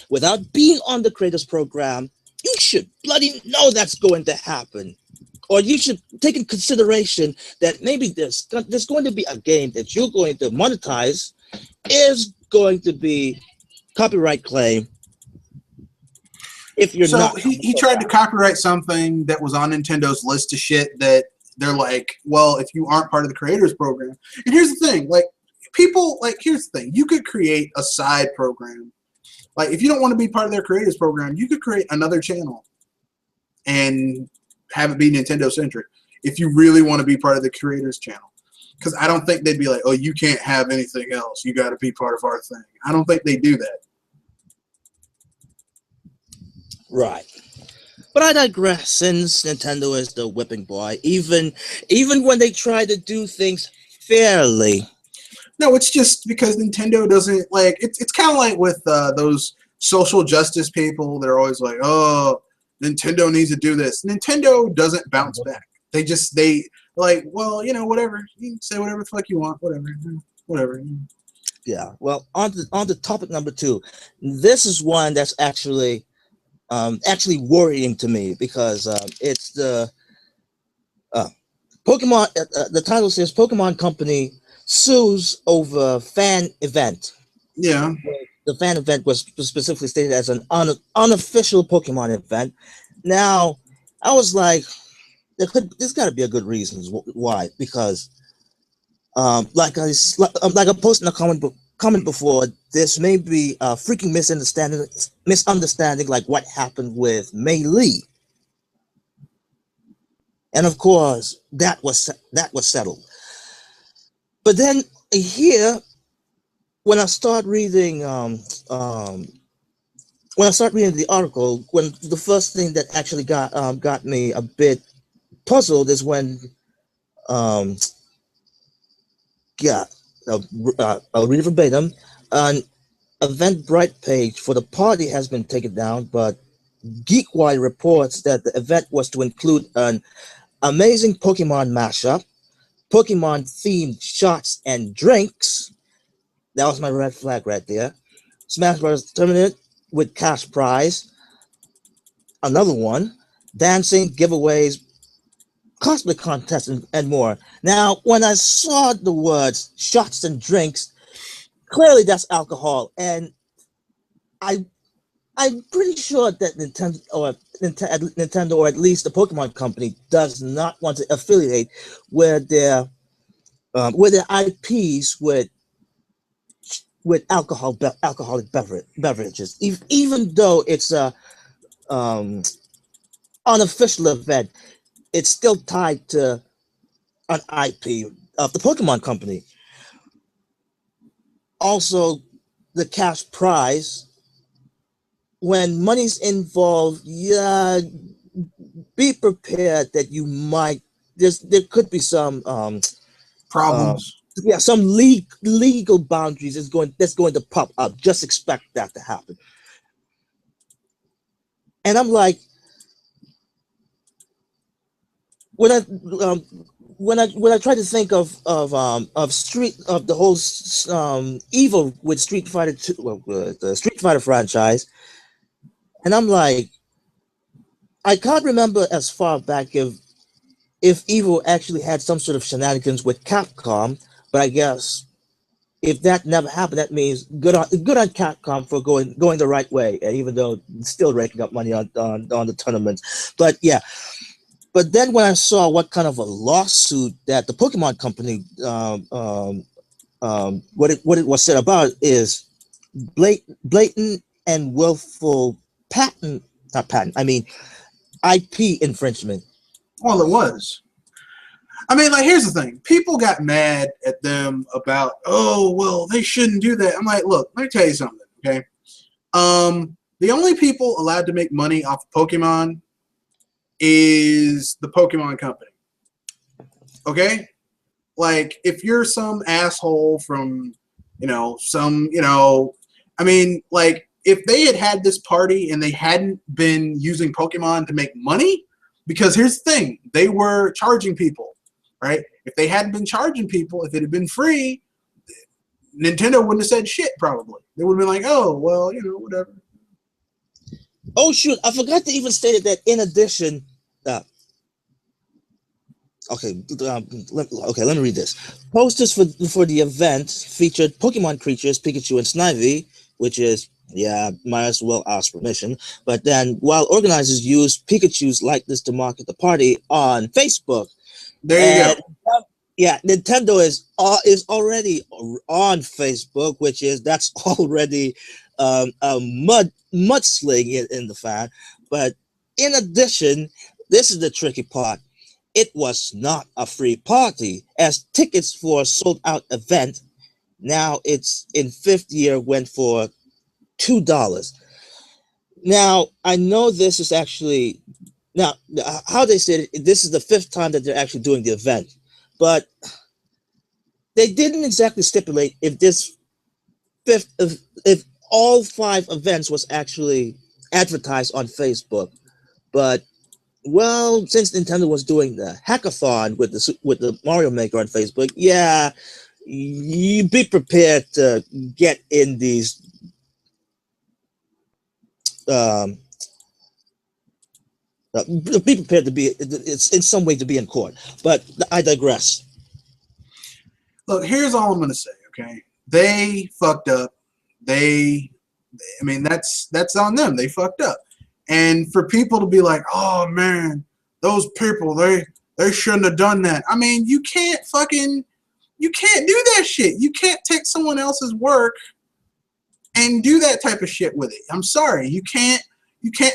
without being on the creators program, you should bloody know that's going to happen. Or you should take in consideration that maybe there's going to be a game that you're going to monetize is going to be copyright claim. If you're not, he tried to copyright something that was on Nintendo's list of shit that they're like, well, if you aren't part of the creators program. And here's the thing, here's the thing, you could create a side program. Like, if you don't want to be part of their creators program, you could create another channel and have it be Nintendo centric if you really want to be part of the creators channel. Because I don't think they'd be like, oh, you can't have anything else. You got to be part of our thing. I don't think they do that. Right. But I digress, since Nintendo is the whipping boy, even when they try to do things fairly. No, it's just because Nintendo doesn't, like, it's kind of like with those social justice people. They're always like, oh, Nintendo needs to do this. Nintendo doesn't bounce back. They like, well, whatever. You can say whatever the fuck you want, whatever. Yeah. Well, on to topic number 2. This is one that's actually worrying to me because it's the Pokemon. The title says Pokemon Company sues over fan event. Yeah. The fan event was specifically stated as an unofficial Pokemon event. Now, I was like, there's got to be a good reason why. Because, like I posted in a comment before, this may be a freaking misunderstanding, like what happened with Mei Lee. And of course, that was settled. But then here, when I start reading the article, when the first thing that actually got me a bit puzzled is when I'll read it verbatim. An Eventbrite page for the party has been taken down, but GeekWire reports that the event was to include an amazing Pokemon mashup, Pokemon-themed shots and drinks. That was my red flag right there. Smash Bros. Tournament with cash prize. Another one. Dancing, giveaways, cosplay contests, and more. Now, when I saw the words shots and drinks, clearly that's alcohol, and I I'm pretty sure that Nintendo or at least the Pokemon Company does not want to affiliate with their IPs with alcoholic beverages, even though it's a um, unofficial event. It's still tied to an IP of the Pokemon Company. Also, the cash prize, when money's involved, yeah, be prepared that you might there could be some Problems. yeah, some legal boundaries that's going to pop up. Just expect that to happen. And I'm like, when I um, when I try to think of the whole evil with Street Fighter 2, the Street Fighter franchise, and I'm like, I can't remember as far back if Evil actually had some sort of shenanigans with Capcom, but I guess if that never happened, that means good on Capcom for going the right way, and even though still raking up money on the tournaments. But yeah, but then when I saw what kind of a lawsuit that the Pokemon Company what it was said about is blatant and willful not patent, I mean IP infringement. Well, it was. I mean, like, here's the thing. People got mad at them about, oh, well, they shouldn't do that. I'm like, look, let me tell you something, okay? The only people allowed to make money off of Pokemon is the Pokemon Company, okay? Like, if you're some asshole from, I mean, like, if they had this party and they hadn't been using Pokemon to make money, because here's the thing, they were charging people, right? If they hadn't been charging people, if it had been free, Nintendo wouldn't have said shit, probably. They would have been like, oh, well, whatever. Oh, shoot, I forgot to even state that in addition, okay, let me read this. Posters for the event featured Pokemon creatures, Pikachu and Snivy, which is, yeah, might as well ask permission. But then, while organizers used Pikachu's likeness to market the party on Facebook, There you go. Yeah, Nintendo is already on Facebook, that's already a mudsling in the fan. But in addition, this is the tricky part. It was not a free party, as tickets for a sold-out event, now it's in fifth year, went for $2. Now, I know this is actually, now, how they said it, this is the fifth time that they're actually doing the event, but they didn't exactly stipulate if all 5 events was actually advertised on Facebook. But well, since Nintendo was doing the hackathon with the Mario Maker on Facebook, yeah, you be prepared to get in these be prepared to be it's in some way to be in court. But I digress. Look, here's all I'm going to say, okay? They fucked up. I mean, that's on them. They fucked up. And for people to be like, oh, man, those people, they shouldn't have done that. I mean, you can't do that shit. You can't take someone else's work and do that type of shit with it. I'm sorry. You can't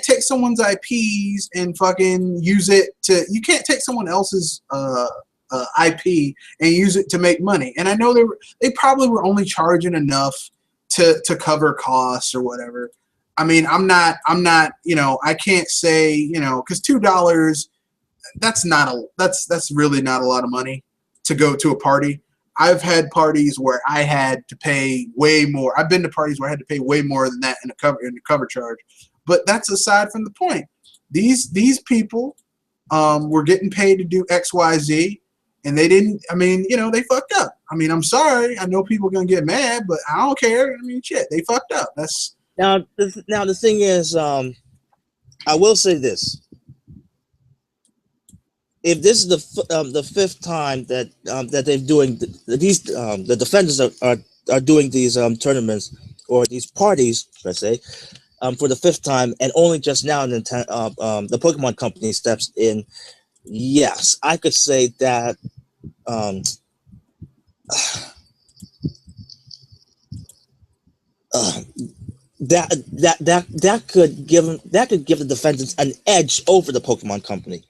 take someone's IPs and fucking use it to, you can't take someone else's IP and use it to make money. And I know they probably were only charging enough to cover costs or whatever. I mean, I'm not, I can't say, because $2, that's really not a lot of money to go to a party. I've had parties where I had to pay way more. I've been to parties where I had to pay way more than that in the cover charge. But that's aside from the point. These people were getting paid to do X, Y, Z, and they didn't. I mean, they fucked up. I mean, I'm sorry. I know people are gonna get mad, but I don't care. I mean, shit, they fucked up. That's now the thing is, I will say this: if this is the fifth time that they're doing the defenders are are doing these tournaments or these parties, let's say, for the fifth time, and only just now the Pokemon Company steps in. Yes, I could say that. Uh, that could give the defendants an edge over the Pokemon Company.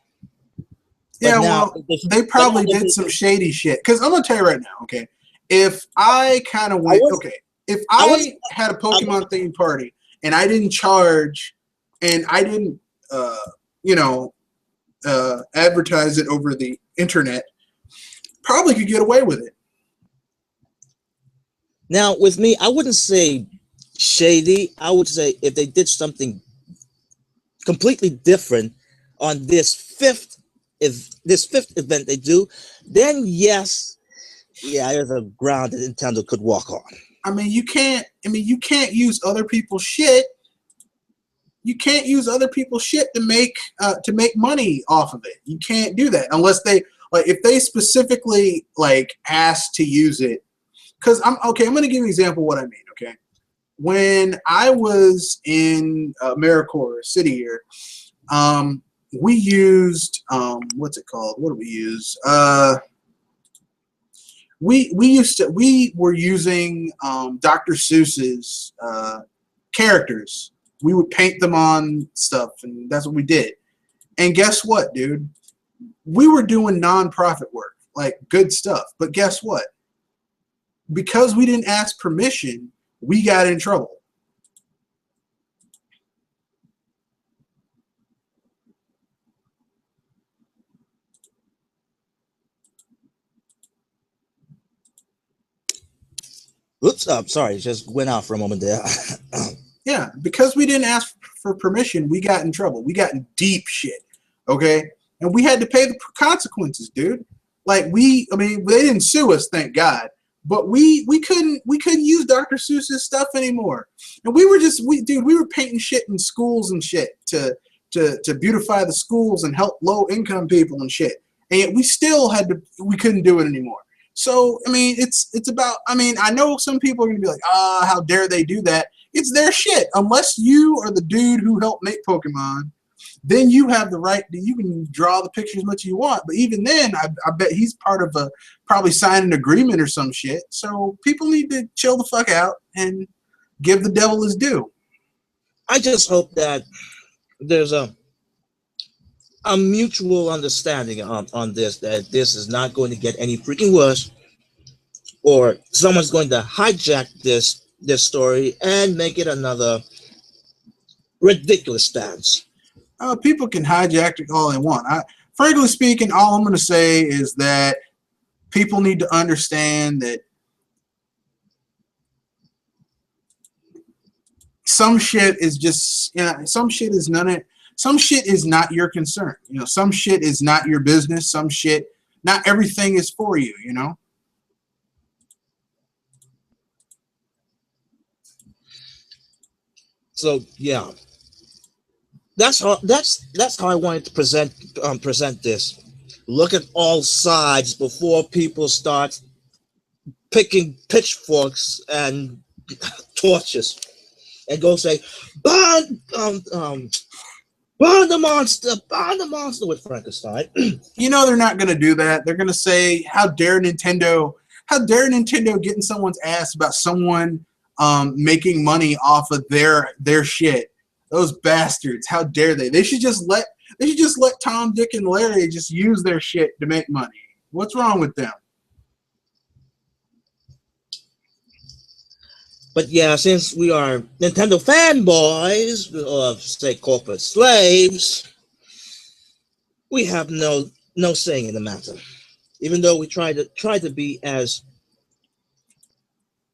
But Yeah, now, well, they probably did some shady shit. Because I'm gonna tell you right now, okay, if I kind of went, if I had a Pokemon themed party and I didn't charge, and I didn't, you know, advertise it over the internet, probably could get away with it. Now, with me, I wouldn't say shady. I would say if they did something completely different on this fifth event they do, then yes, yeah, there's a ground that Nintendo could walk on. I mean, you can't use other people's shit. You can't use other people's shit to make money off of it. You can't do that unless they if they specifically ask to use it. Because I'm going to give you an example of what I mean. Okay, when I was in AmeriCorps City here, we used what's it called? What do we use? We were using Dr. Seuss's characters. We would paint them on stuff, and that's what we did. And guess what, dude? We were doing non-profit work, like good stuff. But guess what? Because we didn't ask permission, we got in trouble. Oops, sorry, just went out for a moment there. Yeah, because we didn't ask for permission, we got in trouble. We got in deep shit, okay? And we had to pay the consequences, dude. I mean, they didn't sue us, thank God. But we couldn't use Dr. Seuss's stuff anymore. And we were painting shit in schools and shit to beautify the schools and help low income people and shit. And yet we couldn't do it anymore. So, I mean, it's about, I mean, I know some people are going to be like, how dare they do that? It's their shit. Unless you are the dude who helped make Pokemon, then you have the right you can draw the picture as much as you want. But even then, I bet he's part of probably signed an agreement or some shit. So people need to chill the fuck out and give the devil his due. I just hope that there's a mutual understanding on this, that this is not going to get any freaking worse, or someone's going to hijack this story and make it another ridiculous stance. People can hijack it all they want. Frankly speaking, all I'm going to say is that people need to understand that some shit is just, some shit is some shit is not your concern. Some shit is not your business. Some shit, not everything is for you, So yeah, that's how I wanted to present this. Look at all sides before people start picking pitchforks and torches and go say, burn the monster with Frankenstein. They're not going to do that. They're going to say, how dare Nintendo getting someone's ass about someone making money off of their shit. Those bastards, how dare they? They should just let Tom, Dick, and Larry just use their shit to make money. What's wrong with them? But yeah, since we are Nintendo fanboys, or say corporate slaves, we have no saying in the matter. Even though we try to be as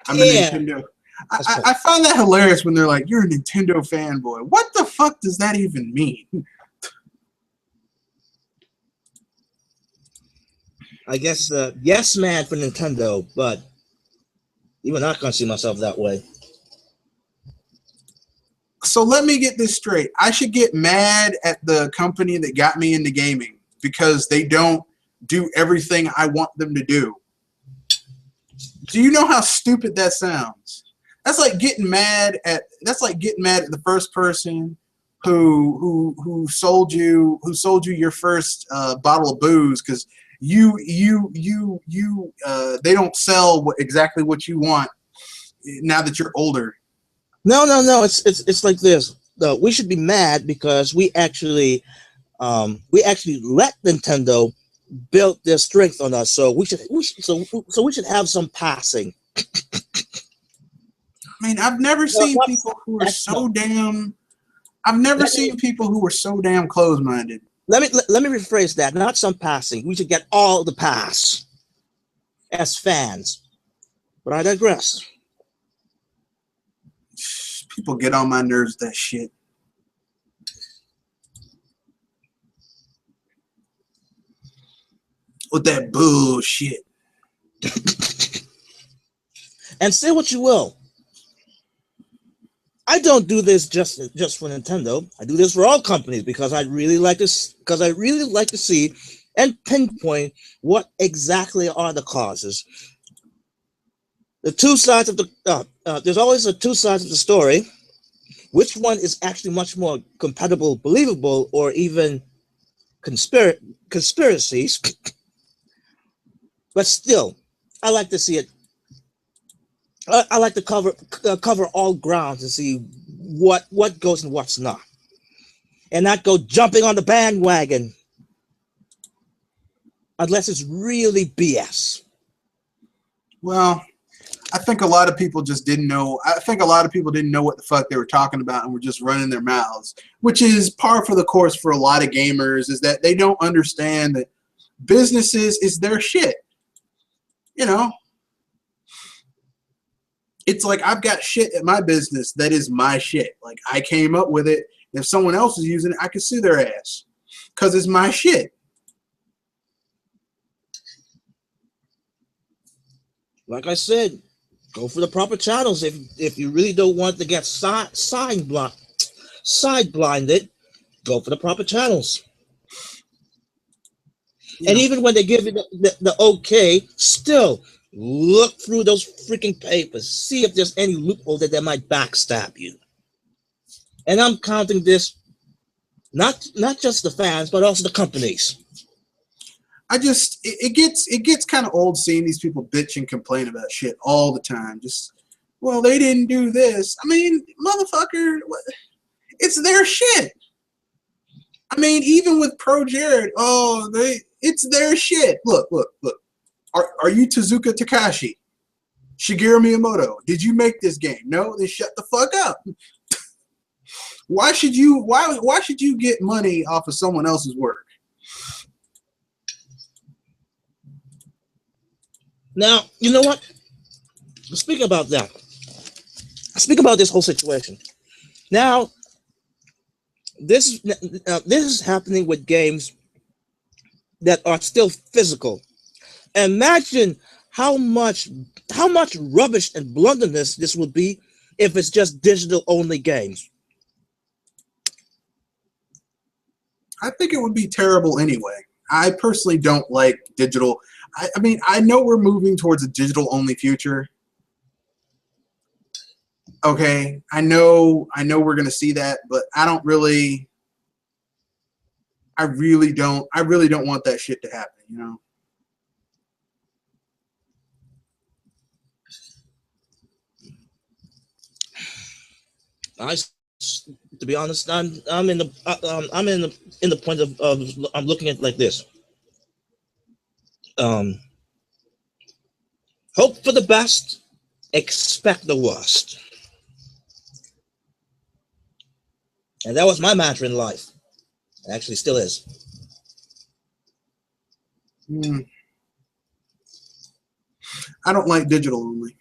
I'm a Nintendo. I find that hilarious when they're like, "You're a Nintendo fanboy." What the fuck does that even mean? I guess yes man for Nintendo, but even I can't see myself that way. So let me get this straight. I should get mad at the company that got me into gaming because they don't do everything I want them to do. Do you know how stupid that sounds? That's like getting mad at the first person who sold you your first bottle of booze because they don't sell exactly what you want now that you're older. No. It's like this. We should be mad because we actually let Nintendo build their strength on us. So we should have some passing. I mean, I've never seen people who are so damn close-minded. Let me rephrase that. Not some passing. We should get all the pass as fans. But I digress. People get on my nerves, that shit. With that bullshit. And say what you will. I don't do this just for Nintendo. I do this for all companies because I really like to see and pinpoint what exactly are the causes. The two sides of the there's always the two sides of the story. Which one is actually much more compatible, believable, or even conspiracies? But still, I like to see it. I like to cover all grounds and see what goes and what's not, and not go jumping on the bandwagon unless it's really BS. Well, I think a lot of people just didn't know. I think a lot of people didn't know what the fuck they were talking about and were just running their mouths, which is par for the course for a lot of gamers, is that they don't understand that businesses is their shit. You know, it's like I've got shit at my business that is my shit. Like I came up with it. If someone else is using it, I can sue their ass because it's my shit. Like I said, go for the proper channels if you really don't want to get side blinded. Go for the proper channels. Yeah. And even when they give you the okay, still look through those freaking papers, see if there's any loophole that might backstab you. And I'm counting this not just the fans, but also the companies. It gets kind of old seeing these people bitch and complain about shit all the time. Just, well, they didn't do this. I mean, motherfucker, it's their shit. I mean, even with Pro Jared, it's their shit. Look. Are you Tezuka Takashi? Shigeru Miyamoto? Did you make this game? No, then shut the fuck up. Why should you get money off of someone else's work? Now, you know what? Speaking about that. Speak about this whole situation. Now, this is happening with games that are still physical. Imagine how much rubbish and blunderness this would be if it's just digital only games. I think it would be terrible anyway. I personally don't like digital. I mean, I know we're moving towards a digital only future. Okay, I know we're gonna see that, but I really don't want that shit to happen, you know. To be honest, I'm in the point of I'm looking at it like this. Hope for the best, expect the worst. And that was my mantra in life. It actually still is. I don't like digital only.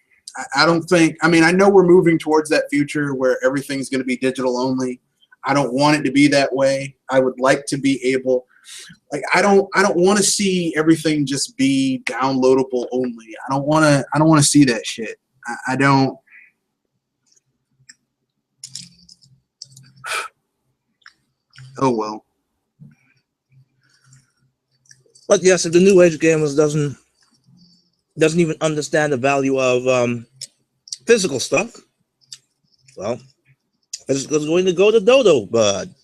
I don't think, I mean, I know we're moving towards that future where everything's going to be digital only. I don't want it to be that way. I would like to be able, like, I don't want to see everything just be downloadable only. I don't want to see that shit. I don't. Oh, well. But yes, if the new age gamers doesn't doesn't even understand the value of physical stuff, well, it's going to go to Dodo, bud.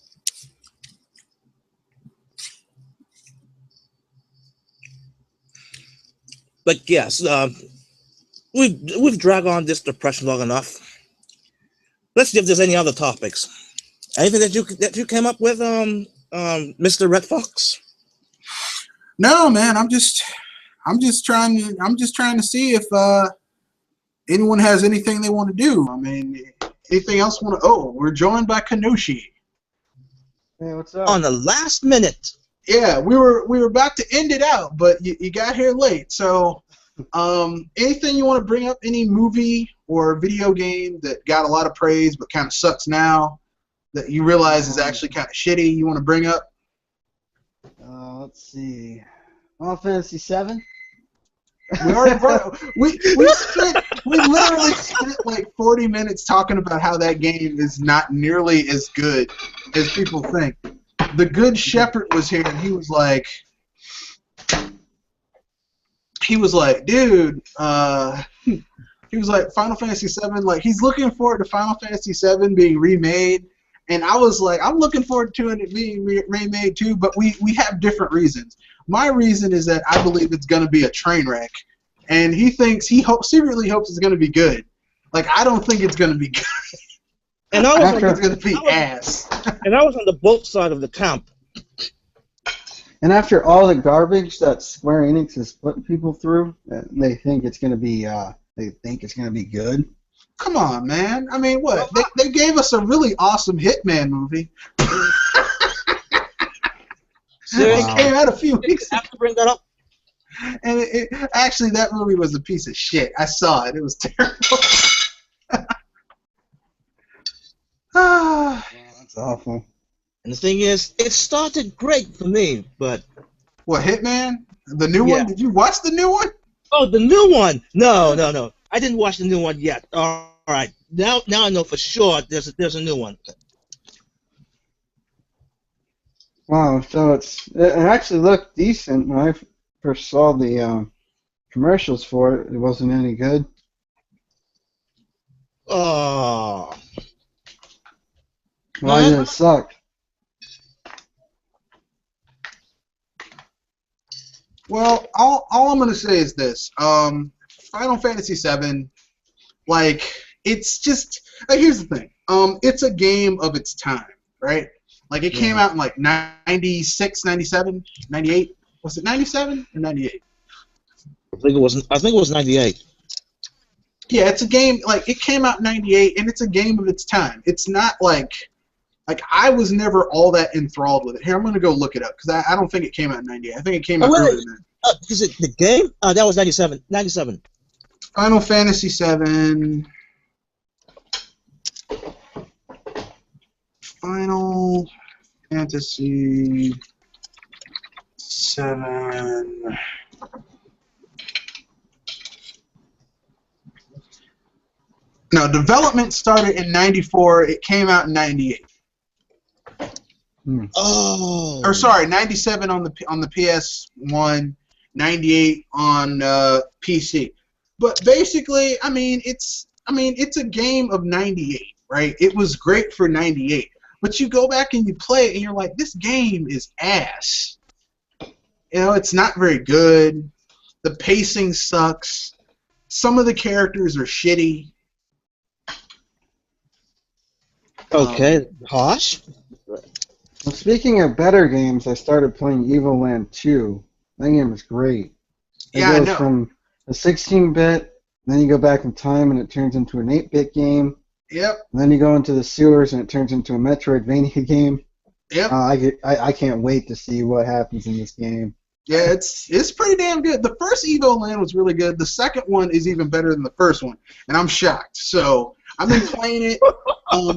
But yes, we've dragged on this depression long enough. Let's see if there's any other topics. Anything that you came up with, Mr. Red Fox? No, man. I'm just trying to see if anyone has anything they want to do. I mean, anything else want to? Oh, we're joined by Kanoshi. Hey, what's up? On the last minute. Yeah, we were about to end it out, but you got here late. So, anything you want to bring up? Any movie or video game that got a lot of praise but kind of sucks now, that you realize is actually kind of shitty? You want to bring up? Let's see. Final Fantasy VII. We already we literally spent like 40 minutes talking about how that game is not nearly as good as people think. The Good Shepherd was here, and he was like, dude, he was like, Final Fantasy VII, like, he's looking forward to Final Fantasy VII being remade, and I was like, I'm looking forward to it being remade too, but we have different reasons. My reason is that I believe it's going to be a train wreck, and he secretly hopes it's going to be good. Like, I don't think it's going to be good. And I think it's going to be ass. And I was on the both side of the camp. And after all the garbage that Square Enix is putting people through, they think it's going to be good. Come on, man. I mean, what? They gave us a really awesome Hitman movie. It came out a few weeks ago. I have to bring that up. And actually, that movie was a piece of shit. I saw it. It was terrible. That's awful. And the thing is, it started great for me, but... What, Hitman? The new one? Did you watch the new one? Oh, the new one! No. I didn't watch the new one yet. All right. Now I know for sure there's a new one. Wow, so it actually looked decent when I first saw the commercials for it. It wasn't any good. Oh. Why did it suck? Well, all I'm going to say is this. Final Fantasy VII, like, it's just... here's the thing. It's a game of its time, right? Like, it came out in, like, 96, 97, 98. Was it 97 or 98? I think it was 98. Yeah, it's a game, like, it came out in 98, and it's a game of its time. It's not like I was never all that enthralled with it. Here, I'm going to go look it up, because I don't think it came out in 98. I think it came out earlier than that. Is it the game? That was 97. 97. Final Fantasy VII. Final Fantasy VII. No, development started in 94. It came out in 98. Oh. Or sorry, 97 on the PS1, 98 on PC. But basically, I mean, it's a game of 98, right? It was great for 98. But you go back and you play it, and you're like, this game is ass. You know, it's not very good. The pacing sucks. Some of the characters are shitty. Okay, Hosh? Well, speaking of better games, I started playing Evil Land 2. That game is great. It Yeah, I goes know. from a 16-bit, then you go back in time and it turns into an 8-bit game. Yep. And then you go into the sewers and it turns into a Metroidvania game. Yep. I can't wait to see what happens in this game. Yeah, it's pretty damn good. The first Evo Land was really good. The second one is even better than the first one, and I'm shocked. So I've been playing it.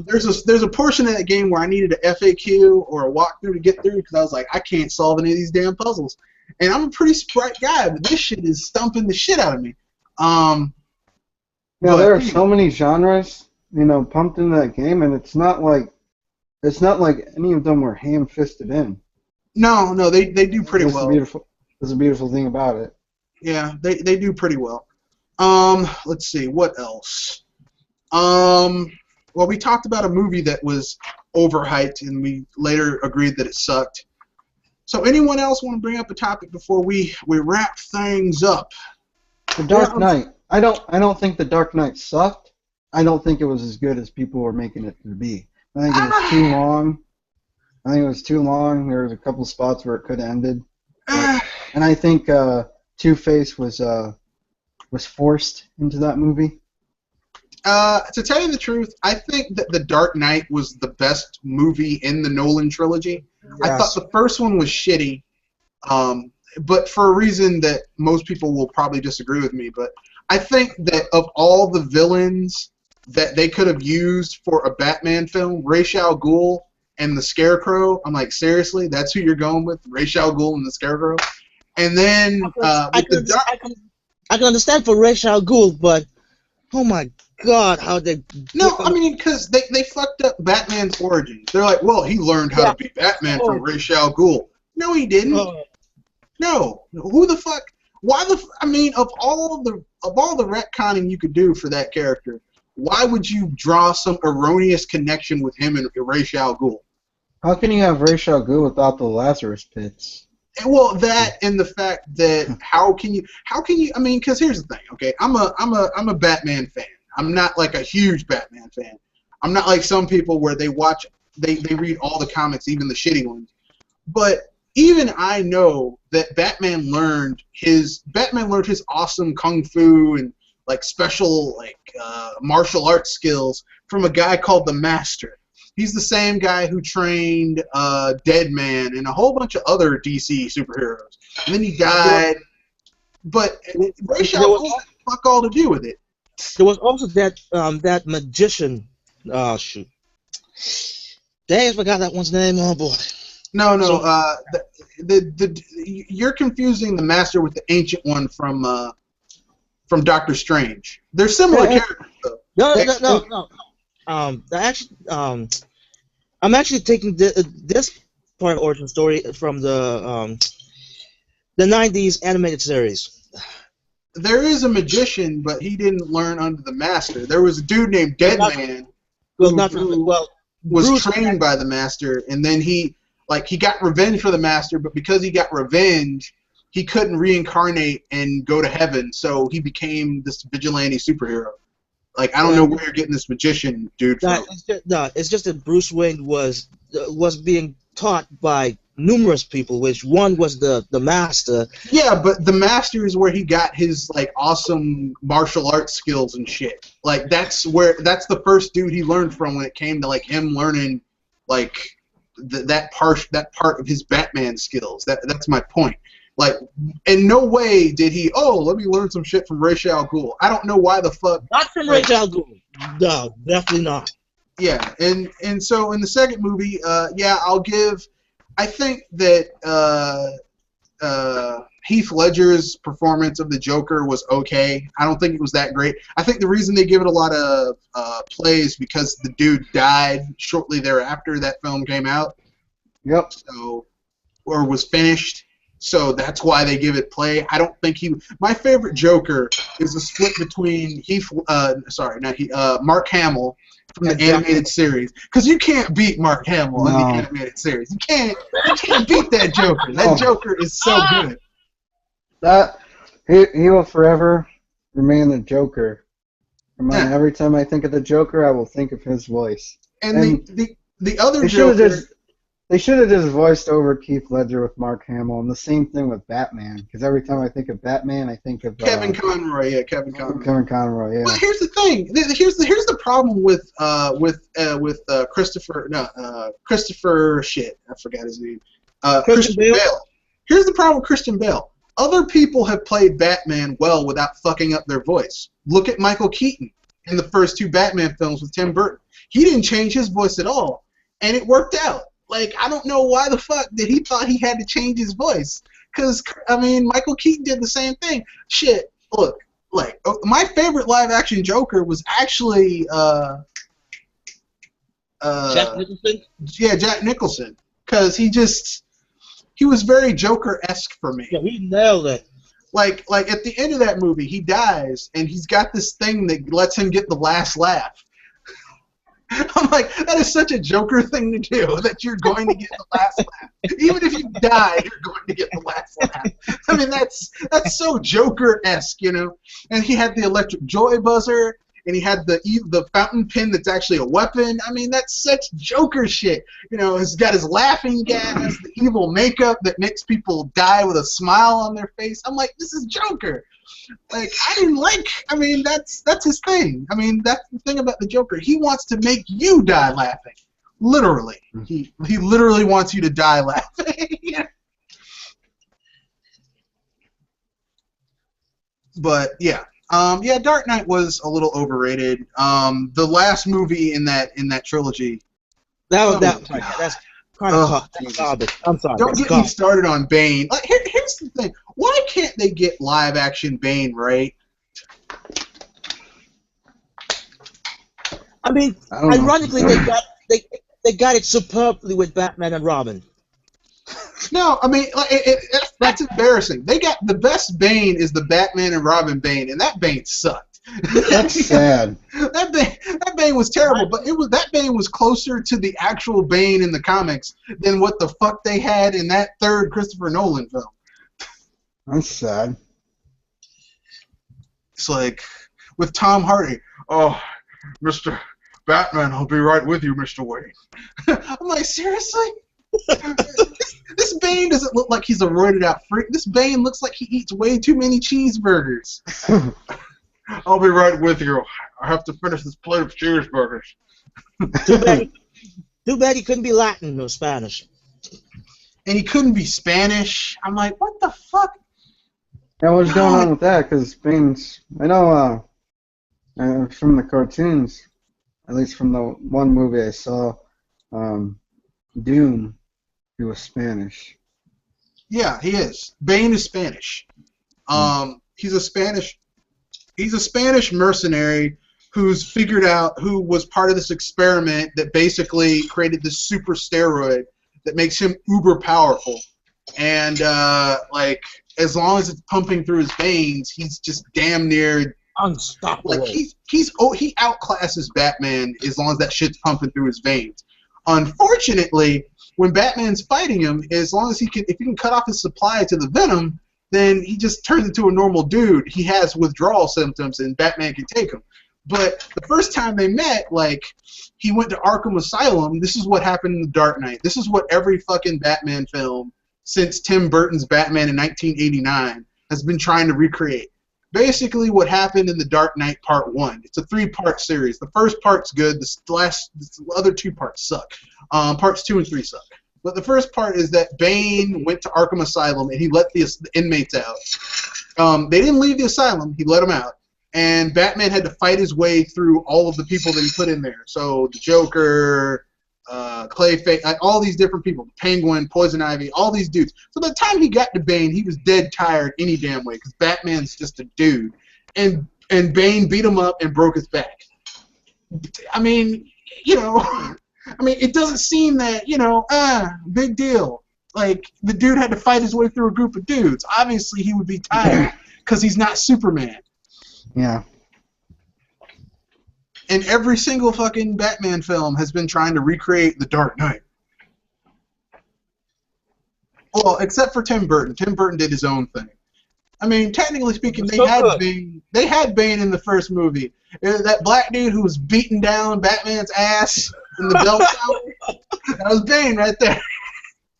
There's a portion of that game where I needed an FAQ or a walkthrough to get through because I was like, I can't solve any of these damn puzzles. And I'm a pretty sprite guy, but this shit is stumping the shit out of me. There are so many genres, pumped into that game, and it's not like any of them were ham-fisted in. No, they do pretty well. That's a beautiful thing about it. Yeah, they do pretty well. Let's see, what else? Well, we talked about a movie that was overhyped, and we later agreed that it sucked. So, anyone else want to bring up a topic before we wrap things up? The Dark Knight. I don't think The Dark Knight sucked. I don't think it was as good as people were making it to be. I think it was too long. There was a couple spots where it could have ended. And I think Two-Face was forced into that movie. To tell you the truth, I think that The Dark Knight was the best movie in the Nolan trilogy. Yes. I thought the first one was shitty, but for a reason that most people will probably disagree with me. But I think that of all the villains that they could have used for a Batman film, Ra's al Ghul and the Scarecrow, I'm like, seriously? That's who you're going with? Ra's al Ghul and the Scarecrow? And then I can understand for Ra's al Ghul, but oh my God, how they... No, I mean, because they fucked up Batman's origins. They're like, well, he learned how to be Batman from Ra's al Ghul. No, he didn't. No. Who the fuck... Why the... I mean, of all the retconning you could do for that character, why would you draw some erroneous connection with him and Ra's al Ghul? How can you have Ra's al Ghul without the Lazarus pits? Well, that and the fact that how can you? I mean, because here's the thing, okay? I'm a Batman fan. I'm not like a huge Batman fan. I'm not like some people where they read all the comics, even the shitty ones. But even I know that Batman learned his awesome kung fu and like special martial arts skills from a guy called the Master. He's the same guy who trained Deadman and a whole bunch of other DC superheroes. And then he died. But Ra's al Ghul had fuck all to do with it. There was also that magician. Shoot. Dang, I forgot that one's name. Oh boy. No. You're confusing the Master with the ancient one from Doctor Strange. They're similar characters, though. No. I'm actually taking this part of origin story from the 90s animated series. There is a magician, but he didn't learn under the Master. There was a dude named Deadman who was trained by the Master, and then he got revenge for the Master, but because he got revenge, he couldn't reincarnate and go to heaven, so he became this vigilante superhero. Like, I don't know where you're getting this magician dude from. It's just that Bruce Wayne was being taught by numerous people, which one was the Master. Yeah, but the Master is where he got his awesome martial arts skills and shit. Like, that's the first dude he learned from when it came to him learning that part of his Batman skills. That's my point. Like, in no way did he, let me learn some shit from Ra's al Ghul. I don't know why the fuck. Not from Ra's al Ghul. No, definitely not. Yeah, and so in the second movie, I think that Heath Ledger's performance of the Joker was okay. I don't think it was that great. I think the reason they give it a lot of play is because the dude died shortly thereafter that film came out. Yep. Or was finished. So that's why they give it play. I don't think my favorite Joker is a split between Mark Hamill from the animated series. Because you can't beat Mark Hamill in the animated series. You can't beat that Joker. That Joker is so good. He will forever remain the Joker. Every time I think of the Joker, I will think of his voice. And the other Joker... They should have just voiced over Heath Ledger with Mark Hamill, and the same thing with Batman. Because every time I think of Batman, I think of Kevin Conroy. Yeah, Kevin Conroy. Kevin Conroy. Yeah. Well, here's the thing. Here's the problem with Christopher shit. I forgot his name. Christian Bale. Here's the problem with Christian Bale. Other people have played Batman well without fucking up their voice. Look at Michael Keaton in the first two Batman films with Tim Burton. He didn't change his voice at all, and it worked out. Like, I don't know why the fuck that he thought he had to change his voice. Because, I mean, Michael Keaton did the same thing. Shit, look, my favorite live-action Joker was actually, Jack Nicholson? Yeah, Jack Nicholson. Because he was very Joker-esque for me. Yeah, he nailed it. Like at the end of that movie, he dies, and he's got this thing that lets him get the last laugh. I'm like, that is such a Joker thing to do, that you're going to get the last laugh. Even if you die, you're going to get the last laugh. I mean, that's so Joker-esque, you know? And he had the electric joy buzzer, and he had the fountain pen that's actually a weapon. I mean, that's such Joker shit. You know, he's got his laughing gas, the evil makeup that makes people die with a smile on their face. I'm like, this is Joker. Like, I mean, that's his thing. I mean, that's the thing about the Joker. He wants to make you die laughing. Literally. He literally wants you to die laughing. But, yeah. Yeah, Dark Knight was a little overrated. The last movie in that trilogy. That's kind of garbage. I'm sorry. Don't get me started on Bane. Like, here's the thing. Why can't they get live action Bane right? I mean, ironically, they got it superbly with Batman and Robin. No, I mean, that's embarrassing. They got the best Bane is the Batman and Robin Bane, and that Bane sucked. That's sad. That Bane was terrible, but that Bane was closer to the actual Bane in the comics than what the fuck they had in that third Christopher Nolan film. That's sad. It's like with Tom Hardy. Oh, Mr. Batman, I'll be right with you, Mr. Wayne. I'm like, seriously? This Bane doesn't look like he's a roided out freak. This Bane looks like he eats way too many cheeseburgers. I'll be right with you. I have to finish this plate of cheeseburgers. Too bad he couldn't be Latin or Spanish. And he couldn't be Spanish. I'm like, what the fuck? Yeah, what's going on with that? Because Bane's, I know from the cartoons, at least from the one movie I saw, Doom, he was Spanish. Yeah, he is. Bane is Spanish. He's a Spanish mercenary who was part of this experiment that basically created this super steroid that makes him uber powerful. And like, as long as it's pumping through his veins, he's just damn near unstoppable. Like he outclasses Batman as long as that shit's pumping through his veins. Unfortunately, when Batman's fighting him, as long as if he can cut off his supply to the venom, then he just turns into a normal dude. He has withdrawal symptoms, and Batman can take him. But the first time they met, like, he went to Arkham Asylum. This is what happened in The Dark Knight. This is what every fucking Batman film since Tim Burton's Batman in 1989 has been trying to recreate. Basically, what happened in The Dark Knight Part 1. It's a 3-part series. The first part's good. The other 2 parts suck. Parts 2 and 3 suck. But the first part is that Bane went to Arkham Asylum and he let the inmates out. They didn't leave the asylum. He let them out. And Batman had to fight his way through all of the people that he put in there. So the Joker, Clayface, all these different people. Penguin, Poison Ivy, all these dudes. So by the time he got to Bane, he was dead tired any damn way because Batman's just a dude. And Bane beat him up and broke his back. I mean, you know... I mean, it doesn't seem that, you know, big deal. Like, the dude had to fight his way through a group of dudes. Obviously, he would be tired because he's not Superman. Yeah. And every single fucking Batman film has been trying to recreate The Dark Knight. Well, except for Tim Burton. Tim Burton did his own thing. I mean, technically speaking, they had Bane in the first movie. That black dude who was beating down Batman's ass in the bell tower, that was Bane right there.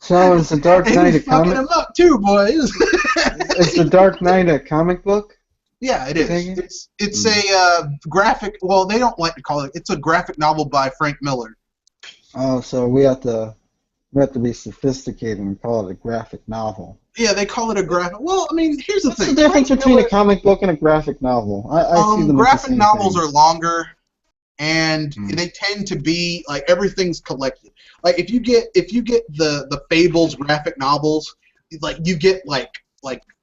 So is The Dark Knight a comic? Fucking him up too, boys. Is The Dark Knight a comic book? Yeah, it is. It's a graphic. Well, they don't like to call it. It's a graphic novel by Frank Miller. Oh, so we have to be sophisticated and call it a graphic novel. Yeah, they call it a graphic. Well, I mean, here's the thing. What's the difference between a comic book and a graphic novel? I see them graphic as the same novels thing. are longer, and they tend to be like everything's collected. Like if you get the Fables graphic novels, like you get like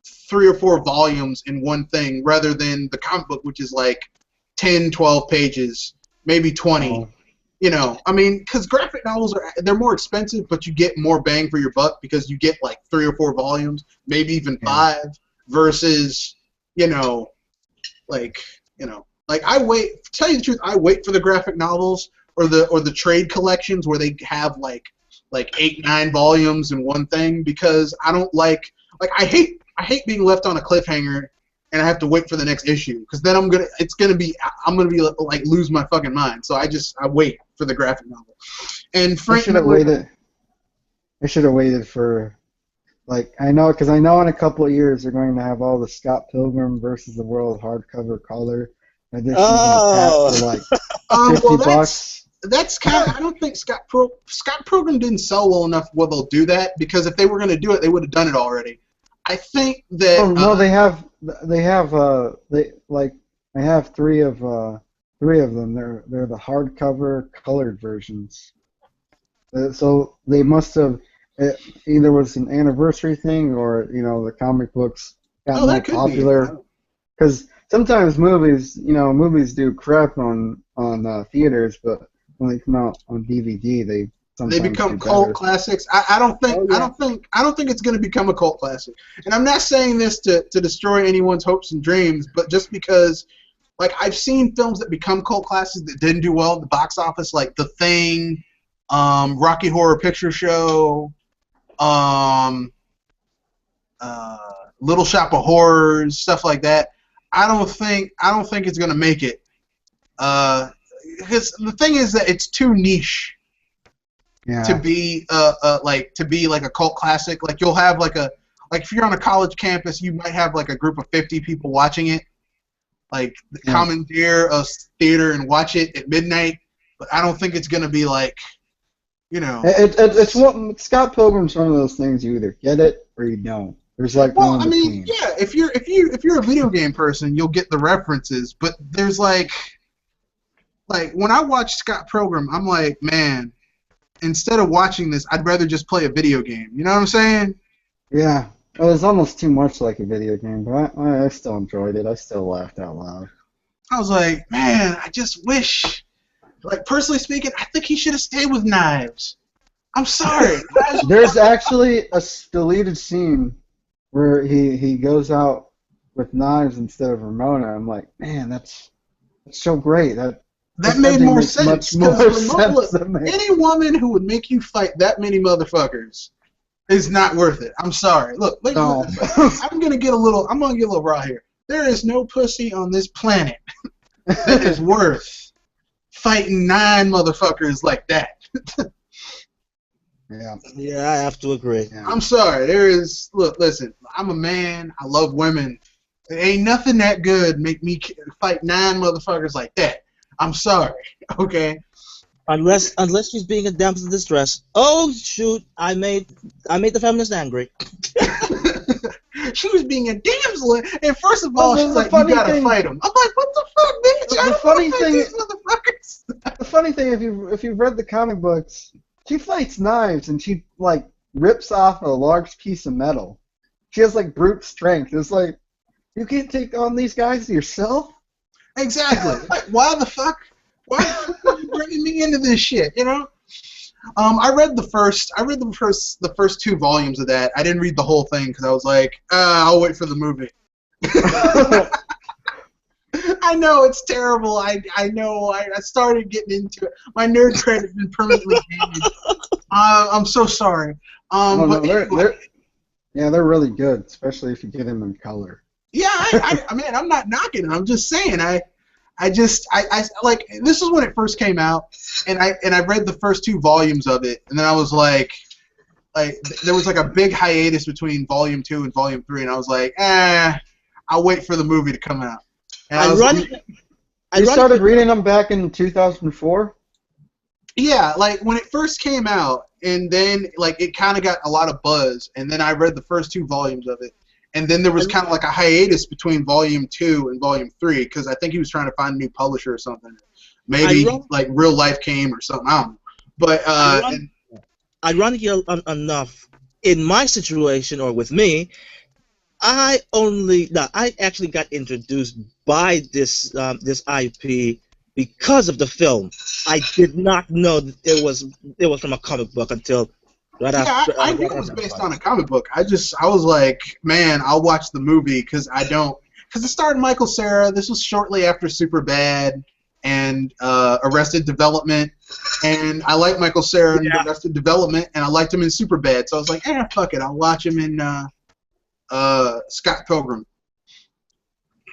3 or 4 volumes in one thing, rather than the comic book, which is like 10, 12 pages, maybe 20. Oh. You know, I mean, because graphic novels they're more expensive, but you get more bang for your buck because you get like 3 or 4 volumes, maybe even 5, versus, like I wait. To tell you the truth, I wait for the graphic novels or the trade collections where they have like 8, 9 volumes in one thing, because I don't like I hate being left on a cliffhanger and I have to wait for the next issue, because then I'm gonna be like lose my fucking mind. So I wait for the graphic novel. And Frank Miller, I should have waited for, I know in a couple of years they're going to have all the Scott Pilgrim versus the World hardcover color editions in a pack for $50. That's kind of, I don't think Scott Pilgrim didn't sell well enough where they'll do that, because if they were going to do it, they would have done it already. I think that. Oh no, I have 3 of them. They're the hardcover colored versions. So they must have either was an anniversary thing, or the comic books got more popular. Because sometimes movies do crap on theaters, but when they come out on DVD, they become cult classics. I don't think it's going to become a cult classic. And I'm not saying this to destroy anyone's hopes and dreams, but just because, I've seen films that become cult classics that didn't do well at the box office, like The Thing, Rocky Horror Picture Show, Little Shop of Horrors, stuff like that. I don't think it's going to make it. Because the thing is that it's too niche. Yeah. To be like a cult classic. Like you'll have if you're on a college campus, you might have a group of 50 people watching it, commandeer a theater and watch it at midnight. But I don't think it's gonna be It's Scott Pilgrim's one of those things, you either get it or you don't. There's no in between. Yeah, if you're a video game person, you'll get the references. But there's when I watch Scott Pilgrim, I'm like, man, instead of watching this, I'd rather just play a video game. You know what I'm saying? Yeah. It was almost too much like a video game, but I still enjoyed it. I still laughed out loud. I was like, man, I just wish, personally speaking, I think he should have stayed with Knives. I'm sorry. There's actually a deleted scene where he goes out with Knives instead of Ramona. I'm like, man, that's so great. That made more sense. Than any woman who would make you fight that many motherfuckers is not worth it. I'm sorry. Look, no. I'm gonna get a little raw here. There is no pussy on this planet that is worth fighting 9 motherfuckers like that. Yeah, I have to agree. Yeah. I'm sorry. Listen, I'm a man. I love women. There ain't nothing that good make me fight 9 motherfuckers like that. I'm sorry, okay? Unless she's being a damsel in distress. Oh shoot! I made the feminist angry. She was being a damsel, and first of all, she's like, "You gotta fight him." I'm like, "What the fuck, bitch?" The funny thing, these motherfuckers. The funny thing, if you've read the comic books, she fights Knives, and she rips off a large piece of metal. She has brute strength. It's like, you can't take on these guys yourself. Exactly. Why the fuck are you bringing me into this shit? I read the first 2 volumes of that. I didn't read the whole thing because I was like, I'll wait for the movie. I know it's terrible. I know. I started getting into it. My nerd cred has been permanently damaged. I'm so sorry. They're really good, especially if you get them in color. Yeah, I mean, I'm not knocking it. I'm just saying, I this is when it first came out, and I read the first 2 volumes of it, and then I was like there was a big hiatus between volume 2 and volume 3, and I was like, I'll wait for the movie to come out. You started reading them back in 2004? Yeah, when it first came out, and then it kind of got a lot of buzz, and then I read the first 2 volumes of it. And then there was kind of a hiatus between Volume 2 and Volume 3 because I think he was trying to find a new publisher or something. Maybe Real Life came or something. I don't know. But ironically enough, in my situation or with me, I actually got introduced by this IP because of the film. I did not know that it was from a comic book until Right Yeah, after, I knew right it was after based Fight. on a comic book. I was like, man, I'll watch the movie because it starred Michael Cera. This was shortly after Superbad and Arrested Development, and I like Michael Cera in Arrested Development, and I liked him in Superbad. So I was like, fuck it, I'll watch him in Scott Pilgrim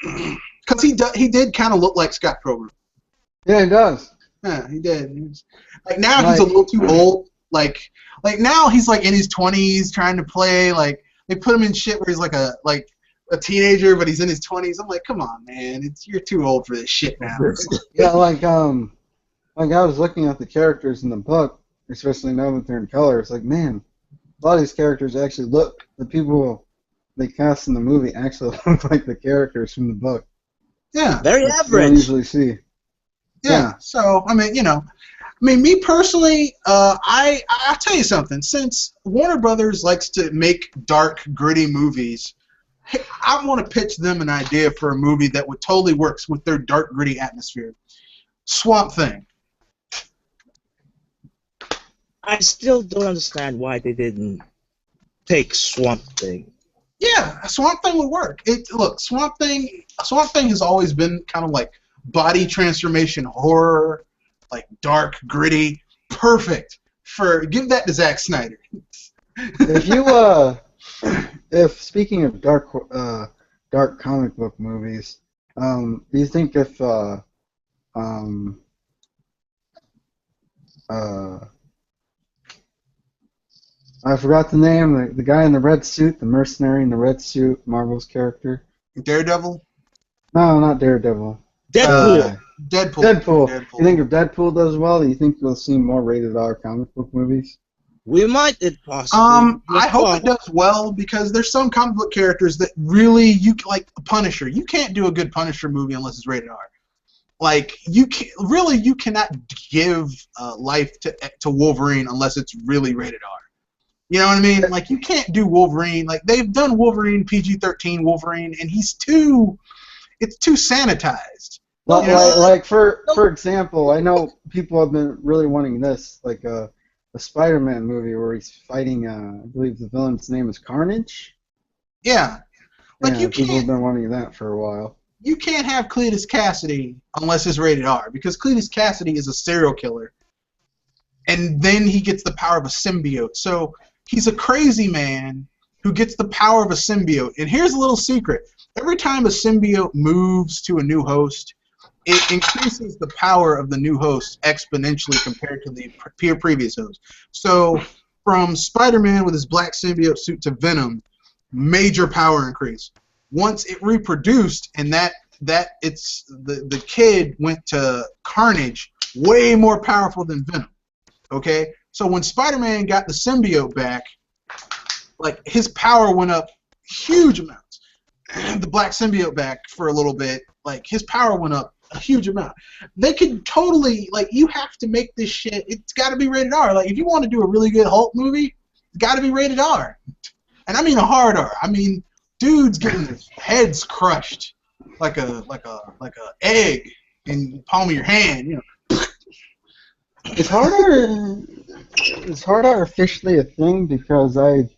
because he did kind of look like Scott Pilgrim. Yeah, he does. Yeah, he did. Like now he's a little too old. Like now he's like in his 20s trying to play. Like they put him in shit where he's like a teenager, but he's in his 20s. I'm like, come on, man, you're too old for this shit now. Yeah, like I was looking at the characters in the book, especially now that they're in color. It's like, man, a lot of these characters actually look. The people they cast in the movie actually look like the characters from the book. Yeah, very You don't average. usually see. Yeah. So I mean, me personally, I'll tell you something. Since Warner Brothers likes to make dark, gritty movies, hey, I want to pitch them an idea for a movie that would totally work with their dark, gritty atmosphere. Swamp Thing. I still don't understand why they didn't take Swamp Thing. Yeah, Swamp Thing would work. Look, Swamp Thing has always been kind of like body transformation horror, like dark, gritty, perfect. Give that to Zack Snyder. If speaking of dark comic book movies, do you think if I forgot the name, the guy in the red suit, the mercenary in the red suit, Marvel's character? Daredevil? No, not Daredevil. Deadpool. Deadpool. You think if Deadpool does well, do you think you'll see more rated R comic book movies? We might it possibly. I hope it does well because there's some comic book characters that really like Punisher. You can't do a good Punisher movie unless it's rated R. Like you cannot give life to Wolverine unless it's really rated R. You know what I mean? Like you can't do Wolverine. Like they've done Wolverine PG-13 Wolverine, and it's too sanitized. Well, like for example, I know people have been really wanting this, like a Spider-Man movie where he's fighting. I believe the villain's name is Carnage. Yeah, like yeah, people have been wanting that for a while. You can't have Cletus Cassidy unless it's rated R because Cletus Cassidy is a serial killer, and then he gets the power of a symbiote. So he's a crazy man who gets the power of a symbiote. And here's a little secret: every time a symbiote moves to a new host, it increases the power of the new host exponentially compared to the previous host. So from Spider-Man with his black symbiote suit to Venom, major power increase. Once it reproduced and the kid went to Carnage, way more powerful than Venom. Okay? So when Spider-Man got the symbiote back, like his power went up huge amounts. And the black symbiote back for a little bit, like his power went up a huge amount. They could totally, like, you have to make this shit, it's got to be rated R. Like, if you want to do a really good Hulk movie, it's got to be rated R. And I mean a hard R. I mean, dude's getting his heads crushed like a egg in the palm of your hand, you know. Is hard R officially a thing? Because I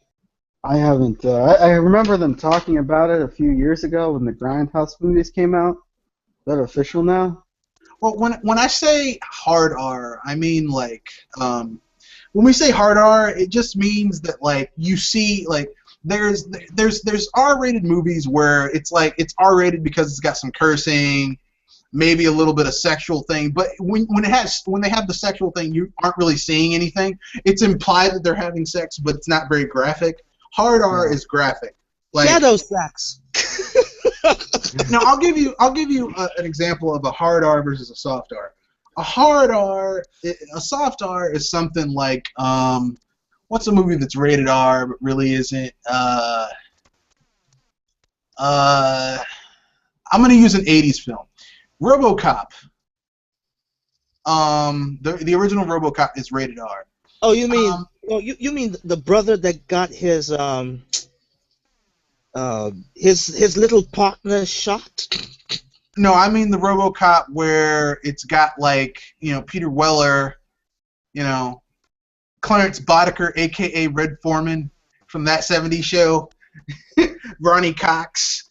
haven't. I remember them talking about it a few years ago when the Grindhouse movies came out. Is that official now? Well, when I say hard R, I mean like when we say hard R, it just means that like you see like there's R-rated movies where it's like it's R-rated because it's got some cursing, maybe a little bit of sexual thing, but when they have the sexual thing, you aren't really seeing anything. It's implied that they're having sex, but it's not very graphic. Hard R is graphic. Like, shadow sex. Now I'll give you an example of a hard R versus a soft R. A soft R is something like what's a movie that's rated R but really isn't? I'm gonna use an '80s film, RoboCop. The original RoboCop is rated R. Oh, you mean you mean the brother that got his little partner shot? No, I mean the RoboCop where it's got like, you know, Peter Weller, you know, Clarence Boddicker, a.k.a. Red Foreman from That 70s Show, Ronnie Cox.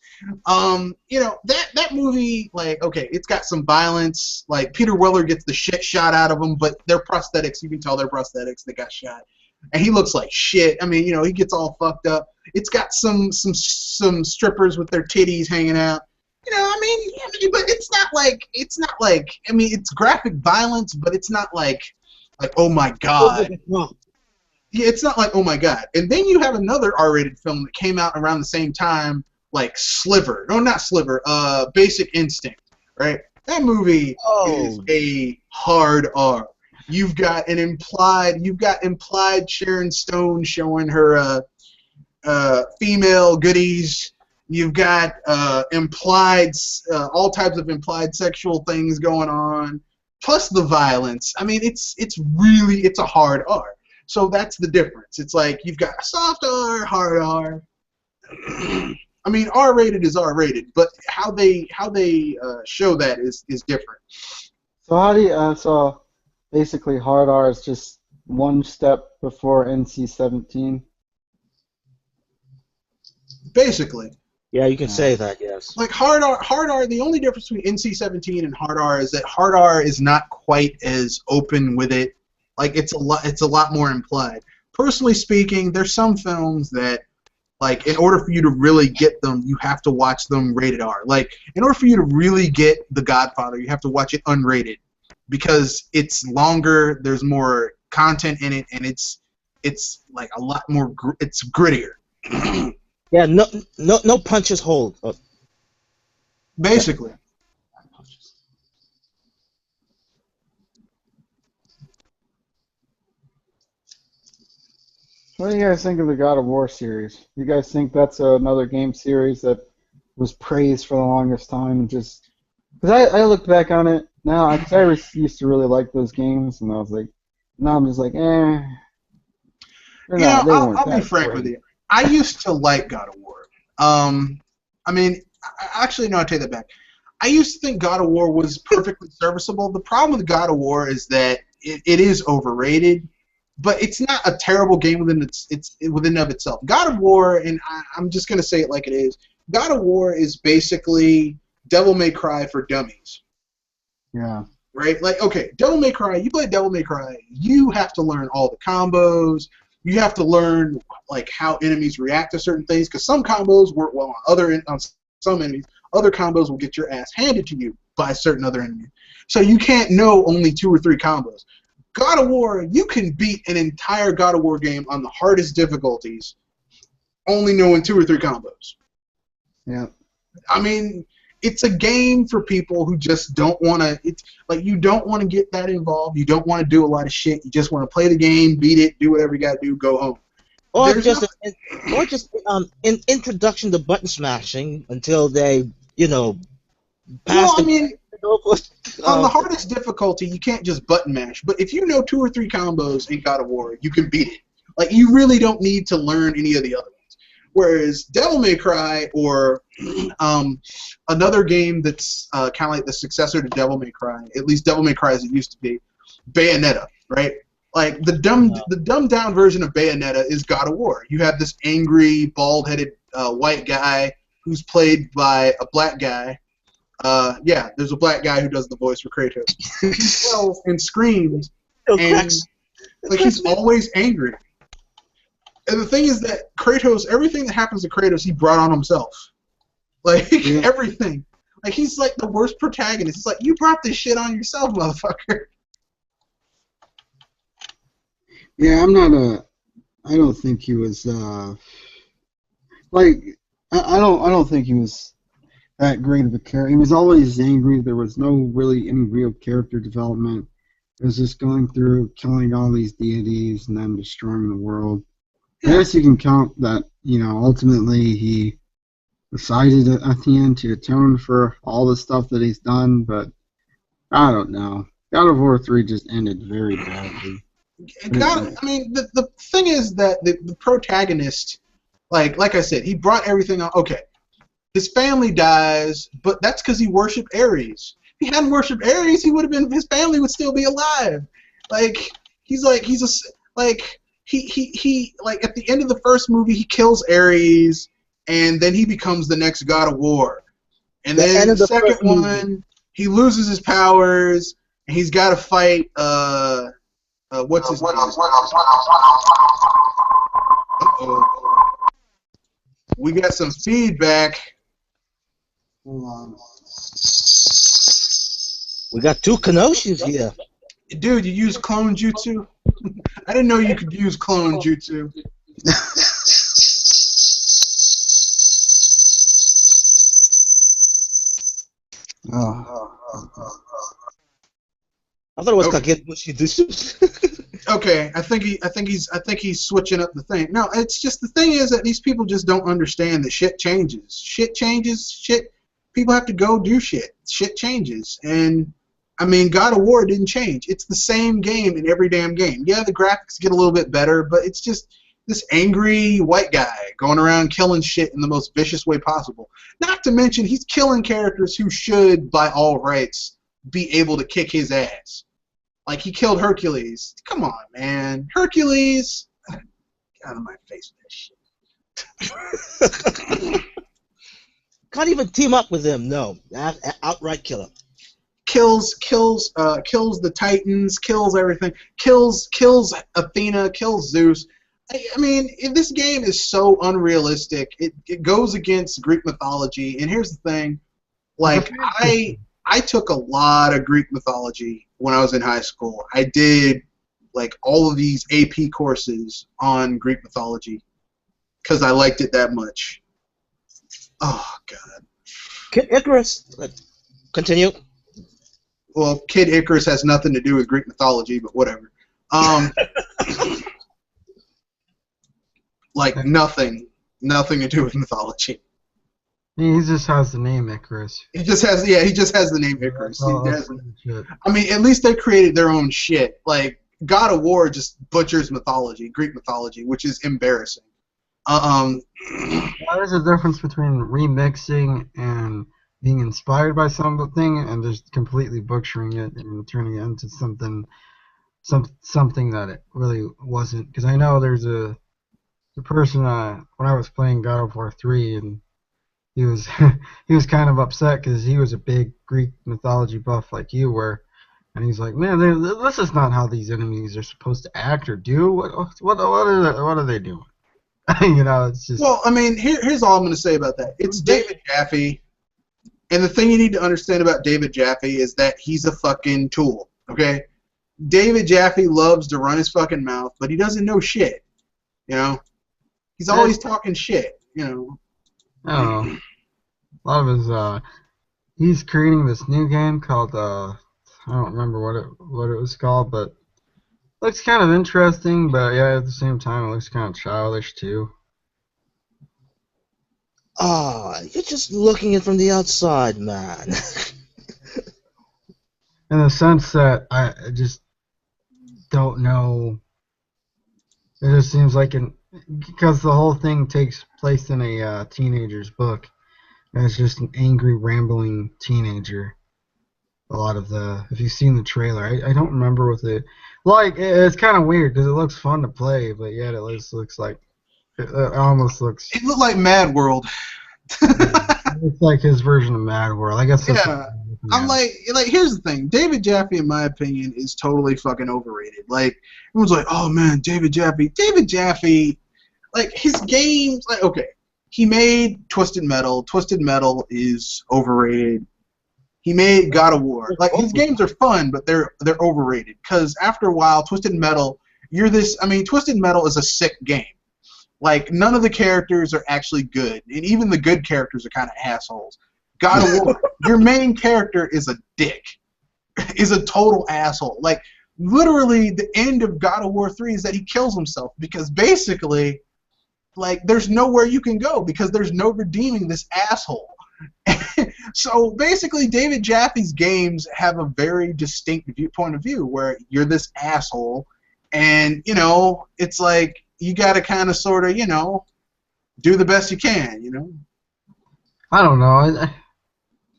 You know, that movie, like, okay, it's got some violence. Like, Peter Weller gets the shit shot out of him, but they're prosthetics. You can tell they're prosthetics. They got shot. And he looks like shit. I mean, you know, he gets all fucked up. It's got some strippers with their titties hanging out. You know, I mean, but it's not like, I mean, it's graphic violence, but it's not like, oh my God. Yeah, it's not like, oh my God. And then you have another R-rated film that came out around the same time, like Sliver. No, not Sliver. Basic Instinct, right? That movie is a hard R. You've got implied Sharon Stone showing her female goodies. You've got implied all types of implied sexual things going on, plus the violence. I mean, it's a hard R. So that's the difference. It's like you've got soft R, hard R. I mean, R-rated is R-rated, but how they show that is different. So how do you so basically hard R is just one step before NC-17? Basically. Yeah, you can say that, yes. Like hard R, the only difference between NC-17 and hard R is that hard R is not quite as open with it. Like it's a lot more implied. Personally speaking, there's some films that, like, in order for you to really get them, you have to watch them rated R. Like, in order for you to really get The Godfather, you have to watch it unrated because it's longer, there's more content in it, and it's like a lot more. It's grittier. Yeah, no punches hold. Basically. What do you guys think of the God of War series? You guys think that's another game series that was praised for the longest time? Just because I look back on it now, because I used to really like those games, and I was like, now I'm just like, eh. I'll be frank with you. I used to like God of War. I mean, actually, no, I take that back. I used to think God of War was perfectly serviceable. The problem with God of War is that it is overrated. But it's not a terrible game within of itself. God of War, and I'm just gonna say it like it is. God of War is basically Devil May Cry for dummies. Yeah. Right? Like, okay, Devil May Cry. You play Devil May Cry. You have to learn all the combos. You have to learn like how enemies react to certain things because some combos work well on some enemies. Other combos will get your ass handed to you by certain other enemies. So you can't know only 2 or 3 combos. God of War, you can beat an entire God of War game on the hardest difficulties, only knowing 2 or 3 combos. Yeah. I mean, it's a game for people who just don't want to. It's like you don't want to get that involved. You don't want to do a lot of shit. You just want to play the game, beat it, do whatever you got to do, go home. Or just introduction to button smashing until they, pass I mean, on the hardest difficulty, you can't just button mash. But if you know 2 or 3 combos in God of War, you can beat it. Like, you really don't need to learn any of the other ones. Whereas Devil May Cry, or another game that's kind of like the successor to Devil May Cry, at least Devil May Cry as it used to be, Bayonetta, right? Like, the dumbed down version of Bayonetta is God of War. You have this angry, bald-headed white guy who's played by a black guy. Yeah, there's a black guy who does the voice for Kratos. He yells and screams, and like he's always angry. And the thing is that Kratos, everything that happens to Kratos, he brought on himself. Like, everything. Like, he's like the worst protagonist. It's like, you brought this shit on yourself, motherfucker. Yeah, I don't think he was, I don't think he was that great of a character. He was always angry. There was no any real character development. It was just going through, killing all these deities and then destroying the world. I guess you can count that, ultimately he decided at the end to atone for all the stuff that he's done, but I don't know. God of War 3 just ended very badly. The thing is that the protagonist, like I said, he brought everything on. Okay, his family dies, but that's because he worshipped Ares. If he hadn't worshipped Ares, his family would still be alive. Like, he's like he like at the end of the first movie he kills Ares, and then he becomes the next God of War. And then the second one, he loses his powers, and he's got to fight what's his name? Uh-oh. We got some feedback. Hold on. We got two Kenoshis here. Dude, you use clone jutsu? I didn't know you could use clone jutsu. I thought it was Okay. Kagebushi. Okay, I think he's switching up the thing. No, it's just the thing is that these people just don't understand that shit changes. Shit changes. Shit. People have to go do shit. Shit changes, and I mean, God of War didn't change. It's the same game in every damn game. Yeah, the graphics get a little bit better, but it's just this angry white guy going around killing shit in the most vicious way possible. Not to mention, he's killing characters who should, by all rights, be able to kick his ass. Like, he killed Hercules. Come on, man. Hercules. Get out of my face with that shit. Can't even team up with him. No, outright kill him. Kills the Titans, kills everything, kills Athena, kills Zeus. I mean, this game is so unrealistic. It goes against Greek mythology. And here's the thing, like I took a lot of Greek mythology when I was in high school. I did like all of these AP courses on Greek mythology because I liked it that much. Oh God. Kid Icarus. Continue. Well, Kid Icarus has nothing to do with Greek mythology, but whatever. Like nothing to do with mythology. He just has the name Icarus. He just has the name Icarus. Oh, He doesn't. I mean, at least they created their own shit. Like God of War just butchers mythology, Greek mythology, which is embarrassing. There's a difference between remixing and being inspired by something and just completely butchering it and turning it into something that it really wasn't. Because I know there's a person when I was playing God of War 3, and he was he was kind of upset because he was a big Greek mythology buff like you were, and he's like, man, this is not how these enemies are supposed to act or do. What are they doing? You know, it's just. Well, I mean, here's all I'm going to say about that. It's David Jaffe, and the thing you need to understand about David Jaffe is that he's a fucking tool. Okay, David Jaffe loves to run his fucking mouth, but he doesn't know shit. You know, he's always talking shit. You know. Oh, a lot of his he's creating this new game called I don't remember what it was called, but looks kind of interesting, but yeah, at the same time it looks kind of childish too. You're just looking at it from the outside, man. In the sense that I just don't know. It just seems like because the whole thing takes place in a teenager's book. And it's just an angry, rambling teenager. A lot of if you've seen the trailer, I don't remember what it's kind of weird because it looks fun to play, but yet it looks like it almost looks. It looked like Mad World. It's like his version of Mad World, I guess. Yeah, I'm like here's the thing. David Jaffe, in my opinion, is totally fucking overrated. Like everyone's like, oh man, David Jaffe, like his games, like okay. He made Twisted Metal. Twisted Metal is overrated. He made God of War. Like his games are fun, but they're overrated. Because after a while, Twisted Metal, Twisted Metal is a sick game. Like none of the characters are actually good, and even the good characters are kind of assholes. God of War, your main character is a dick, is a total asshole. Like literally, the end of God of War 3 is that he kills himself because basically. Like, there's nowhere you can go because there's no redeeming this asshole. So, basically, David Jaffe's games have a very distinct point of view where you're this asshole and, you know, it's like you got to kind of sort of, you know, do the best you can, you know? I don't know. I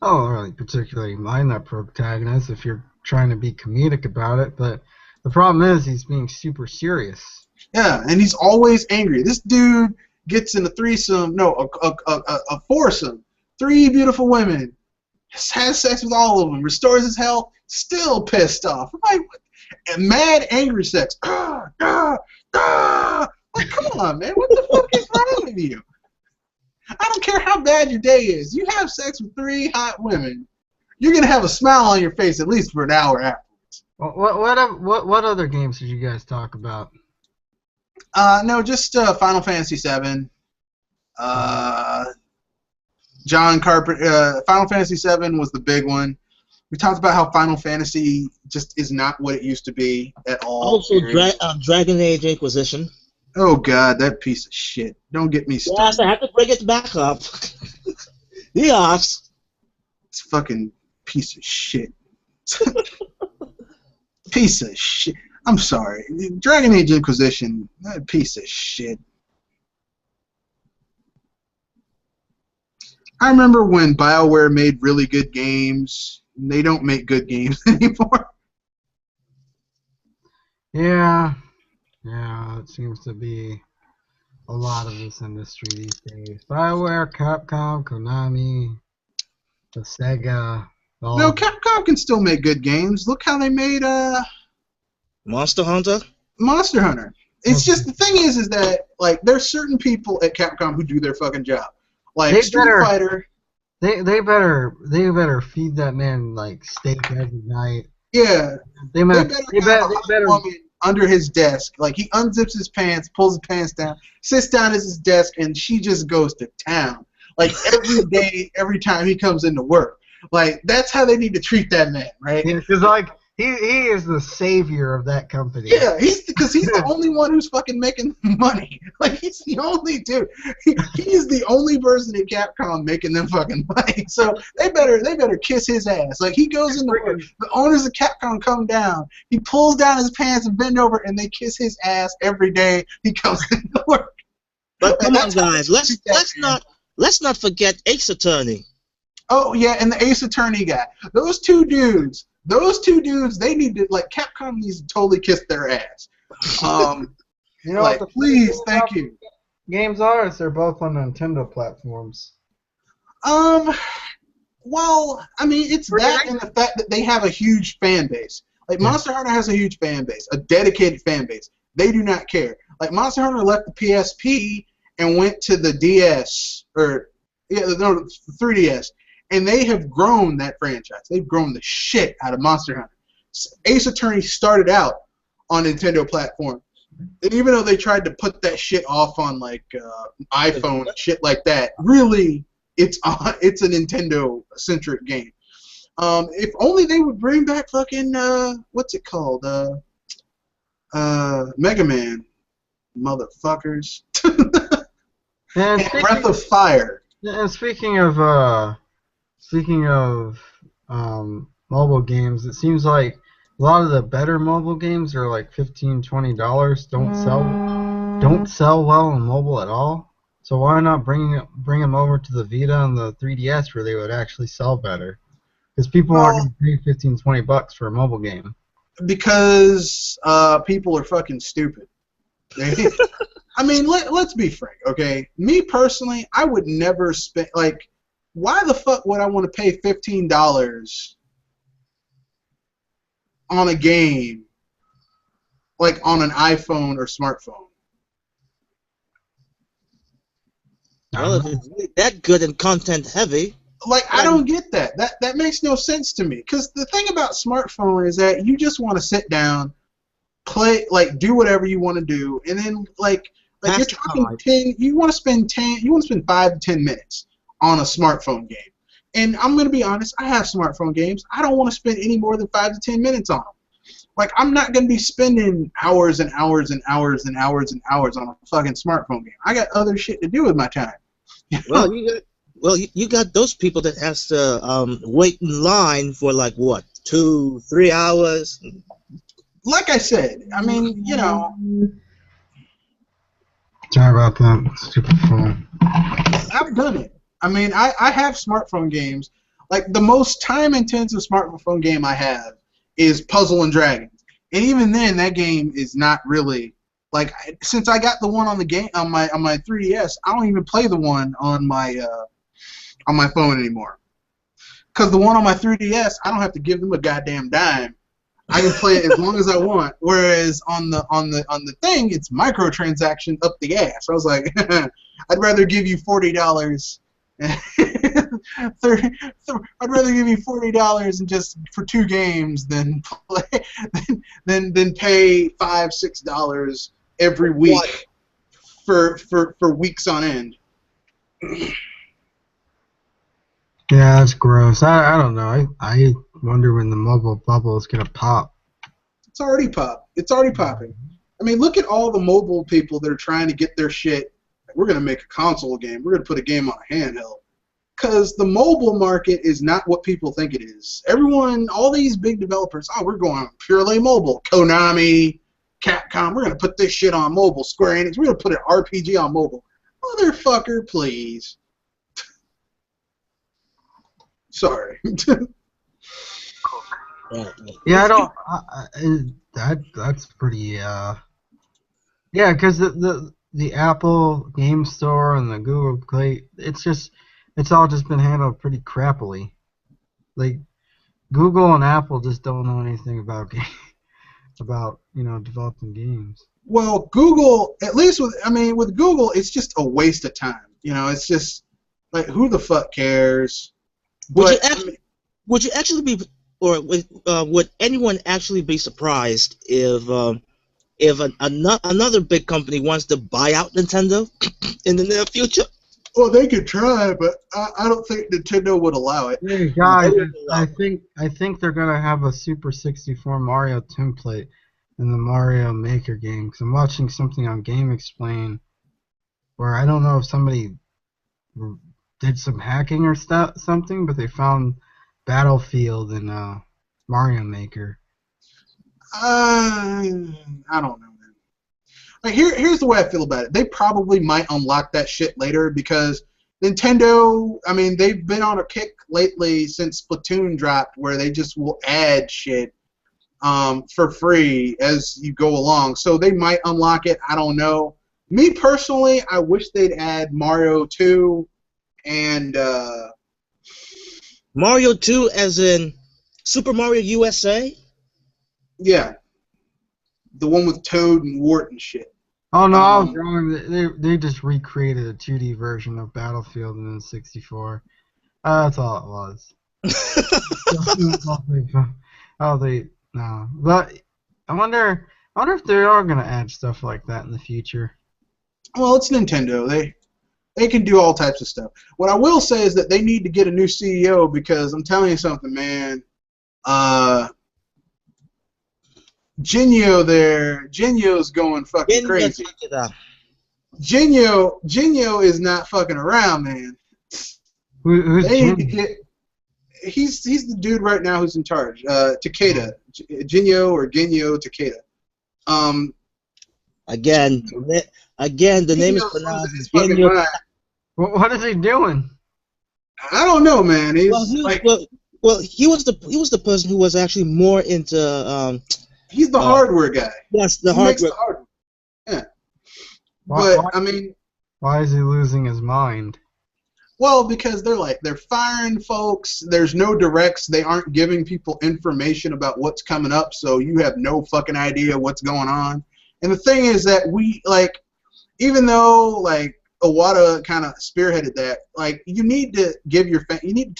don't really particularly mind that protagonist if you're trying to be comedic about it, but The problem is he's being super serious. Yeah, and he's always angry. This dude gets in a threesome, no, a foursome, 3 beautiful women, has sex with all of them, restores his health, still pissed off. I'm like, what? And mad, angry sex. Like, come on, man, what the fuck is wrong with you? I don't care how bad your day is. You have sex with 3 hot women, you're gonna have a smile on your face at least for an hour afterwards. What other games did you guys talk about? No, just Final Fantasy VII. John Carpenter. Final Fantasy VII was the big one. We talked about how Final Fantasy just is not what it used to be at all. Also, Dragon Age Inquisition. Oh God, that piece of shit! Don't get me started. Yes, I have to bring it back up. Yes. It's fucking piece of shit. Piece of shit. I'm sorry. Dragon Age Inquisition, that piece of shit. I remember when BioWare made really good games. They don't make good games anymore. Yeah, it seems to be a lot of this industry these days. BioWare, Capcom, Konami, the Sega. No, Capcom can still make good games. Look how they made Monster Hunter? Monster Hunter. It's just, the thing is that, like, there's certain people at Capcom who do their fucking job. Like, Street Fighter. They better feed that man, like, steak every night. Yeah. They better under his desk. Like, he unzips his pants, pulls his pants down, sits down at his desk, and she just goes to town. Like, every day, every time he comes into work. Like, that's how they need to treat that man, right? Yeah, because, like, he is the savior of that company. Yeah, because he's the only one who's fucking making money. Like, he's the only dude. He's the only person at Capcom making them fucking money. So they better kiss his ass. Like, he goes into work. The owners of Capcom come down. He pulls down his pants and bend over, and they kiss his ass every day he comes into work. But come on, guys, let's not forget Ace Attorney. Oh yeah, and the Ace Attorney guy. Those two dudes, they need to, like, Capcom needs to totally kiss their ass. You know, like, please, thank you. Games are is they're both on Nintendo platforms. Well, I mean, it's that and the fact that they have a huge fan base. Like, Monster Hunter has a huge fan base, a dedicated fan base. They do not care. Like, Monster Hunter left the PSP and went to the DS, or, yeah, no, 3DS. And they have grown that franchise. They've grown the shit out of Monster Hunter. Ace Attorney started out on Nintendo platform. And even though they tried to put that shit off on, like, iPhone and shit like that, really, it's a Nintendo-centric game. If only they would bring back fucking, what's it called? Mega Man. Motherfuckers. And Breath of Fire. And speaking of mobile games, it seems like a lot of the better mobile games are like $15, $20. Don't sell well on mobile at all. So why not bring them over to the Vita and the 3DS where they would actually sell better? Because people aren't going to pay $15, $20 for a mobile game. Because people are fucking stupid. I mean, let's be frank, okay? Me personally, I would never spend, like, why the fuck would I want to pay $15 on a game, like, on an iPhone or smartphone? Well, if it's really that good and content heavy. Like, I don't get that. That makes no sense to me. Because the thing about smartphone is that you just want to sit down, play, like, do whatever you want to do, and then, like you're talking 10. You want to spend 5 to 10 minutes on a smartphone game. And I'm going to be honest, I have smartphone games. I don't want to spend any more than 5 to 10 minutes on them. Like, I'm not going to be spending hours and hours and hours and hours and hours on a fucking smartphone game. I got other shit to do with my time. Well, you got those people that has to wait in line for, like, what, 2-3 hours? Like I said, I mean, you know. Sorry about that stupid phone. I've done it. I mean, I have smartphone games. Like, the most time-intensive smartphone game I have is Puzzle and Dragons. And even then, that game is not really like since I got the one on the game on my 3DS, I don't even play the one on my phone anymore. Because the one on my 3DS, I don't have to give them a goddamn dime. I can play it as long as I want. Whereas on the thing, it's microtransaction up the ass. I was like, I'd rather give you $40. I'd rather give you $40 and just for 2 games than play than pay $5-6 every week for weeks on end. Yeah, that's gross. I don't know. I wonder when the mobile bubble is gonna pop. It's already popped. It's already popping. I mean, look at all the mobile people that are trying to get their shit. We're gonna make a console game. We're gonna put a game on a handheld. Because the mobile market is not what people think it is. Everyone, all these big developers, oh, we're going purely mobile. Konami, Capcom, we're gonna put this shit on mobile. Square Enix, we're gonna put an RPG on mobile. Motherfucker, please. Sorry. Yeah, I don't. That's pretty. Yeah, because the Apple Game Store and the Google Play, it's all just been handled pretty crappily. Like Google and Apple just don't know anything about developing games. Well, Google, at least with Google, it's just a waste of time. It's just like who the fuck cares? Would you actually be, or would anyone actually be surprised if another big company wants to buy out Nintendo in the near future? Well, they could try, but I don't think Nintendo would allow it. Hey guys, I think they're gonna have a Super 64 Mario template in the Mario Maker game. Because I'm watching something on Game Explain where I don't know if somebody did some hacking or something, but they found Battlefield in Mario Maker. I don't know, man. Like here's the way I feel about it. They probably might unlock that shit later because Nintendo, they've been on a kick lately since Splatoon dropped where they just will add shit for free as you go along. So they might unlock it. I don't know. Me personally, I wish they'd add Mario 2 and Mario 2 as in Super Mario USA? Yeah. The one with Toad and Wart and shit. Oh no, I was wrong. They just recreated a 2D version of Battlefield in the 64. That's all it was. No. But I wonder if they are gonna add stuff like that in the future. Well, it's Nintendo. They can do all types of stuff. What I will say is that they need to get a new CEO because I'm telling you something, man. Genyo's going fucking crazy. Genyo is not fucking around, man. Who's Genyo? He's the dude right now who's in charge. Takeda. Genyo or Genyo Takeda. Again, the name is pronounced Genyo. What is he doing? I don't know, man. He was the person who was actually more into. He's the hardware guy. Yes, the hardware. Yeah. Why is he losing his mind? Well, because they're firing folks. There's no directs. They aren't giving people information about what's coming up, so you have no fucking idea what's going on. And the thing is that even though Iwata kind of spearheaded that, you need to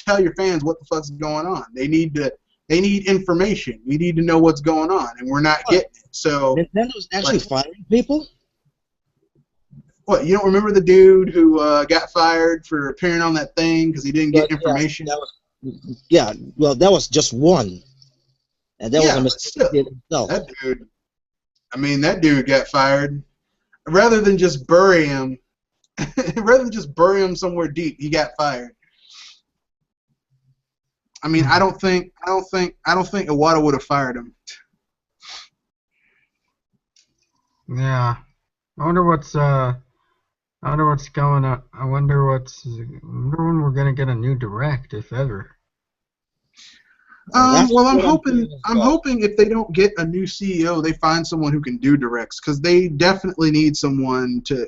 tell your fans what the fuck's going on. They need information. We need to know what's going on, and we're not getting it. So Nintendo's actually firing people? What, you don't remember the dude who got fired for appearing on that thing because he didn't get information? That was just one. And that was a mistake itself. That dude got fired. Rather than just bury him somewhere deep, he got fired. I don't think Iwata would have fired him. Yeah. I wonder what's going on. I wonder when we're gonna get a new Direct, if ever. Well, I'm hoping if they don't get a new CEO, they find someone who can do directs, because they definitely need someone to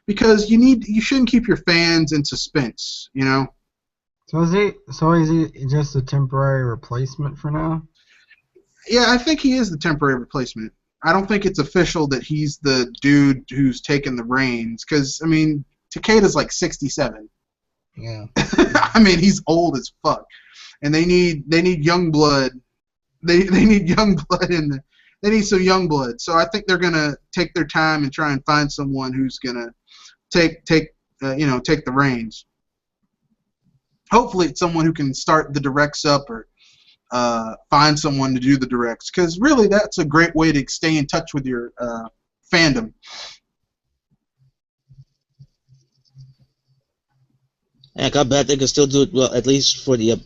because you shouldn't keep your fans in suspense, you know. So is he just a temporary replacement for now? Yeah, I think he is the temporary replacement. I don't think it's official that he's the dude who's taking the reins, because I mean, Takeda's like 67. Yeah. I mean, he's old as fuck, and they need young blood. They need young blood in the. They need some young blood. So I think they're gonna take their time and try and find someone who's gonna take the reins. Hopefully, it's someone who can start the directs up, or find someone to do the directs, because really that's a great way to stay in touch with your fandom. Heck, I bet they can still do it well, at least for the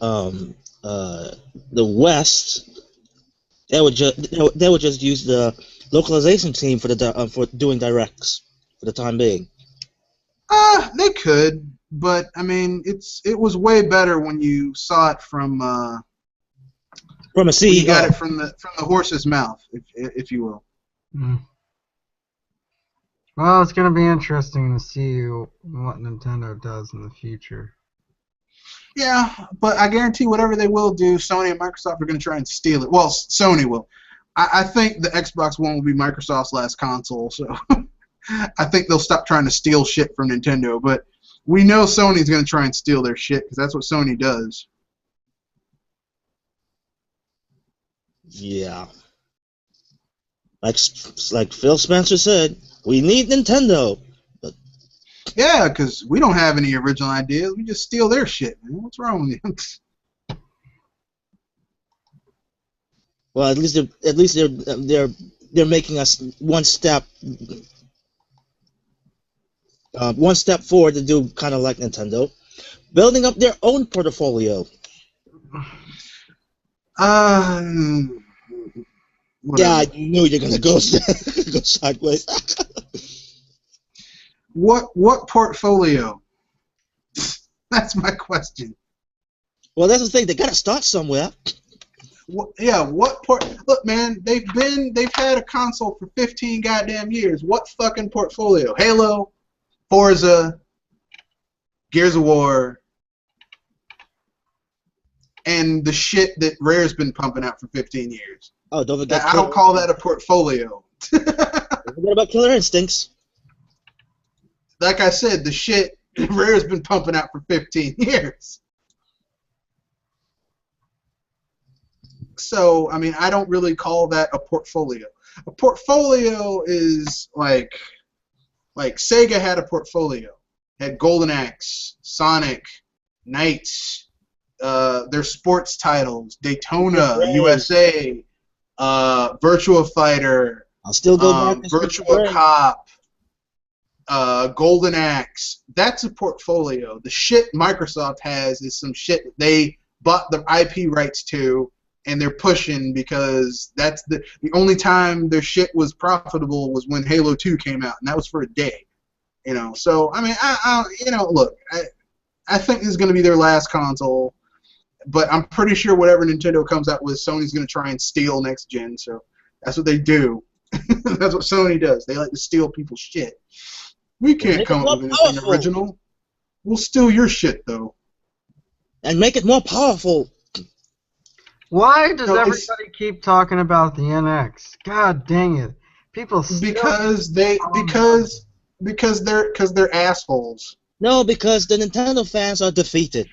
West. They would just use the localization team for for doing directs for the time being. They could, but I mean, it was way better when you saw it from a CEO. You got it from the horse's mouth, if you will. Mm. Well, it's going to be interesting to see what Nintendo does in the future. Yeah, but I guarantee whatever they will do, Sony and Microsoft are going to try and steal it. Well, Sony will. I think the Xbox One will be Microsoft's last console, so I think they'll stop trying to steal shit from Nintendo. But we know Sony's going to try and steal their shit, because that's what Sony does. Yeah. Like Phil Spencer said, we need Nintendo. But yeah, because we don't have any original ideas. We just steal their shit, man. What's wrong with you? Well, at least they're making us one step forward to do kind of like Nintendo, building up their own portfolio. Whatever. Yeah, I knew you're gonna go sideways. What portfolio? That's my question. Well, that's the thing. They gotta start somewhere. Look, man, they've had a console for 15 goddamn years. What fucking portfolio? Halo, Forza, Gears of War, and the shit that Rare's been pumping out for 15 years. Oh, don't forget. I don't call that a portfolio. Don't forget about Killer Instincts. Like I said, the shit Rare's been pumping out for 15 years. So, I mean, I don't really call that a portfolio. A portfolio is like Sega had a portfolio. Had Golden Axe, Sonic, Knights, their sports titles, Daytona, USA, Virtua Fighter, I'll still go back to Virtua Cop, Golden Axe. That's a portfolio. The shit Microsoft has is some shit that they bought the IP rights to, and they're pushing, because that's the only time their shit was profitable was when Halo 2 came out, and that was for a day. You know, so I mean, look, I think this is going to be their last console, but I'm pretty sure whatever Nintendo comes out with, Sony's going to try and steal next gen. So that's what they do. That's what Sony does. They like to steal people's shit. We can't come up with anything original. We'll steal your shit though, and make it more powerful. Why does everybody keep talking about the NX? God dang it! People because they're assholes. No, because the Nintendo fans are defeated.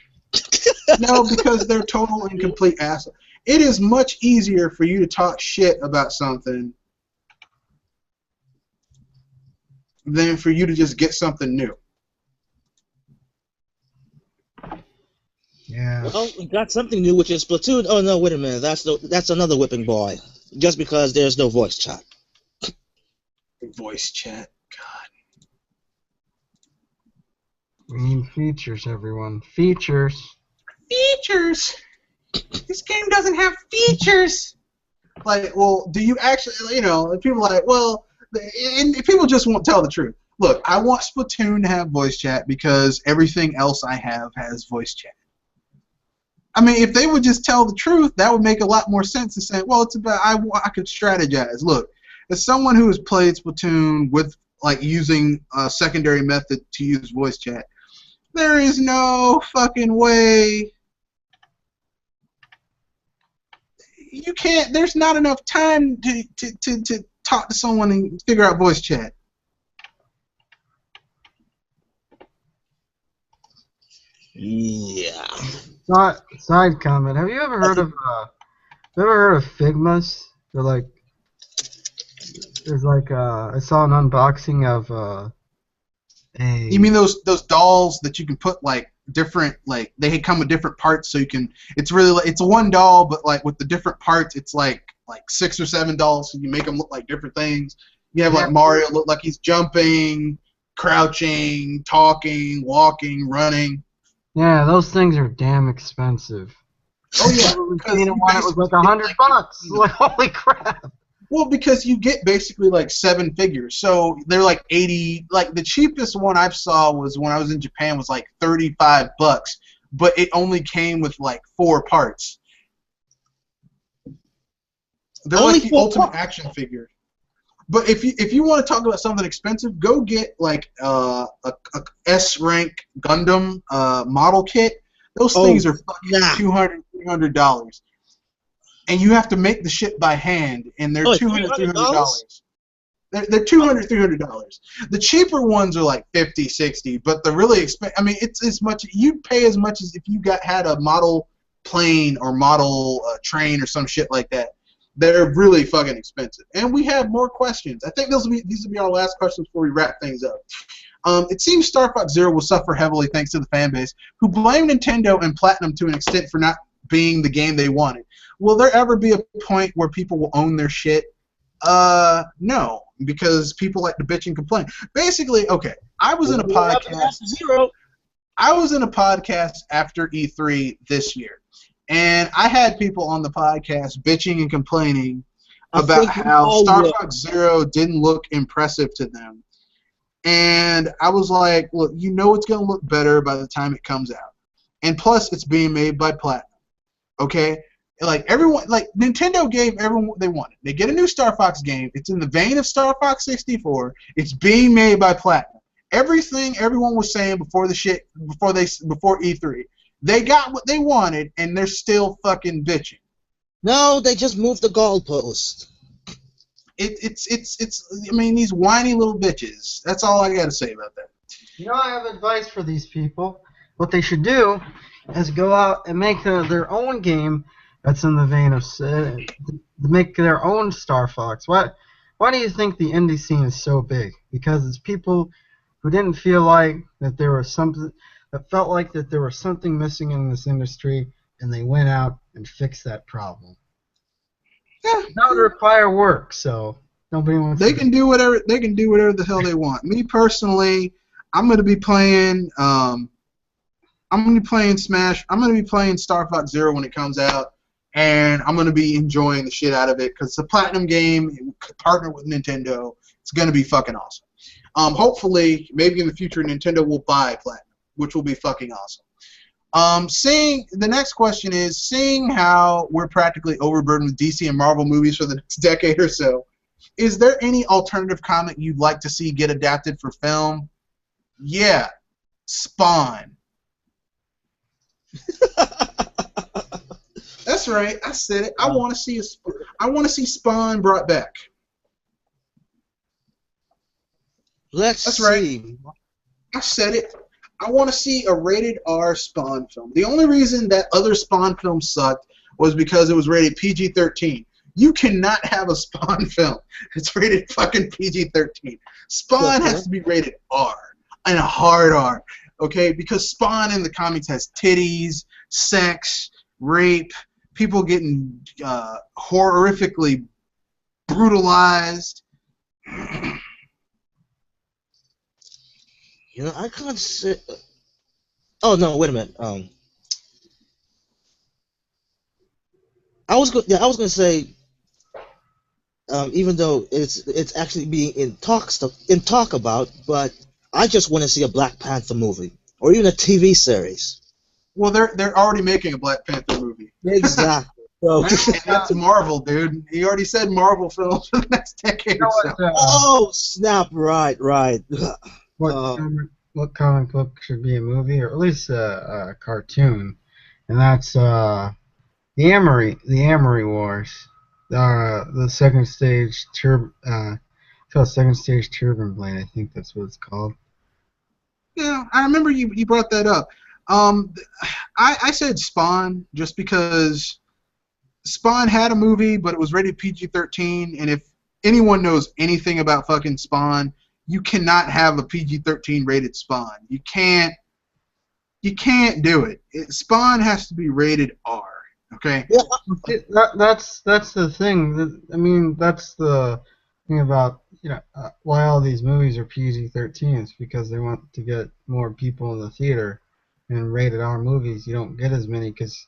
No, because they're total and complete assholes. It is much easier for you to talk shit about something than for you to just get something new. Yeah. Well, we got something new, which is Splatoon. Oh no, wait a minute. That's another whipping boy. Just because there's no voice chat. Voice chat. God. We need features, everyone. Features. Features. This game doesn't have features. Like, well, do you actually? People are like, well, and people just won't tell the truth. Look, I want Splatoon to have voice chat because everything else I have has voice chat. I mean, if they would just tell the truth, that would make a lot more sense than saying, well, it's about I could strategize. Look, as someone who has played Splatoon with like using a secondary method to use voice chat, there is no fucking way. You can't. There's not enough time to talk to someone and figure out voice chat. Yeah. Side comment. Have you ever heard of Figmas? They're like, there's like I saw an unboxing of a. You mean those dolls that you can put like different, like they come with different parts, so you can. It's really like, it's one doll, but like with the different parts, it's like 6 or 7 dolls, so you make them look like different things. You have like Mario look like he's jumping, crouching, talking, walking, running. Yeah, those things are damn expensive. Oh yeah, because it was like $100. Like, holy crap! Well, because you get basically like 7 figures, so they're like 80. Like the cheapest one I saw was when I was in Japan was like $35, but it only came with like 4 parts. They're Only like the 4 ultimate parts. action figure. But if you want to talk about something expensive, go get like a S rank Gundam model kit. Those things are fucking $200, $300, and you have to make the shit by hand, and they're $200, $300. They're $200, $300. The cheaper ones are like 50, 60, but the really expensive. I mean, it's as much. You'd pay as much as if you had a model plane or model train or some shit like that. They're really fucking expensive. And we have more questions. I think these will be our last questions before we wrap things up. It seems Star Fox Zero will suffer heavily thanks to the fan base, who blame Nintendo and Platinum to an extent for not being the game they wanted. Will there ever be a point where people will own their shit? No, because people like to bitch and complain. Basically, okay, I was in a podcast. I was in a podcast after E3 this year. And I had people on the podcast bitching and complaining about how Star Fox Zero didn't look impressive to them. And I was like, look, you know it's going to look better by the time it comes out. And plus, it's being made by Platinum. Okay? Like, everyone, like, Nintendo gave everyone what they wanted. They get a new Star Fox game. It's in the vein of Star Fox 64. It's being made by Platinum. Everything everyone was saying before E3. They got what they wanted, and they're still fucking bitching. No, they just moved the goalpost. I mean, these whiny little bitches. That's all I got to say about that. You know, I have advice for these people. What they should do is go out and make their own game that's in the vein of make their own Star Fox. Why do you think the indie scene is so big? Because it's people who didn't feel like that there was something. That felt like that there was something missing in this industry, and they went out and fixed that problem. Yeah, that would require work, so nobody wants. They can do whatever the hell they want. Me personally, I'm gonna be playing. I'm gonna be playing Smash. I'm gonna be playing Star Fox Zero when it comes out, and I'm gonna be enjoying the shit out of it because it's a Platinum game, partnered with Nintendo. It's gonna be fucking awesome. Hopefully, maybe in the future, Nintendo will buy Platinum, which will be fucking awesome. The next question is, seeing how we're practically overburdened with DC and Marvel movies for the next decade or so, is there any alternative comic you'd like to see get adapted for film? Yeah, Spawn. That's right, I said it. I want to see Spawn brought back. That's right. I said it. I want to see a rated R Spawn film. The only reason that other Spawn films sucked was because it was rated PG-13. You cannot have a Spawn film that's rated fucking PG-13. Spawn has to be rated R, and a hard R, okay? Because Spawn in the comics has titties, sex, rape, people getting horrifically brutalized. You know, I can't say. Oh no! Wait a minute. I was gonna say. Even though it's actually being in talk about, but I just want to see a Black Panther movie or even a TV series. Well, they're already making a Black Panther movie. Exactly. So, And that's Marvel, dude. He already said Marvel films for the next decade or so. oh snap! Right. What comic book should be a movie, or at least a cartoon, and that's the Amory Wars, the second stage second stage Turban Blade. I think that's what it's called. Yeah, I remember you brought that up. I said Spawn just because Spawn had a movie, but it was rated PG-13, and if anyone knows anything about fucking Spawn, you cannot have a PG-13 rated Spawn. You can't do it. Spawn has to be rated R. Okay. Yeah. That's the thing. I mean, that's the thing about why all these movies are PG-13 is because they want to get more people in the theater. And rated R movies, you don't get as many because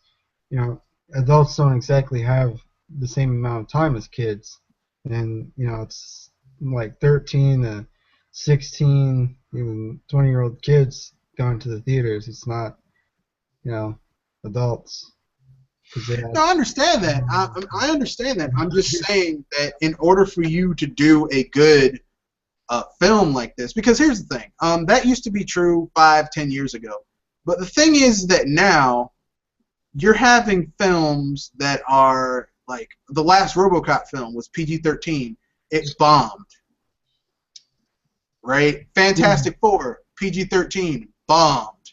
adults don't exactly have the same amount of time as kids, and it's like 13 to 16, even 20-year-old kids going to the theaters. It's not adults. No, I understand that. I understand that. I'm just saying that in order for you to do a good film like this, because here's the thing, that used to be true 5-10 years ago, but the thing is that now you're having films that are like the last RoboCop film was PG-13. It bombed. Right? Fantastic Four, PG-13, bombed.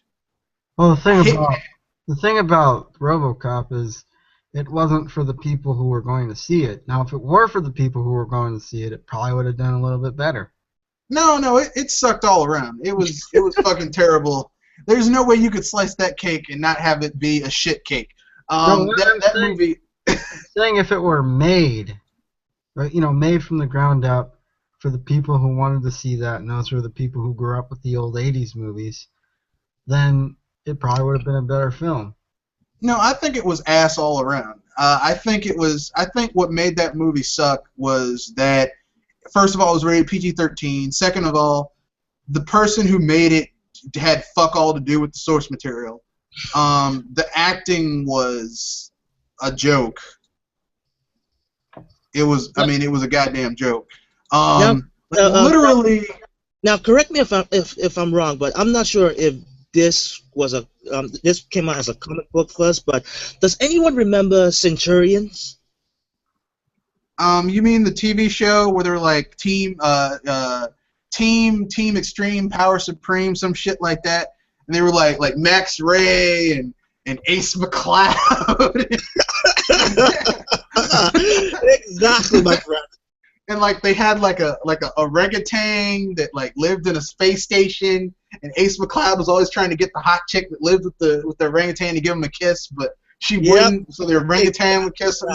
Well, the thing about RoboCop is it wasn't for the people who were going to see it. Now, if it were for the people who were going to see it, it probably would have done a little bit better. No, it sucked all around. It was fucking terrible. There's no way you could slice that cake and not have it be a shit cake. That movie. Saying if it were made, right, made from the ground up for the people who wanted to see that, and those were the people who grew up with the old '80s movies, then it probably would have been a better film. No, I think it was ass all around. I think what made that movie suck was that, first of all, it was rated PG-13. Second of all, the person who made it had fuck all to do with the source material. The acting was a joke. It was a goddamn joke. Literally. Now, correct me if I'm wrong, but I'm not sure if this was this came out as a comic book first. But does anyone remember Centurions? You mean the TV show where they're like Team Extreme, Power Supreme, some shit like that, and they were like Max Ray and Ace McCloud. Exactly, my friend. And like they had like a orangutan that like lived in a space station, and Ace McCloud was always trying to get the hot chick that lived with the orangutan to give him a kiss, but she wouldn't, so the orangutan would kiss him.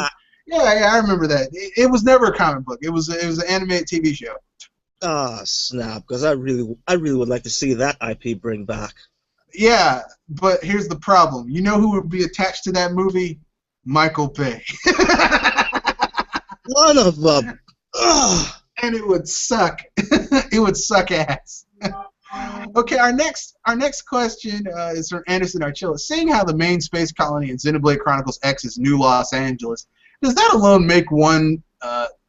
Yeah, I remember that. It was never a comic book. It was an animated TV show. Oh snap! Because I really would like to see that IP bring back. Yeah, but here's the problem. You know who would be attached to that movie? Michael Bay. One of them. Ugh. And it would suck. It would suck ass. Okay, our next question is from Anderson Archilla. Seeing how the main space colony in Xenoblade Chronicles X is New Los Angeles, does that alone make one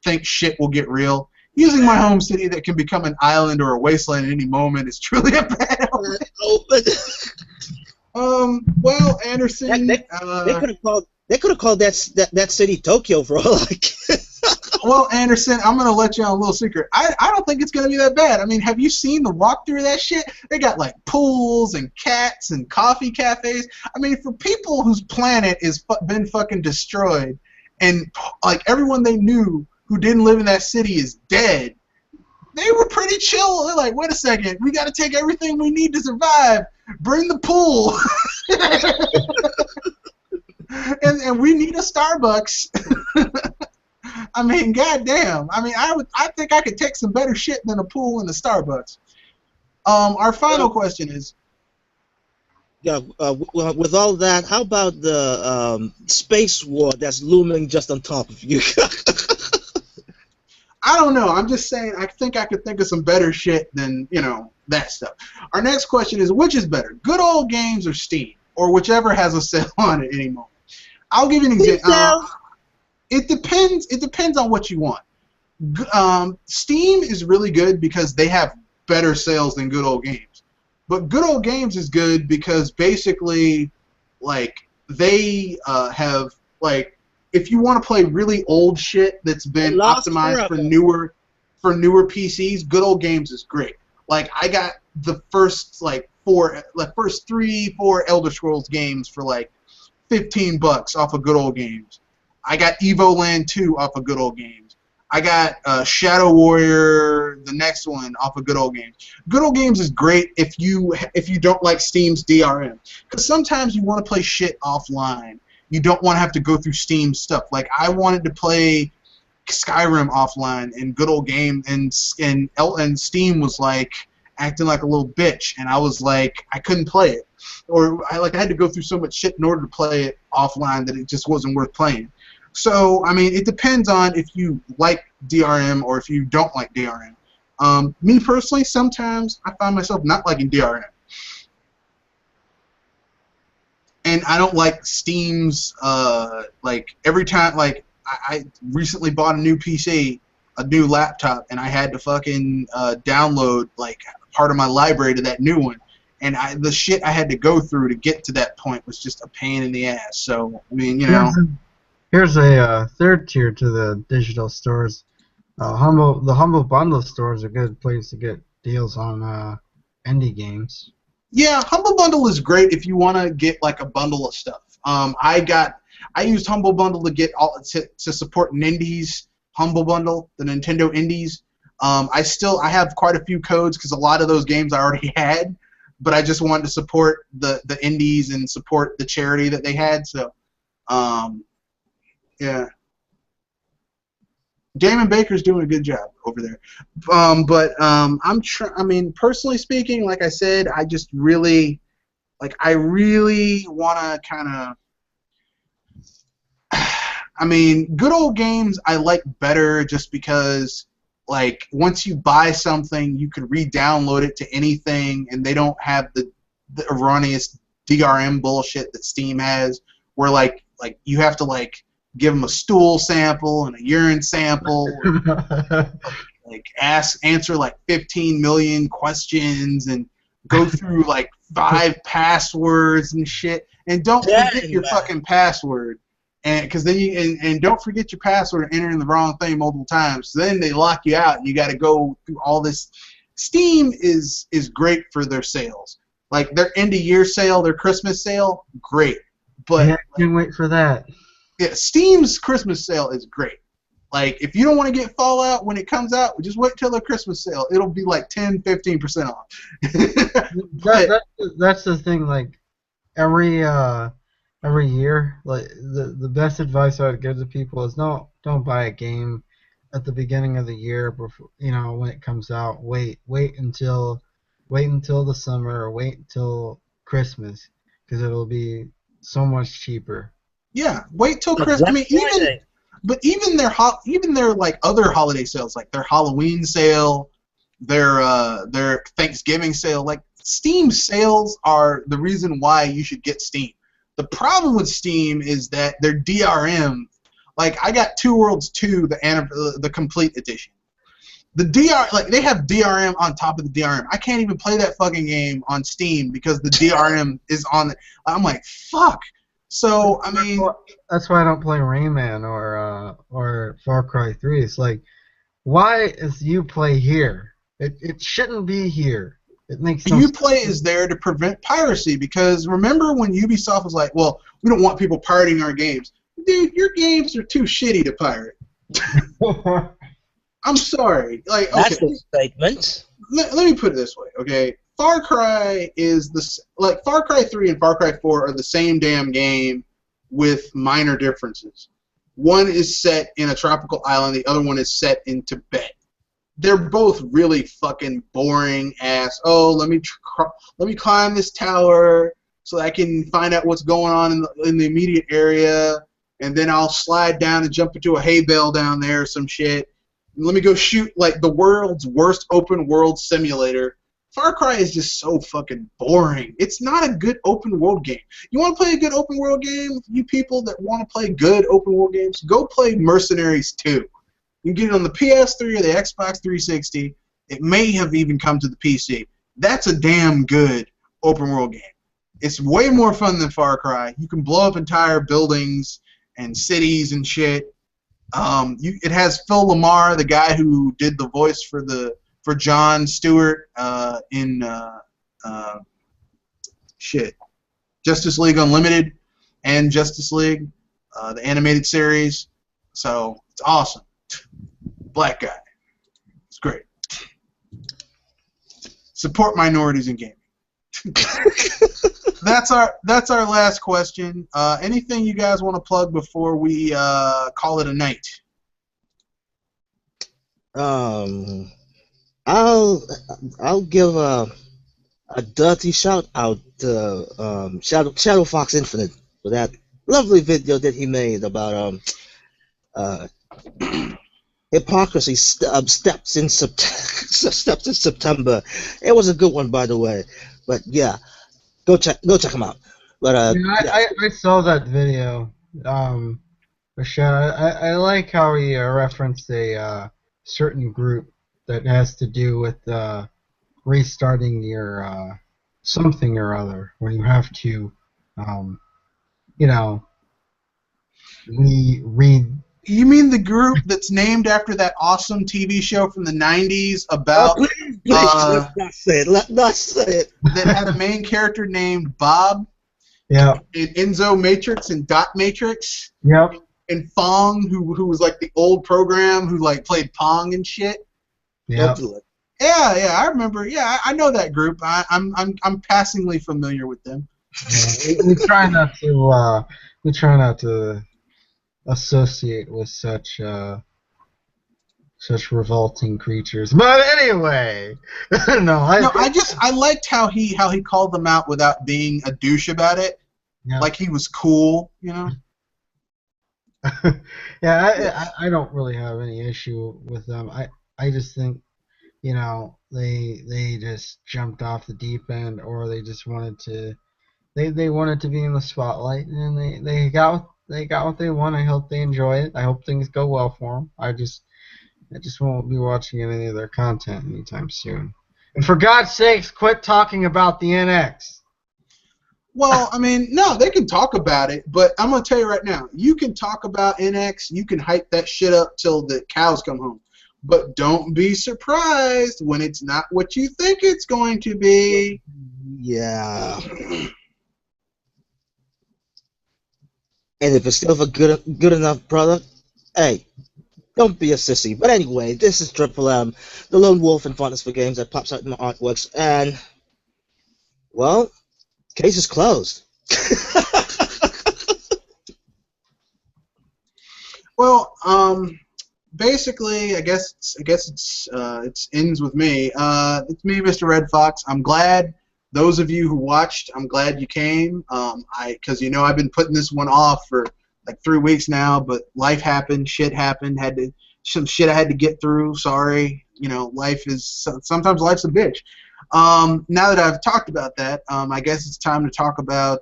think shit will get real? Using my home city that can become an island or a wasteland at any moment is truly a bad omen. Well, Anderson, they could have called that city Tokyo for all I care. Well, Anderson, I'm going to let you on a little secret. I don't think it's going to be that bad. I mean, have you seen the walkthrough of that shit? They got, like, pools and cats and coffee cafes. I mean, for people whose planet has been fucking destroyed and, like, everyone they knew who didn't live in that city is dead, they were pretty chill. They're like, wait a second, we got to take everything we need to survive. Bring the pool. and we need a Starbucks. I mean, goddamn. I mean, I think I could take some better shit than a pool and a Starbucks. Our final question is. Yeah. Well, with all that, how about the space war that's looming just on top of you? I don't know. I'm just saying. I think I could think of some better shit than that stuff. Our next question is: which is better, good old games or Steam? or whichever has a sale on it anymore. I'll give you an example. It depends. It depends on what you want. Steam is really good because they have better sales than Good Old Games. But Good Old Games is good because basically, like, they have, like, if you want to play really old shit that's been optimized for newer PCs, Good Old Games is great. Like, I got the first, like, first 3-4 Elder Scrolls games for, like, $15 off of Good Old Games. I got Evoland 2 off of Good Old Games. I got Shadow Warrior, the next one, off of Good Old Games. Good Old Games is great if you don't like Steam's DRM, because sometimes you want to play shit offline. You don't want to have to go through Steam stuff. Like, I wanted to play Skyrim offline, and Good Old Game and Steam was like acting like a little bitch, and I was like, I couldn't play it, or I had to go through so much shit in order to play it offline that it just wasn't worth playing. So, I mean, it depends on if you like DRM or if you don't like DRM. Me personally, sometimes I find myself not liking DRM. And I don't like Steam's, like, every time, like, I recently bought a new PC, a new laptop, and I had to fucking download, like, part of my library to that new one. And the shit I had to go through to get to that point was just a pain in the ass. So, I mean, you know. Here's a third tier to the digital stores. The Humble Bundle store is a good place to get deals on indie games. Yeah, Humble Bundle is great if you want to get like a bundle of stuff. I used Humble Bundle to get to support Nindies Humble Bundle, the Nintendo Indies. I have quite a few codes because a lot of those games I already had, but I just wanted to support the Indies and support the charity that they had. So, yeah. Damon Baker's doing a good job over there. I mean, personally speaking, like I said, I just really, I really want to kind of, I mean, Good Old Games I like better just because, like, once you buy something, you can re-download it to anything, and they don't have the erroneous DRM bullshit that Steam has, where, like you have to, like, give them a stool sample and a urine sample, answer like 15 million questions and go through like 5 passwords and shit, and don't forget your fucking password, and because then and don't forget your password and enter in the wrong thing multiple times. So then they lock you out, and you got to go through all this. Steam is great for their sales, like their end of year sale, their Christmas sale, great. But yeah, I can't wait for that. Yeah, Steam's Christmas sale is great. Like, if you don't want to get Fallout when it comes out, just wait till the Christmas sale. It'll be like 10-15% off. That's the thing. Like, every year, like the best advice I would give to people is don't buy a game at the beginning of the year before, when it comes out. Wait until the summer, or wait until Christmas, because it'll be so much cheaper. Yeah, wait till Christmas. I mean, even their like other holiday sales, like their Halloween sale, their Thanksgiving sale, like Steam sales are the reason why you should get Steam. The problem with Steam is that their DRM, like I got Two Worlds 2, the complete edition. They have DRM on top of the DRM. I can't even play that fucking game on Steam because the DRM is on. I'm like, fuck. So, I mean, that's why I don't play Rayman or Far Cry 3. It's like, why is Uplay here? It shouldn't be here. It makes no sense. Uplay is there to prevent piracy, because remember when Ubisoft was like, well, we don't want people pirating our games. Dude, your games are too shitty to pirate. I'm sorry. Like, okay. That's a statement. Let me put it this way, okay? Far Cry is Far Cry 3 and Far Cry 4 are the same damn game with minor differences. One is set in a tropical island, the other one is set in Tibet. They're both really fucking boring ass. Oh, let me climb this tower so I can find out what's going on in the immediate area, and then I'll slide down and jump into a hay bale down there or some shit. Let me go shoot like the world's worst open world simulator Far Cry is just so fucking boring. It's not a good open world game. You want to play a good open world game? You people that want to play good open world games, go play Mercenaries 2. You can get it on the PS3 or the Xbox 360. It may have even come to the PC. That's a damn good open world game. It's way more fun than Far Cry. You can blow up entire buildings and cities and shit. It has Phil Lamar, the guy who did the voice for Jon Stewart in Justice League Unlimited and Justice League, the animated series. So it's awesome. Black guy. It's great. Support minorities in gaming. That's our last question. Anything you guys want to plug before we call it a night? I'll give a dirty shout out to Shadow Fox Infinite for that lovely video that he made about hypocrisy steps in September. It was a good one, by the way. But yeah, go check him out. But I saw that video. For sure. I like how he referenced a certain group that has to do with restarting your something or other when you have to, read. You mean the group that's named after that awesome TV show from the 90s about... please, let's not say it. Let's not say it. That had a main character named Bob. Yeah. And Enzo Matrix and Dot Matrix. Yep. And Fong, who was like the old program who like played Pong and shit. Yeah. Yeah, I remember. Yeah, I know that group. I'm passingly familiar with them. Yeah, we try not to associate with such revolting creatures. But anyway, I liked how he called them out without being a douche about it. Yeah. Like he was cool, you know. Yeah, I don't really have any issue with them. I just think, they just jumped off the deep end, or they just wanted to they wanted to be in the spotlight, and they got what they want. I hope they enjoy it. I hope things go well for them. I just won't be watching any of their content anytime soon. And for God's sakes, quit talking about the NX. Well, I mean, no, they can talk about it, but I'm going to tell you right now, you can talk about NX, you can hype that shit up till the cows come home, but don't be surprised when it's not what you think it's going to be. Yeah. And if it's still a good enough product, hey, don't be a sissy. But anyway, this is Triple M, the lone wolf in fondness for games that pops out in my artworks, and, well, case is closed. Well, basically, I guess it's ends with me. It's me, Mr. Red Fox. I'm glad those of you who watched, I'm glad you came. Because I've been putting this one off for like 3 weeks now, but life happened, shit happened, some shit I had to get through. Sorry, sometimes life's a bitch. Now that I've talked about that, I guess it's time to talk about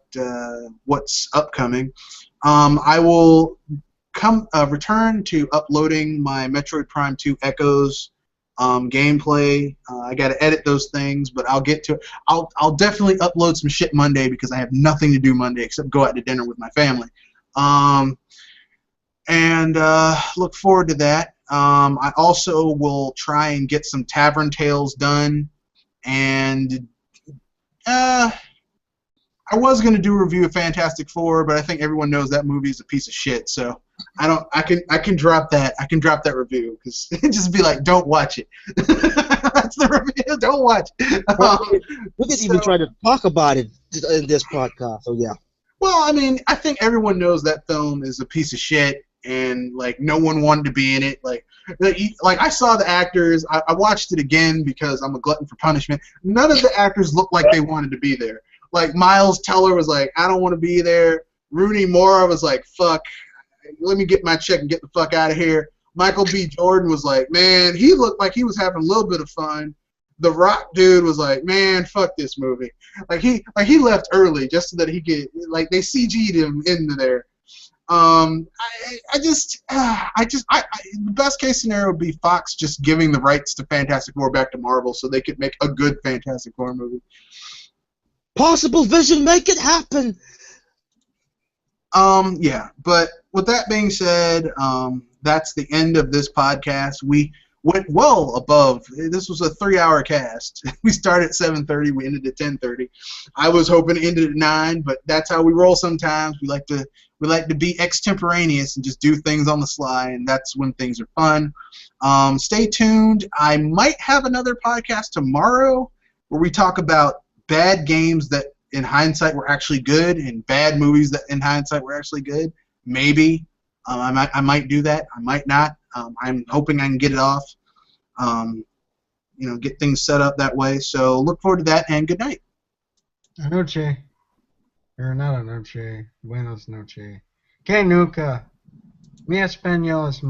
what's upcoming. I will return to uploading my Metroid Prime 2 Echoes gameplay. I got to edit those things, but I'll get to it. I'll definitely upload some shit Monday because I have nothing to do Monday except go out to dinner with my family. And look forward to that. I also will try and get some Tavern Tales done. And I was going to do a review of Fantastic Four, but I think everyone knows that movie is a piece of shit. So I can drop that. I can drop that review because just be like, don't watch it. That's the review. Don't watch it. We didn't even try to talk about it in this podcast. So yeah. Well, I mean, I think everyone knows that film is a piece of shit, and like no one wanted to be in it. Like I saw the actors. I watched it again because I'm a glutton for punishment. None of the actors looked like they wanted to be there. Like Miles Teller was like, I don't want to be there. Rooney Mara was like, fuck, let me get my check and get the fuck out of here. Michael B. Jordan was like, man, he looked like he was having a little bit of fun. The Rock dude was like, man, fuck this movie. He left early just so that he could, like, they CG'd him into there. The best case scenario would be Fox just giving the rights to Fantastic Four back to Marvel so they could make a good Fantastic Four movie. Possible Vision, make it happen. Yeah, but with that being said, that's the end of this podcast. We went well above. This was a 3-hour cast. We started at 7:30. We ended at 10:30. I was hoping to end it at 9, but that's how we roll sometimes. We like to be extemporaneous and just do things on the sly, and that's when things are fun. Stay tuned. I might have another podcast tomorrow where we talk about bad games that in hindsight were actually good and bad movies that in hindsight were actually good. Maybe. I might do that. I might not. I'm hoping I can get it off. Get things set up that way. So look forward to that, and good night. Anoche. Or not anoche. Buenos noche. Que nunca. Mi español es